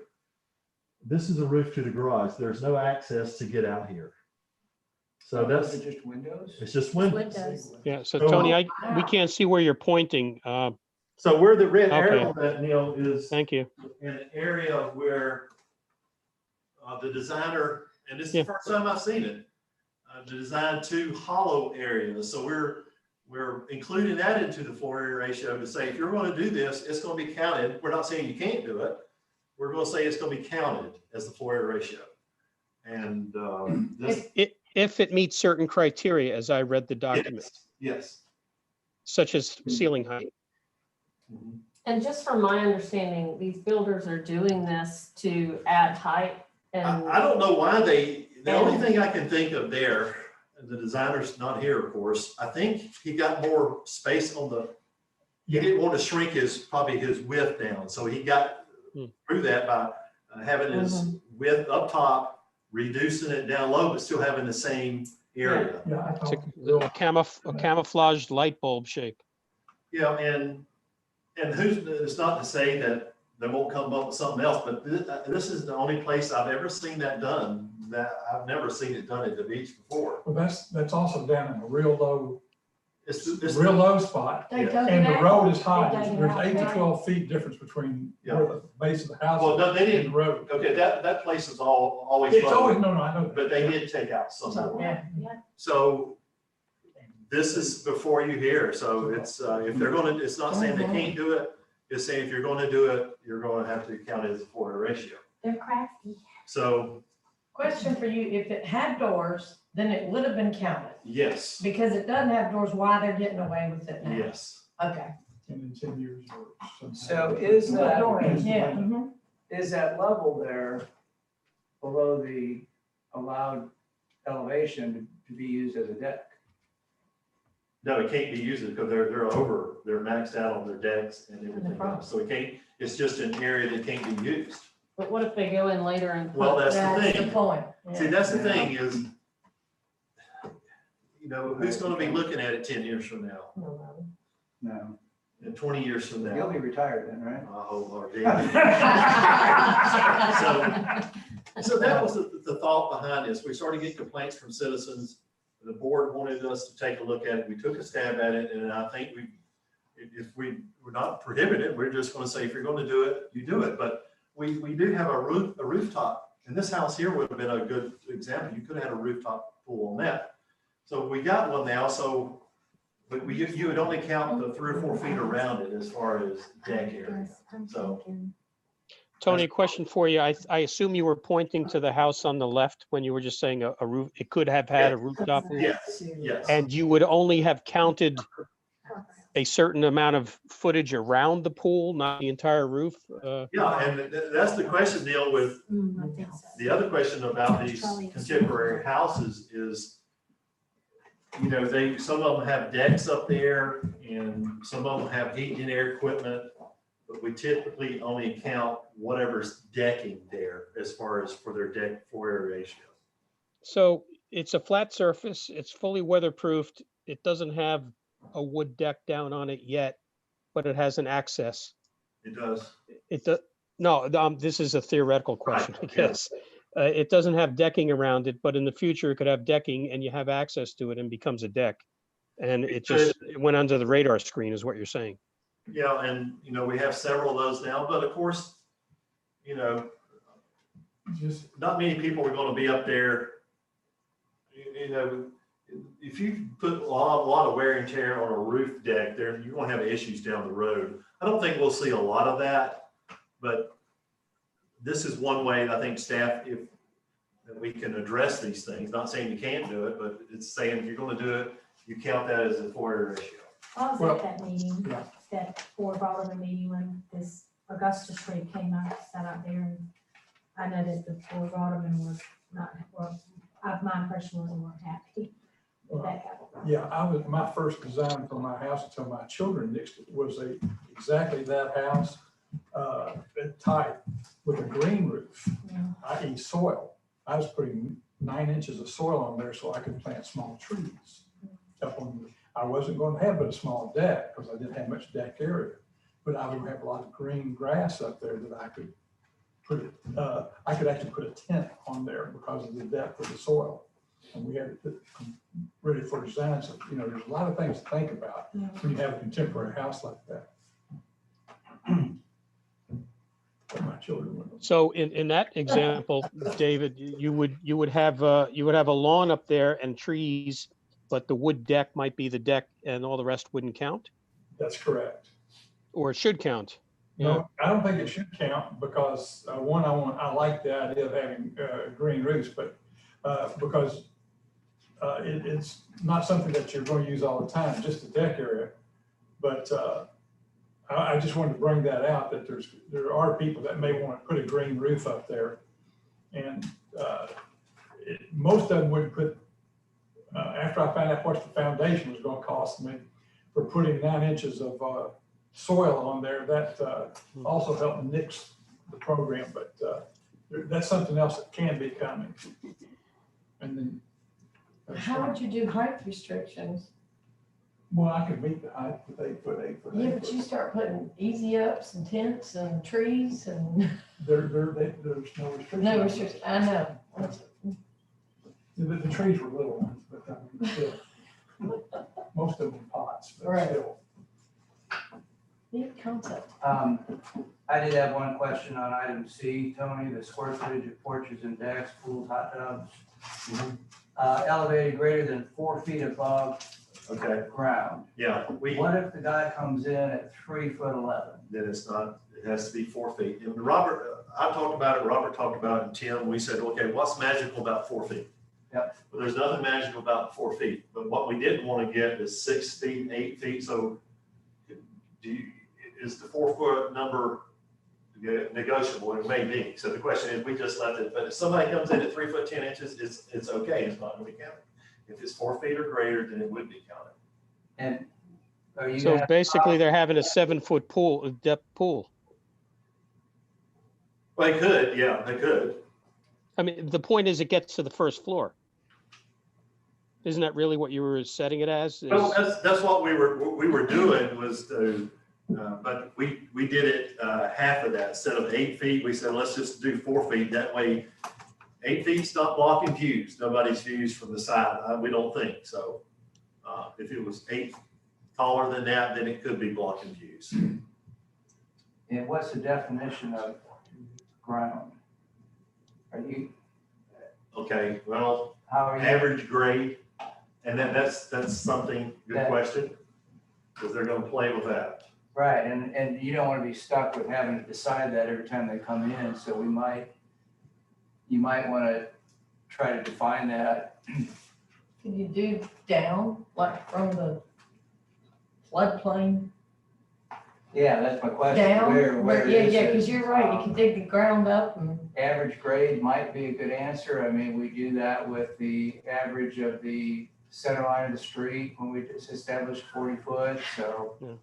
This is a roof to the garage. There's no access to get out here. So that's just windows. It's just windows. Yeah, so Tony, we can't see where you're pointing. So where the red Okay. arrow that, Neil, is Thank you. in an area where the designer, and this is the first time I've seen it, designed 2 hollow areas. So we're including that into the floor area ratio to say, if you're gonna do this, it's gonna be counted. We're not saying you can't do it. We're gonna say it's gonna be counted as the floor area ratio. And, this, If it meets certain criteria, as I read the document, yes. such as ceiling height. Mhm. And just from my understanding, these builders are doing this to add height and. I don't know why the only thing I can think of there, and the designer's not here, of course, I think he got more space on the, he didn't want to shrink probably his width down, so he got through that by having his width up top, reducing it down low, but still having the same area. Yeah, I It's talked to a Bill. camouflaged light bulb shape. Yeah, and it's not to say that they won't come up with something else, but this is the only place I've ever seen that done, that I've never seen it done at the beach before. Well, that's also down in a real low It's real low spot, They Yeah. dug and it the out. road is high. They dug it There's out, 8 to right? 12 feet difference between Yeah. where the base of the house Well, no, they is and didn't, the road. okay, that place is always It's always, low, no, I know. but they did take out some more. Yeah. So this is before you here, so it's, if they're gonna, it's not saying they can't do it, it's saying if you're gonna do it, you're gonna have to count it as a floor area ratio. They're crafty. So, Question for you, if it had doors, then it would have been counted. yes, Because it doesn't have doors, why they're getting away with it now? yes. Okay. And in 10 years or something. So is But that, doors, yeah. Mhm. is that level there below the allowed elevation to be used as a deck? No, it can't be used because they're maxed out on their decks and everything else. So it can't, it's just an area that can't be used. But what if they go in later and? Well, that's the That's the thing. point. See, Yeah. that's the thing is, who's gonna be looking at it 10 years from now, No. and 20 years from now? You'll be retired then, right? Oh, Lord, So that was the thought behind this. We started getting complaints from citizens. The board wanted us to take a look at it. We took a stab at it, and I think if we're not prohibited, we're just gonna say, if you're gonna do it, you do it. But we do have a rooftop, and this house here would have been a good example. You could have had a rooftop pool on that. So we got one now, so, but you would only count the 3 or 4 feet around it as far as deck area. So, Tony, a question for you. I assume you were pointing to the house on the left when you were just saying a roof, it could have had a rooftop. yes, yes. And you would only have counted a certain amount of footage around the pool, not the entire roof? Yeah, and that's the question, Neil, with I think so. the other question about these contemporary houses is, some of them have decks up there and some of them have heat and air equipment, but we typically only count whatever's decking there as far as for their deck floor area ratio. So it's a flat surface, it's fully weatherproofed, it doesn't have a wood deck down on it yet, but it has an access. It does. It does, no, this is a theoretical question, I guess. It doesn't have decking around it, but in the future it could have decking and you have access to it and becomes a deck. And it went under the radar screen is what you're saying. Yeah, and we have several of those now, but of course, Just, not many people are gonna be up there. If you put a lot of wear and tear on a roof deck there, you're gonna have issues down the road. I don't think we'll see a lot of that, but this is one way I think staff, that we can address these things, not saying you can't do it, but it's saying if you're gonna do it, you count that as a floor area ratio. I was Well, at that meeting, yeah. that board brought in the meeting when this Augusta Street came out, sat out there, and I know that the board brought them and was not, well, my impression was they weren't happy with that happened. yeah, my first design for my house until my children next was exactly that house, type with a green roof, Yeah. i.e. soil. I was putting 9 inches of soil on there so I could plant small trees. I wasn't going to have but a small deck because I didn't have much deck area, but I would have a lot of green grass up there that I could put, I could actually put a tent on there because of the depth of the soil. And we had it ready for design. So, there's a lot of things to think about Yeah. when you have a contemporary house like that. But my children wouldn't. So in that example, David, you would have a lawn up there and trees but the wood deck might be the deck and all the rest wouldn't count? That's correct. Or it should count? No, I don't think it should count because, one, I like the idea of having, green roofs, but, because, it's not something that you're going to use all the time, just the deck area. But, I just wanted to bring that out, that there are people that may want to put a green roof up there. And, most of them wouldn't put, after I found out what the foundation was gonna cost me for putting 9 inches of, soil on there, that, also helped nix the program, but, that's something else that can be coming. And then. How would you do height restrictions? Well, I could meet the height with 8 foot, 8 foot. 8 Yeah, but foot. you start putting easy ups and tents and trees and There's no restriction. no restrictions. I know. The trees were little ones, but I mean, still, most of them pots, but Right. still. Neat concept. I did have one question on item C, Tony, the square footage of porches and decks, pools, hot tubs. Elevated greater than 4 feet above Okay, ground. yeah, What if the guy comes in at 3'11"? then it's not, it has to be 4 feet. And Robert, I talked about it, Robert talked about it, and Tim, we said, okay, what's magical about 4 feet? Yep. Well, there's nothing magical about 4 feet, but what we didn't want to get is 6 feet, 8 feet, so is the 4 foot number negotiable? It may be. So the question is, we just left it, but if somebody comes in at 3 foot 10 inches, it's okay, it's not going to be counted. If it's 4 feet or greater, then it would be counted. And are you So gonna- basically, they're having a 7-foot pool, a depth pool. Well, they could, yeah, they could. I mean, the point is it gets to the first floor. Isn't that really what you were setting it as? Well, that's what we were doing was to, but we did it half of that. Instead of 8 feet, we said, let's just do 4 feet. That way, 8 feet's not blocking views. Nobody's views from the side. We don't think so. If it was 8 taller than that, then it could be blocking views. And what's the definition of ground? Are you, Okay, well, how are you? average grade, and then that's something, good That- question, because they're gonna play with that. Right, and you don't want to be stuck with having to decide that every time they come in, so you might want to try to define that. Can you do down, like from the floodplain Yeah, that's my question. down? Where Yeah, is yeah, it? because you're right, you can dig the ground up and, Average grade might be a good answer. I mean, we do that with the average of the center line of the street when we just established 40 foot, so. Yeah.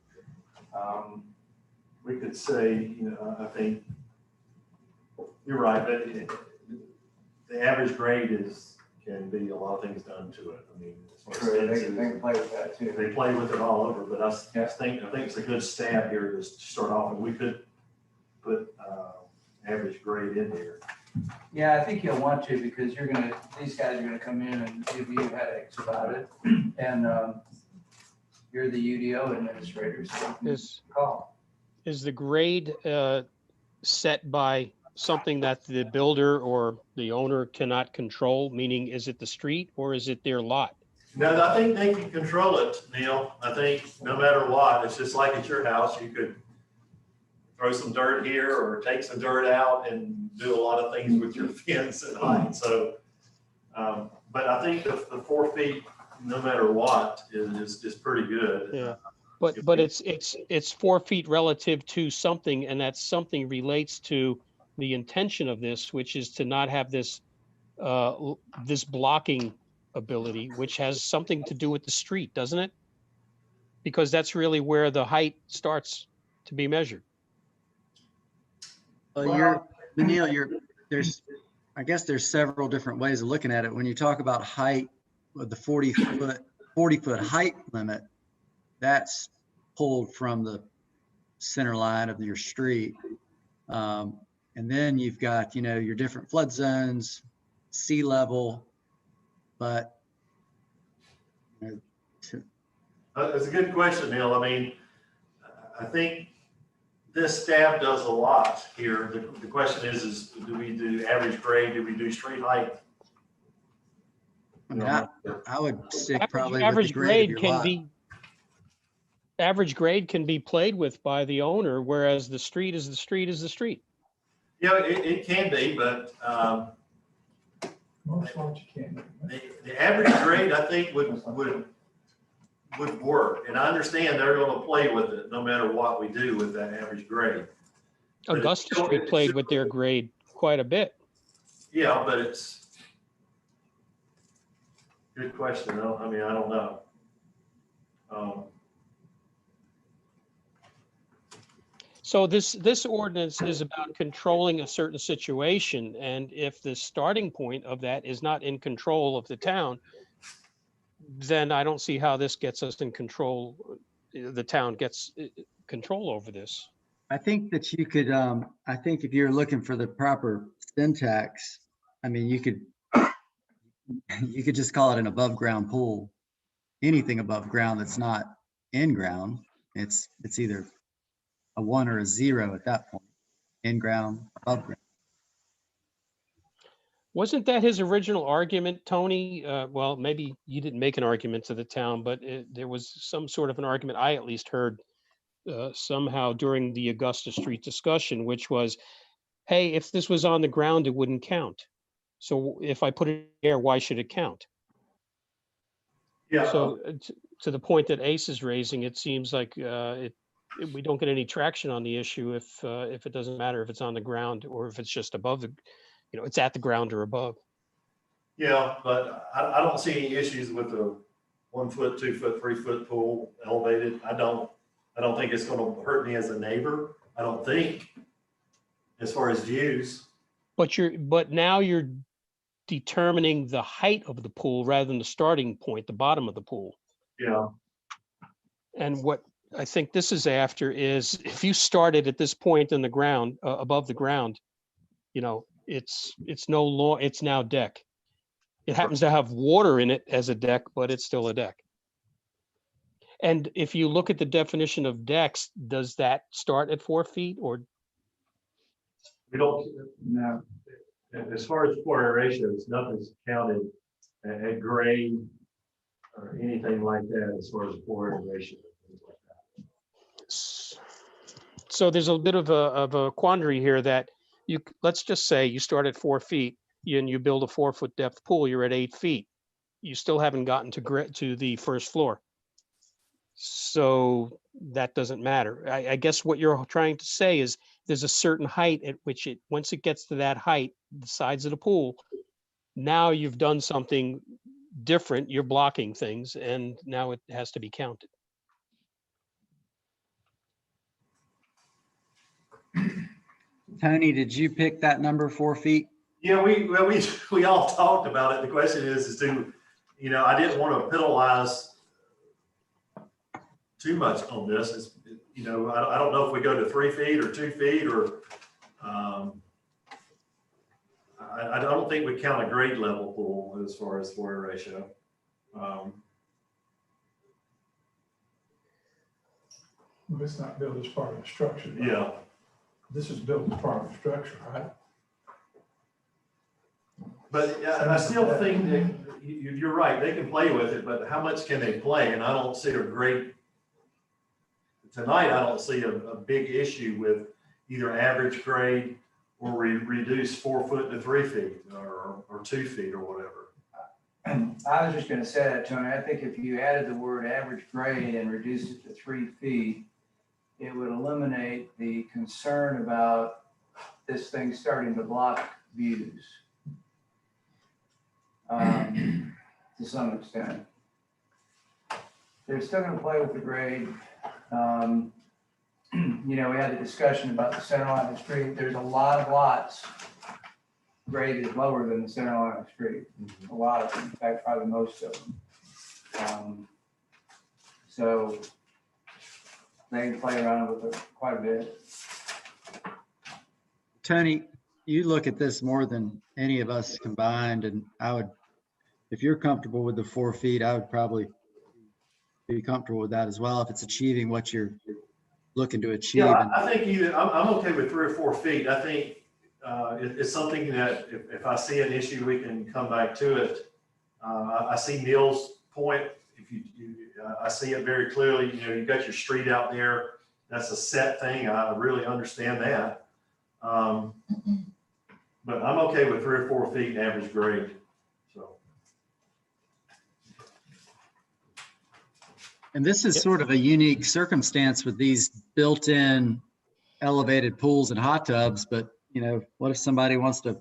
We could say, I think, you're right, but the average grade can be a lot of things done to it. I mean, as far as True, they can fences, play with that too. they play with it all over, but I think it's a good stab here to start off, and we could put, average grade in here. Yeah, I think you'll want to, because these guys are gonna come in and give you headaches about it. And, you're the UDO administrator, so you can Is, call. is the grade set by something that the builder or the owner cannot control? Meaning, is it the street or is it their lot? No, I think they can control it, Neil. I think no matter what, it's just like at your house, you could throw some dirt here or take some dirt out and do a lot of things with your fence and height. So, but I think the 4 feet, no matter what, is pretty good. Yeah. But it's 4 feet relative to something, and that something relates to the intention of this, which is to not have this this blocking ability, which has something to do with the street, doesn't it? Because that's really where the height starts to be measured. Well, Neil, I guess there's several different ways of looking at it. When you talk about height with the 40 foot height limit, that's pulled from the center line of your street. And then you've got, your different flood zones, sea level, but. That's a good question, Neil. I mean, I think this staff does a lot here. The question is do we do average grade? Do we do street height? I mean, I would stick probably with the Average grade of grade your can lot. be, average grade can be played with by the owner, whereas the street is the street is the street. Yeah, it can be, but, Most lots you can't. the average grade, I think, would work. And I understand they're gonna play with it no matter what we do with that average grade. But it's Augusta still- Street it's played still- with their grade quite a bit. Yeah, but it's. Good question, though. I mean, I don't know. So this ordinance is about controlling a certain situation, and if the starting point of that is not in control of the town, then I don't see how this gets us in control, the town gets control over this. I think that you could, I think if you're looking for the proper syntax, I mean, you could just call it an above ground pool. Anything above ground that's not in ground, it's either a 1 or a 0 at that point, in ground, above ground. Wasn't that his original argument, Tony? Well, maybe you didn't make an argument to the town, but there was some sort of an argument I at least heard somehow during the Augusta Street discussion, which was, hey, if this was on the ground, it wouldn't count. So if I put it there, why should it count? Yeah. So to the point that Ace is raising, it seems like we don't get any traction on the issue if it doesn't matter if it's on the ground or if it's just above the, it's at the ground or above. Yeah, but I don't see any issues with the 1 foot, 2 foot, 3 foot pool elevated. I don't think it's gonna hurt me as a neighbor. I don't think, as far as views. But now you're determining the height of the pool rather than the starting point, the bottom of the pool. Yeah. And what I think this is after is if you started at this point in the ground, above the ground, it's now deck. It happens to have water in it as a deck, but it's still a deck. And if you look at the definition of decks, does that start at 4 feet or? We don't, no, as far as floor area ratios, nothing's counted at grade or anything like that as far as floor area ratio. So there's a bit of a quandary here that let's just say you start at 4 feet and you build a 4 foot depth pool, you're at 8 feet. You still haven't gotten to the first floor. So that doesn't matter. I guess what you're trying to say is there's a certain height at which once it gets to that height, the sides of the pool, now you've done something different. You're blocking things and now it has to be counted. Tony, did you pick that number 4 feet? Yeah, we all talked about it. The question is to, I didn't want to penalize too much on this. It's, I don't know if we go to 3 feet or 2 feet or, I don't think we count a grade level pool as far as floor area ratio. Well, it's not built as part of the structure. Right? Yeah. This is built as part of the structure, right? But I still think that you're right, they can play with it, but how much can they play? And I don't see tonight, I don't see a big issue with either average grade or reduce 4 foot to 3 feet or 2 feet or whatever. I was just gonna say that, Tony, I think if you added the word average grade and reduced it to 3 feet, it would eliminate the concern about this thing starting to block views. To some extent. They're still gonna play with the grade. We had the discussion about the center line of the street. There's a lot of lots graded lower than the center line of the street. A lot of them, in fact, probably most of them. So they can play around with it quite a bit. Tony, you look at this more than any of us combined, and if you're comfortable with the 4 feet, I would probably be comfortable with that as well, if it's achieving what you're looking to achieve. Yeah, I think I'm okay with 3 or 4 feet. I think it's something that if I see an issue, we can come back to it. I see Neil's point. If I see it very clearly. You know, you've got your street out there. That's a set thing. I really understand that. But I'm okay with 3 or 4 feet average grade. So. And this is sort of a unique circumstance with these built-in elevated pools and hot tubs, but you know, what if somebody wants to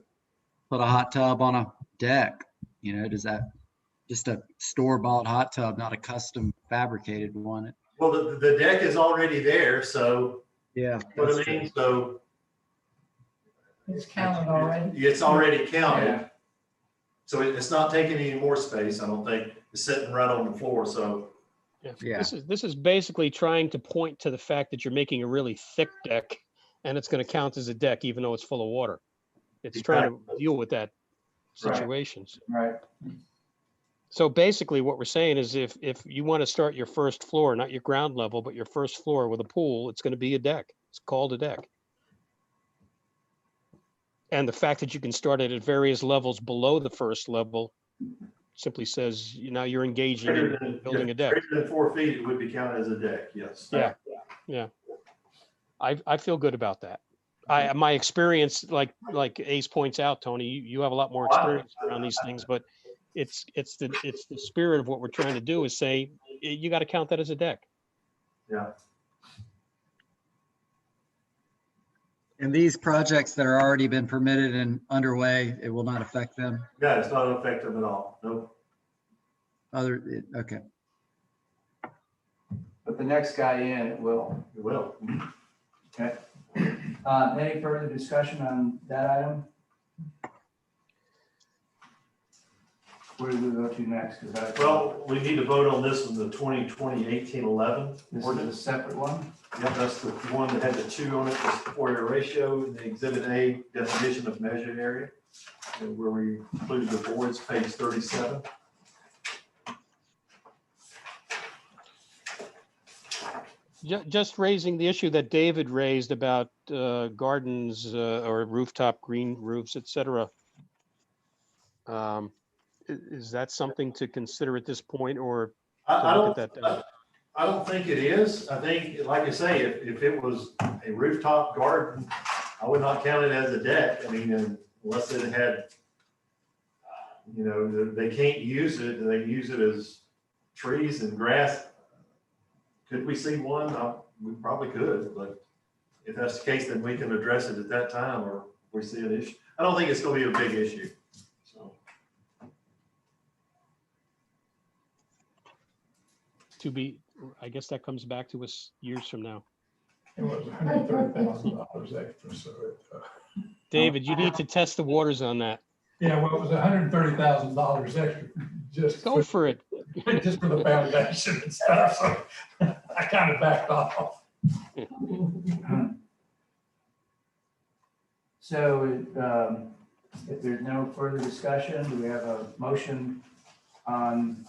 put a hot tub on a deck? You know, does that just a store-bought hot tub, not a custom fabricated one? Well, the deck is already there, so. Yeah. What that's I true. mean, so. It's counted already. It's already counted. Yeah. So it's not taking any more space, I don't think. It's sitting right on the floor, so. Yeah. This is basically trying to point to the fact that you're making a really thick deck and it's going to count as a deck even though it's full of water. It's trying to deal with that Right. situations. Right. So basically what we're saying is if you want to start your first floor, not your ground level, but your first floor with a pool, it's going to be a deck. It's called a deck. And the fact that you can start it at various levels below the first level simply says now you're engaging in building a deck. Greater than 4 feet, it would be counted as a deck, yes. Yeah. I feel good about that. My experience, like Ace points out, Tony, you have a lot more experience around these things, but it's the spirit of what we're trying to do is say, you got to count that as a deck. Yeah. And these projects that are already been permitted and underway, it will not affect them? Yeah, it's not effective at all. Nope. Okay. But the next guy in, it will. It will. Okay. Any further discussion on that item? Where do we go to next? Well, we need to vote on this one, the 2020-1811. This is a separate one. Yep, that's the one that had the 2 on it, the four-area ratio, and the Exhibit A definition of measured area, and where we included the boards, page 37. Just raising the issue that David raised about gardens or rooftop green roofs, et cetera. Is that something to consider at this point, or I to look at that? don't think it is. I think, like I say, if it was a rooftop garden, I would not count it as a deck. I mean, unless it had, you know, they can't use it, they use it as trees and grass. Could we see one? We probably could, but if that's the case, then we can address it at that time, or if we see an issue. I don't think it's gonna be a big issue, so. To be, I guess that comes back to us years from now. It was $130,000 extra, so it, David, you need to test the waters on that. yeah, well, it was $130,000 extra just Go for it. just for the foundation and stuff, so I kind of backed off. So, if there's no further discussion, do we have a motion on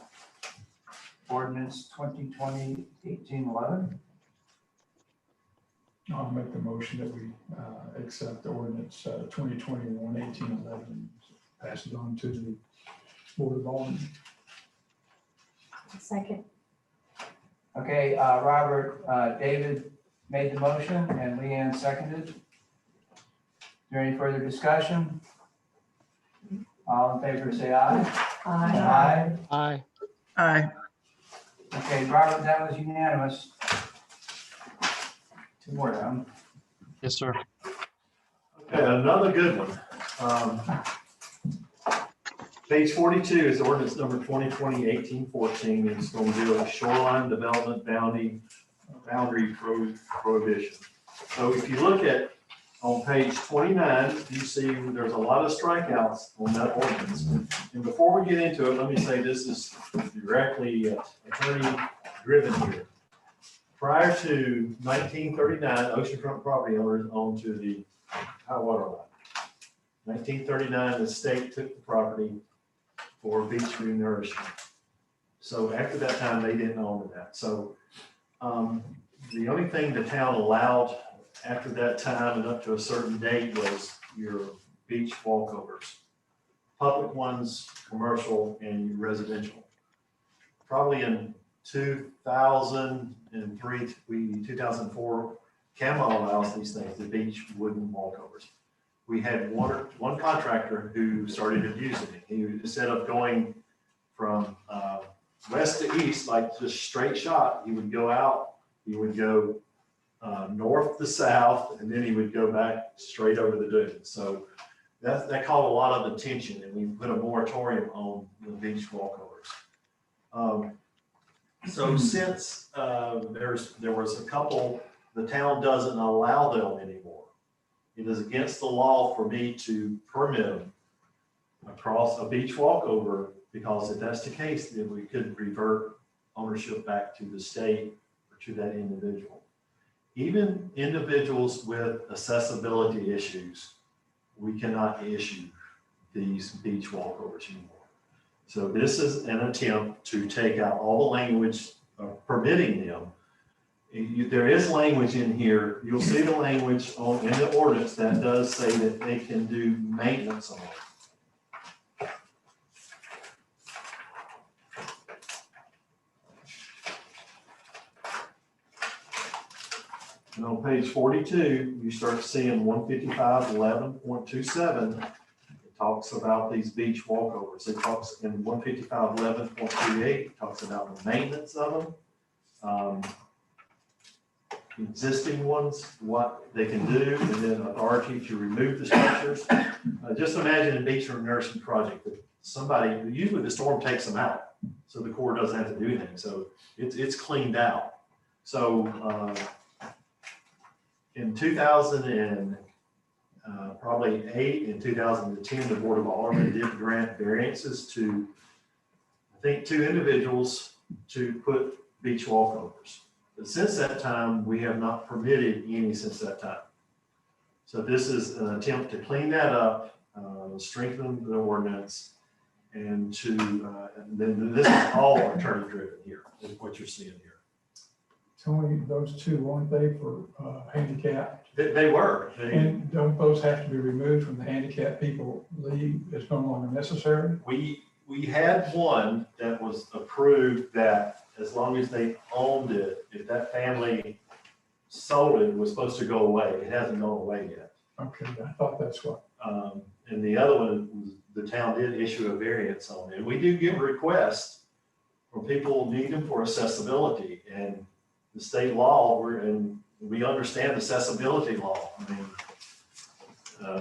ordinance 2020-1811? I'll make the motion that we accept the ordinance 2021-1811, pass it on to the Board of Aldermen. Second. Okay, Robert, David made the motion and Leanne seconded. Is there any further discussion? All in favor, say aye. Aye. Aye. Aye. Okay, Robert, that was unanimous. 2 more down. Yes, sir. Okay, another good one. Page 42 is ordinance number 2020-1814, and it's going to deal with shoreline development boundary prohibition. So if you look at on page 29, you see there's a lot of strikeouts on that ordinance. And before we get into it, let me say this is directly attorney driven here. Prior to 1939, oceanfront property owners owned to the high water line. 1939, the state took the property for beach renourishment. So after that time, they didn't own that. So the only thing the town allowed after that time and up to a certain date was your beach walkovers. public ones, commercial and residential. Probably in 2003, 2004, CAMA allows these things, the beach wooden walkovers. We had one contractor who started abusing it. He, instead of going from west to east, like just straight shot, he would go out, he would go north to south, and then he would go back straight over the dunes. So that caught a lot of attention, and we put a moratorium on the beach walkovers. So since there was a couple, the town doesn't allow them anymore. It is against the law for me to permit them across a beach walkover, because if that's the case, then we could revert ownership back to the state or to that individual. Even individuals with accessibility issues, we cannot issue these beach walkovers anymore. So this is an attempt to take out all the language of permitting them. There is language in here. You'll see the language in the ordinance that does say that they can do maintenance on it. And on page 42, you start seeing 155.11.27. It talks about these beach walkovers. It talks in 155.11.38, it talks about the maintenance of them. Existing ones, what they can do, and then authority to remove the structures. Just imagine a beach nursing project that somebody, usually the storm takes them out, so the Corps doesn't have to do anything. So it's cleaned out. So in 2008 and 2010, the Board of Aldermen did grant variances to, I think, 2 individuals to put beach walkovers. But since that time, we have not permitted any since that time. So this is an attempt to clean that up, strengthen the ordinance, and to, and then this is all attorney driven here, is what you're seeing here. Tony, those 2, weren't they for handicap? They were. And don't those have to be removed from the handicap people leave? It's no longer necessary? We had one that was approved that as long as they owned it, if that family sold it, it was supposed to go away. It hasn't gone away yet. Okay, I thought that's what. And the other one, the town did issue a variance on it. We do get requests from people who need them for accessibility, and the state law, we understand accessibility law. I mean,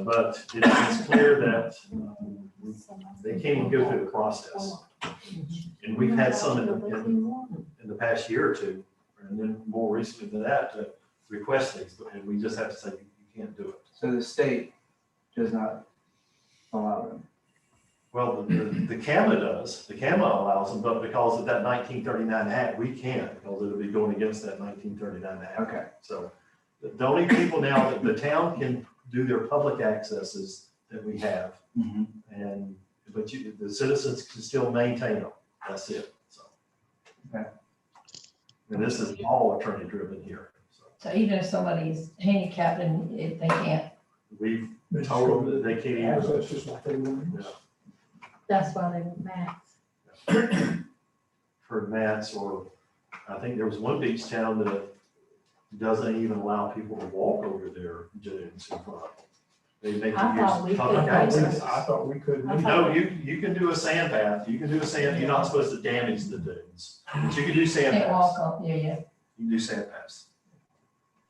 but it's clear that they can't even go through the process. And we've had some in the past year or 2, and then more recently than that, to request things, and we just have to say, you can't do it. So the state does not allow them. Well, the CAMA does. The CAMA allows them, but because of that 1939 Act, we can't, because it'll be going against that 1939 Act. Okay. So the only people now that the town can do their public accesses that we have, but the citizens can still maintain them. That's it. So. Okay. And this is all attorney driven here. So even if somebody's handicapped and if they can't, We've told them that they can't even. Access just like they want. Yeah. That's why they want max. For mats, or I think there was one beach town that doesn't even allow people to walk over their dunes in front. They make I thought we you use public could. access. I thought we couldn't. No, you can do a sand bath. You can do a sand, you're not supposed to damage the dunes, but you can do sand can't walk baths. up, yeah. You can do sand baths.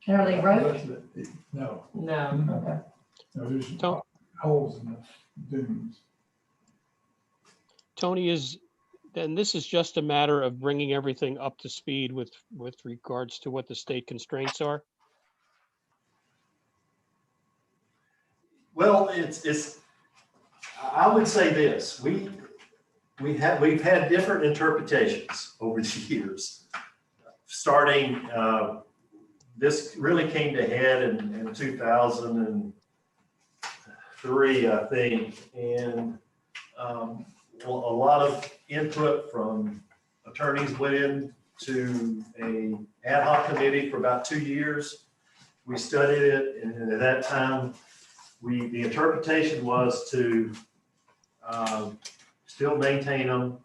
And are they rope? No, No. Okay. no, there's Don't- holes in the dunes. Tony, then this is just a matter of bringing everything up to speed with regards to what the state constraints are? Well, I would say this, we've had different interpretations over the years. Starting, this really came to head in 2003, I think, and a lot of input from attorneys went into a ad hoc committee for about 2 years. We studied it, and at that time, the interpretation was to still maintain them.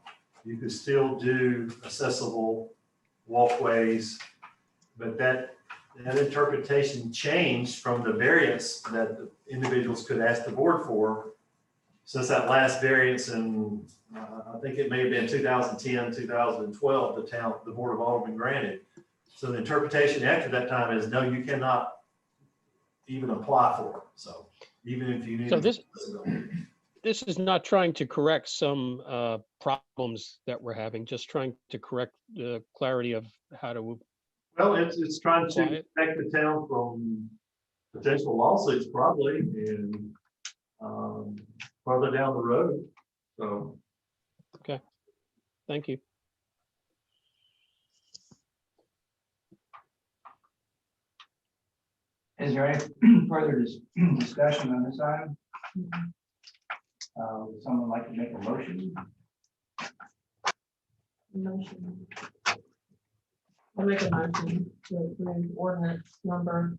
You could still do accessible walkways, but that interpretation changed from the variance that the individuals could ask the board for. Since that last variance in, I think it may have been 2010, 2012, the Board of Aldermen granted. So the interpretation after that time is, no, you cannot even apply for it. So even if you need. So this is not trying to correct some problems that we're having, just trying to correct the clarity of how to. Well, it's trying to Quiet. protect the town from potential lawsuits probably, and further down the road. So. Thank you. Is there any further discussion on this item? Would someone like to make a motion? Motion. I'll make a motion to approve ordinance number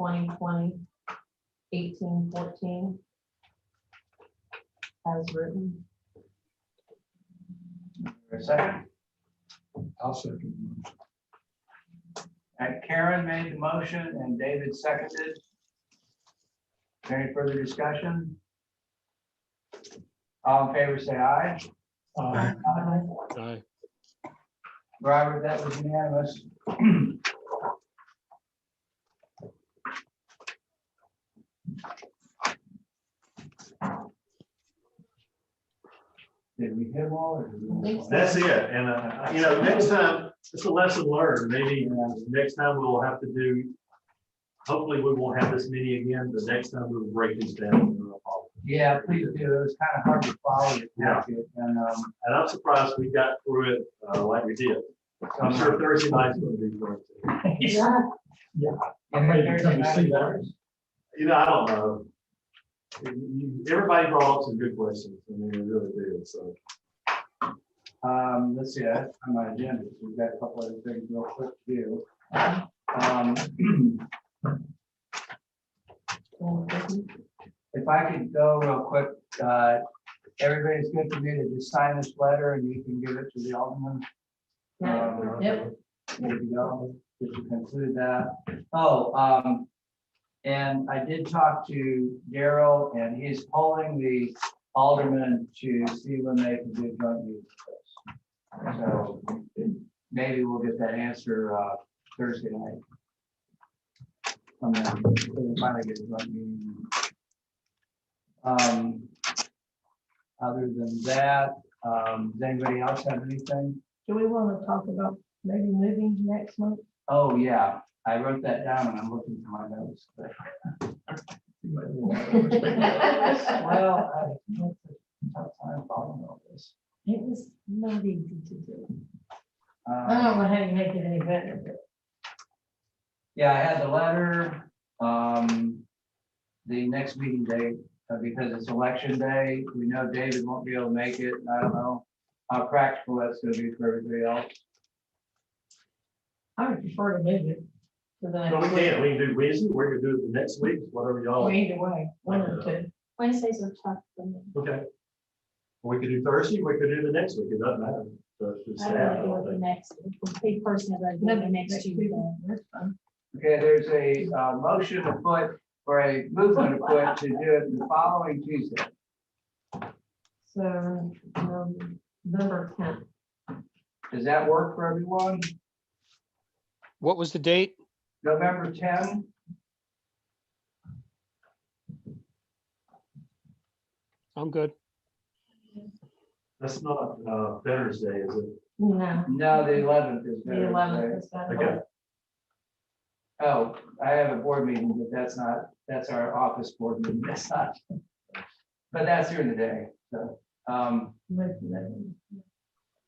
2020-1814 as written. For a second. I'll second. Karen made the motion and David seconded. Is there any further discussion? All in favor, say aye. Aye. Robert, that was unanimous. Did we hit them all? Or did we miss one? That's it. And, next time, it's a lesson learned. Maybe next time we'll have to do, hopefully we won't have this many again, but next time we'll break these down. Yeah, please do. It was kind of hard to follow it. Yeah. And, And I'm surprised we got through it like we did. I'm sure Thursday night's going to be great too. I'm ready to come and see that. I don't know. Everybody brought up some good questions. I mean, they really did. So. Let's see, that's on my agenda. We've got a couple other things real quick to do. If I could go real quick, everybody's good for me to just sign this letter and you can give it to the alderman. Yep. There you go, just to conclude that. And I did talk to Daryl and he's polling the aldermen to see when they can do joint use of this. So maybe we'll get that answer Thursday night. And then we'll finally get a joint meeting. Other than that, does anybody else have anything? Do we want to talk about maybe moving next month? Oh, yeah, I wrote that down and I'm looking for my notes. but- Well, it's a tough time following all this. It was not easy to do. I don't know how you make it any better, but Yeah, I had the letter, the next meeting date, because it's election day. We know David won't be able to make it. I don't know how practical that's gonna be for everybody else. I would prefer to move it to the No, next we week. can. We can do Wednesday. We can do it the next week, whatever y'all. Either way, one or two. Wednesdays are tough for me. Okay. We could do Thursday. We could do the next week. It doesn't matter. So it's just I'd rather do it the sad. next, big person, I'd rather do it the next Tuesday. That's fine. Okay, there's a motion afoot or a movement afoot to do it the following Tuesday. So, November 10th. Does that work for everyone? What was the date? November 10? I'm good. That's not Veterans Day, is it? No, No, the 11th is the better. 11th is better. Okay. Oh, I have a board meeting, but that's our office board meeting. That's not. But that's during the day, so,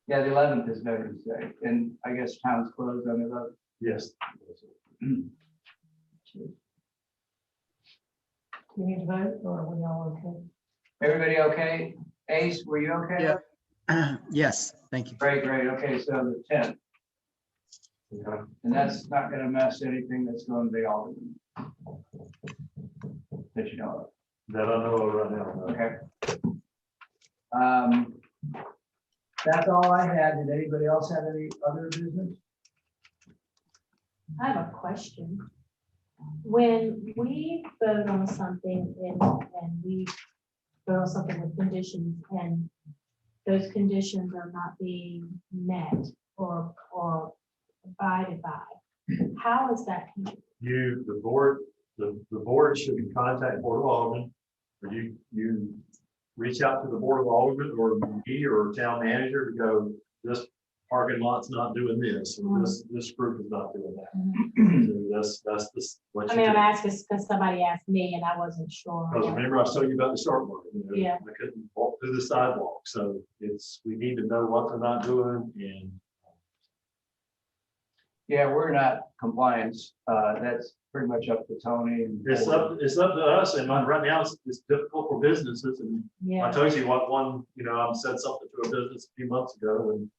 yeah, the 11th is Veterans Day, and I guess town's closed on the 11th. Yes. We need to vote, or are we all okay? Everybody okay? Ace, were you okay? Yep. Yes, thank you. Great, okay, so the 10th, Okay. and that's not gonna mess anything that's going to be all. That you know That I know of right now. of, okay? That's all I had. Did anybody else have any other business? I have a question. When we vote on something and we vote on something with conditions and those conditions are not being met or abided by, how is that? The board should contact Board of Alderman, or you reach out to the Board of Alderman or me or town manager to go, this parking lot's not doing this, or this group is not doing that. So that's what I you mean, I'm do. asking because somebody asked me and I wasn't sure. Because remember I told you about the start line, Yeah. I couldn't walk through the sidewalk, so we need to know what they're not doing and. Yeah, we're not compliance. That's pretty much up to Tony and. It's up to us, and right now it's difficult for businesses, and I Yeah, told you what one, I said something to a business a few months ago, and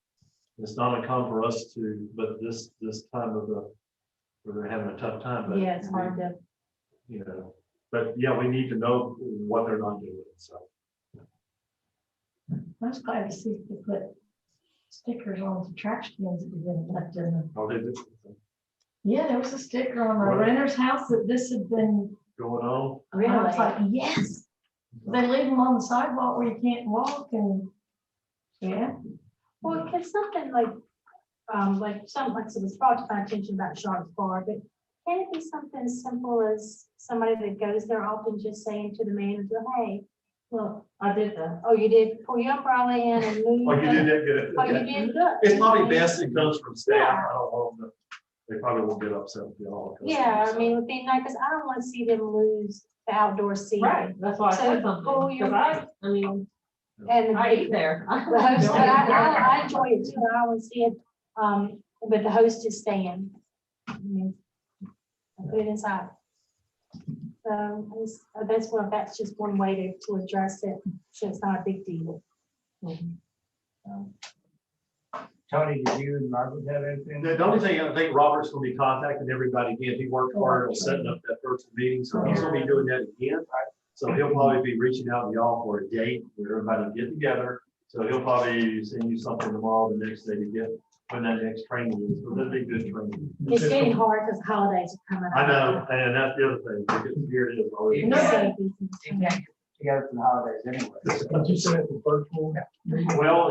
it's not uncommon for us to, but this time of where they're having a tough time, but. yeah, it's hard to, But yeah, we need to know what they're not doing, so. I was glad to see they put stickers on some trash cans that we didn't left in them. How they do Yeah, there was a sticker on a Really? renter's house that this had been, going on. and I was really. like, yes. They leave them on the sidewalk where you can't walk and, yeah. Well, can something like it was brought to my attention about Charlotte's Bar, but can it be something as simple as somebody that goes there often just saying to the manager, hey, well, I did you did pull your umbrella in and move. Oh, you did that good. Oh, you did good. It's probably best it comes from staff. Yeah. I don't know, but they probably won't get upset with y'all. Yeah, I mean, it would be nice, because I don't want to see them lose the outdoor seating. Right, that's why I So, said pull something, your- because I mean, And I eat there. the host, but I enjoy it too. I always see it, but the host is staying. I mean, I put it inside. So that's just one way to address it. So it's not a big deal. So, Tony, did you and Margaret have anything? The only thing, I think Robert's gonna be contacting everybody again. He worked hard on setting up that first meeting, so he's gonna be doing that again. So he'll probably be reaching out to y'all for a date where everybody get together. So he'll probably send you something tomorrow, the next day to get when that next training is. So that'd be good training. It's getting hard because holidays are coming up. I know, and that's the other thing. Because here it is already. No. So, You can't get together for the holidays anyway. But you said the virtual. Well,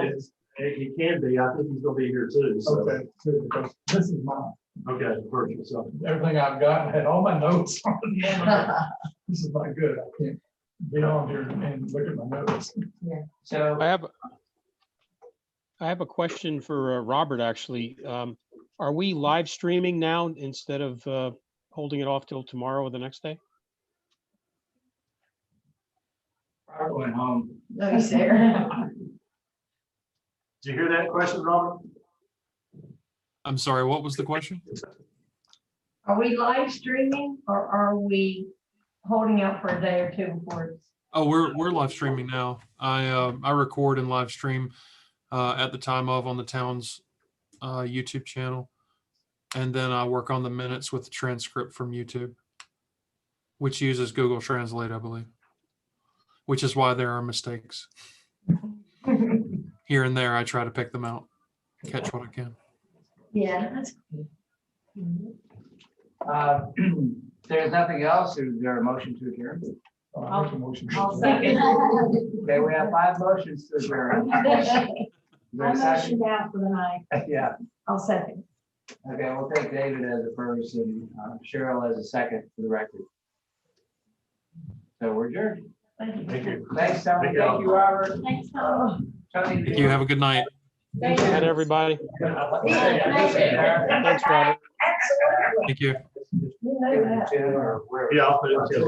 it can be. I think he's gonna be here too. So, Okay, good, because this is mine. okay, virtual. So Everything I've got, I had all my notes on it. This is not good. I can't get on here and look at my notes. So, I have a question for Robert, actually. Are we live streaming now instead of holding it off till tomorrow or the next day? I went home. No, he's there. did you hear that question, Robert? I'm sorry, what was the question? Are we live streaming or are we holding out for a day or two before it's? Oh, we're live streaming now. I record and live stream at the time of on the town's YouTube channel. And then I work on the minutes with the transcript from YouTube, which uses Google Translate, I believe, which is why there are mistakes. Here and there, I try to pick them out, catch what I can. Yeah, that's cool. there's nothing else. Is there a motion to adjourn? I'll make a motion. I'll second. Okay, we have 5 motions to adjourn. Is there I a second? motioned out for the night. Yeah. I'll second. Okay, we'll take David as a first and Cheryl as a second for the record. So we're adjourned. Thank you. Thank you. Thanks, Tony. Thank you. Thank you, Robert. Thanks, Tom. Tony. Thank you. Have a good night. Thank you. Good, everybody. Thanks, Robert. Thank you. You know that. Yeah, I'll put it in.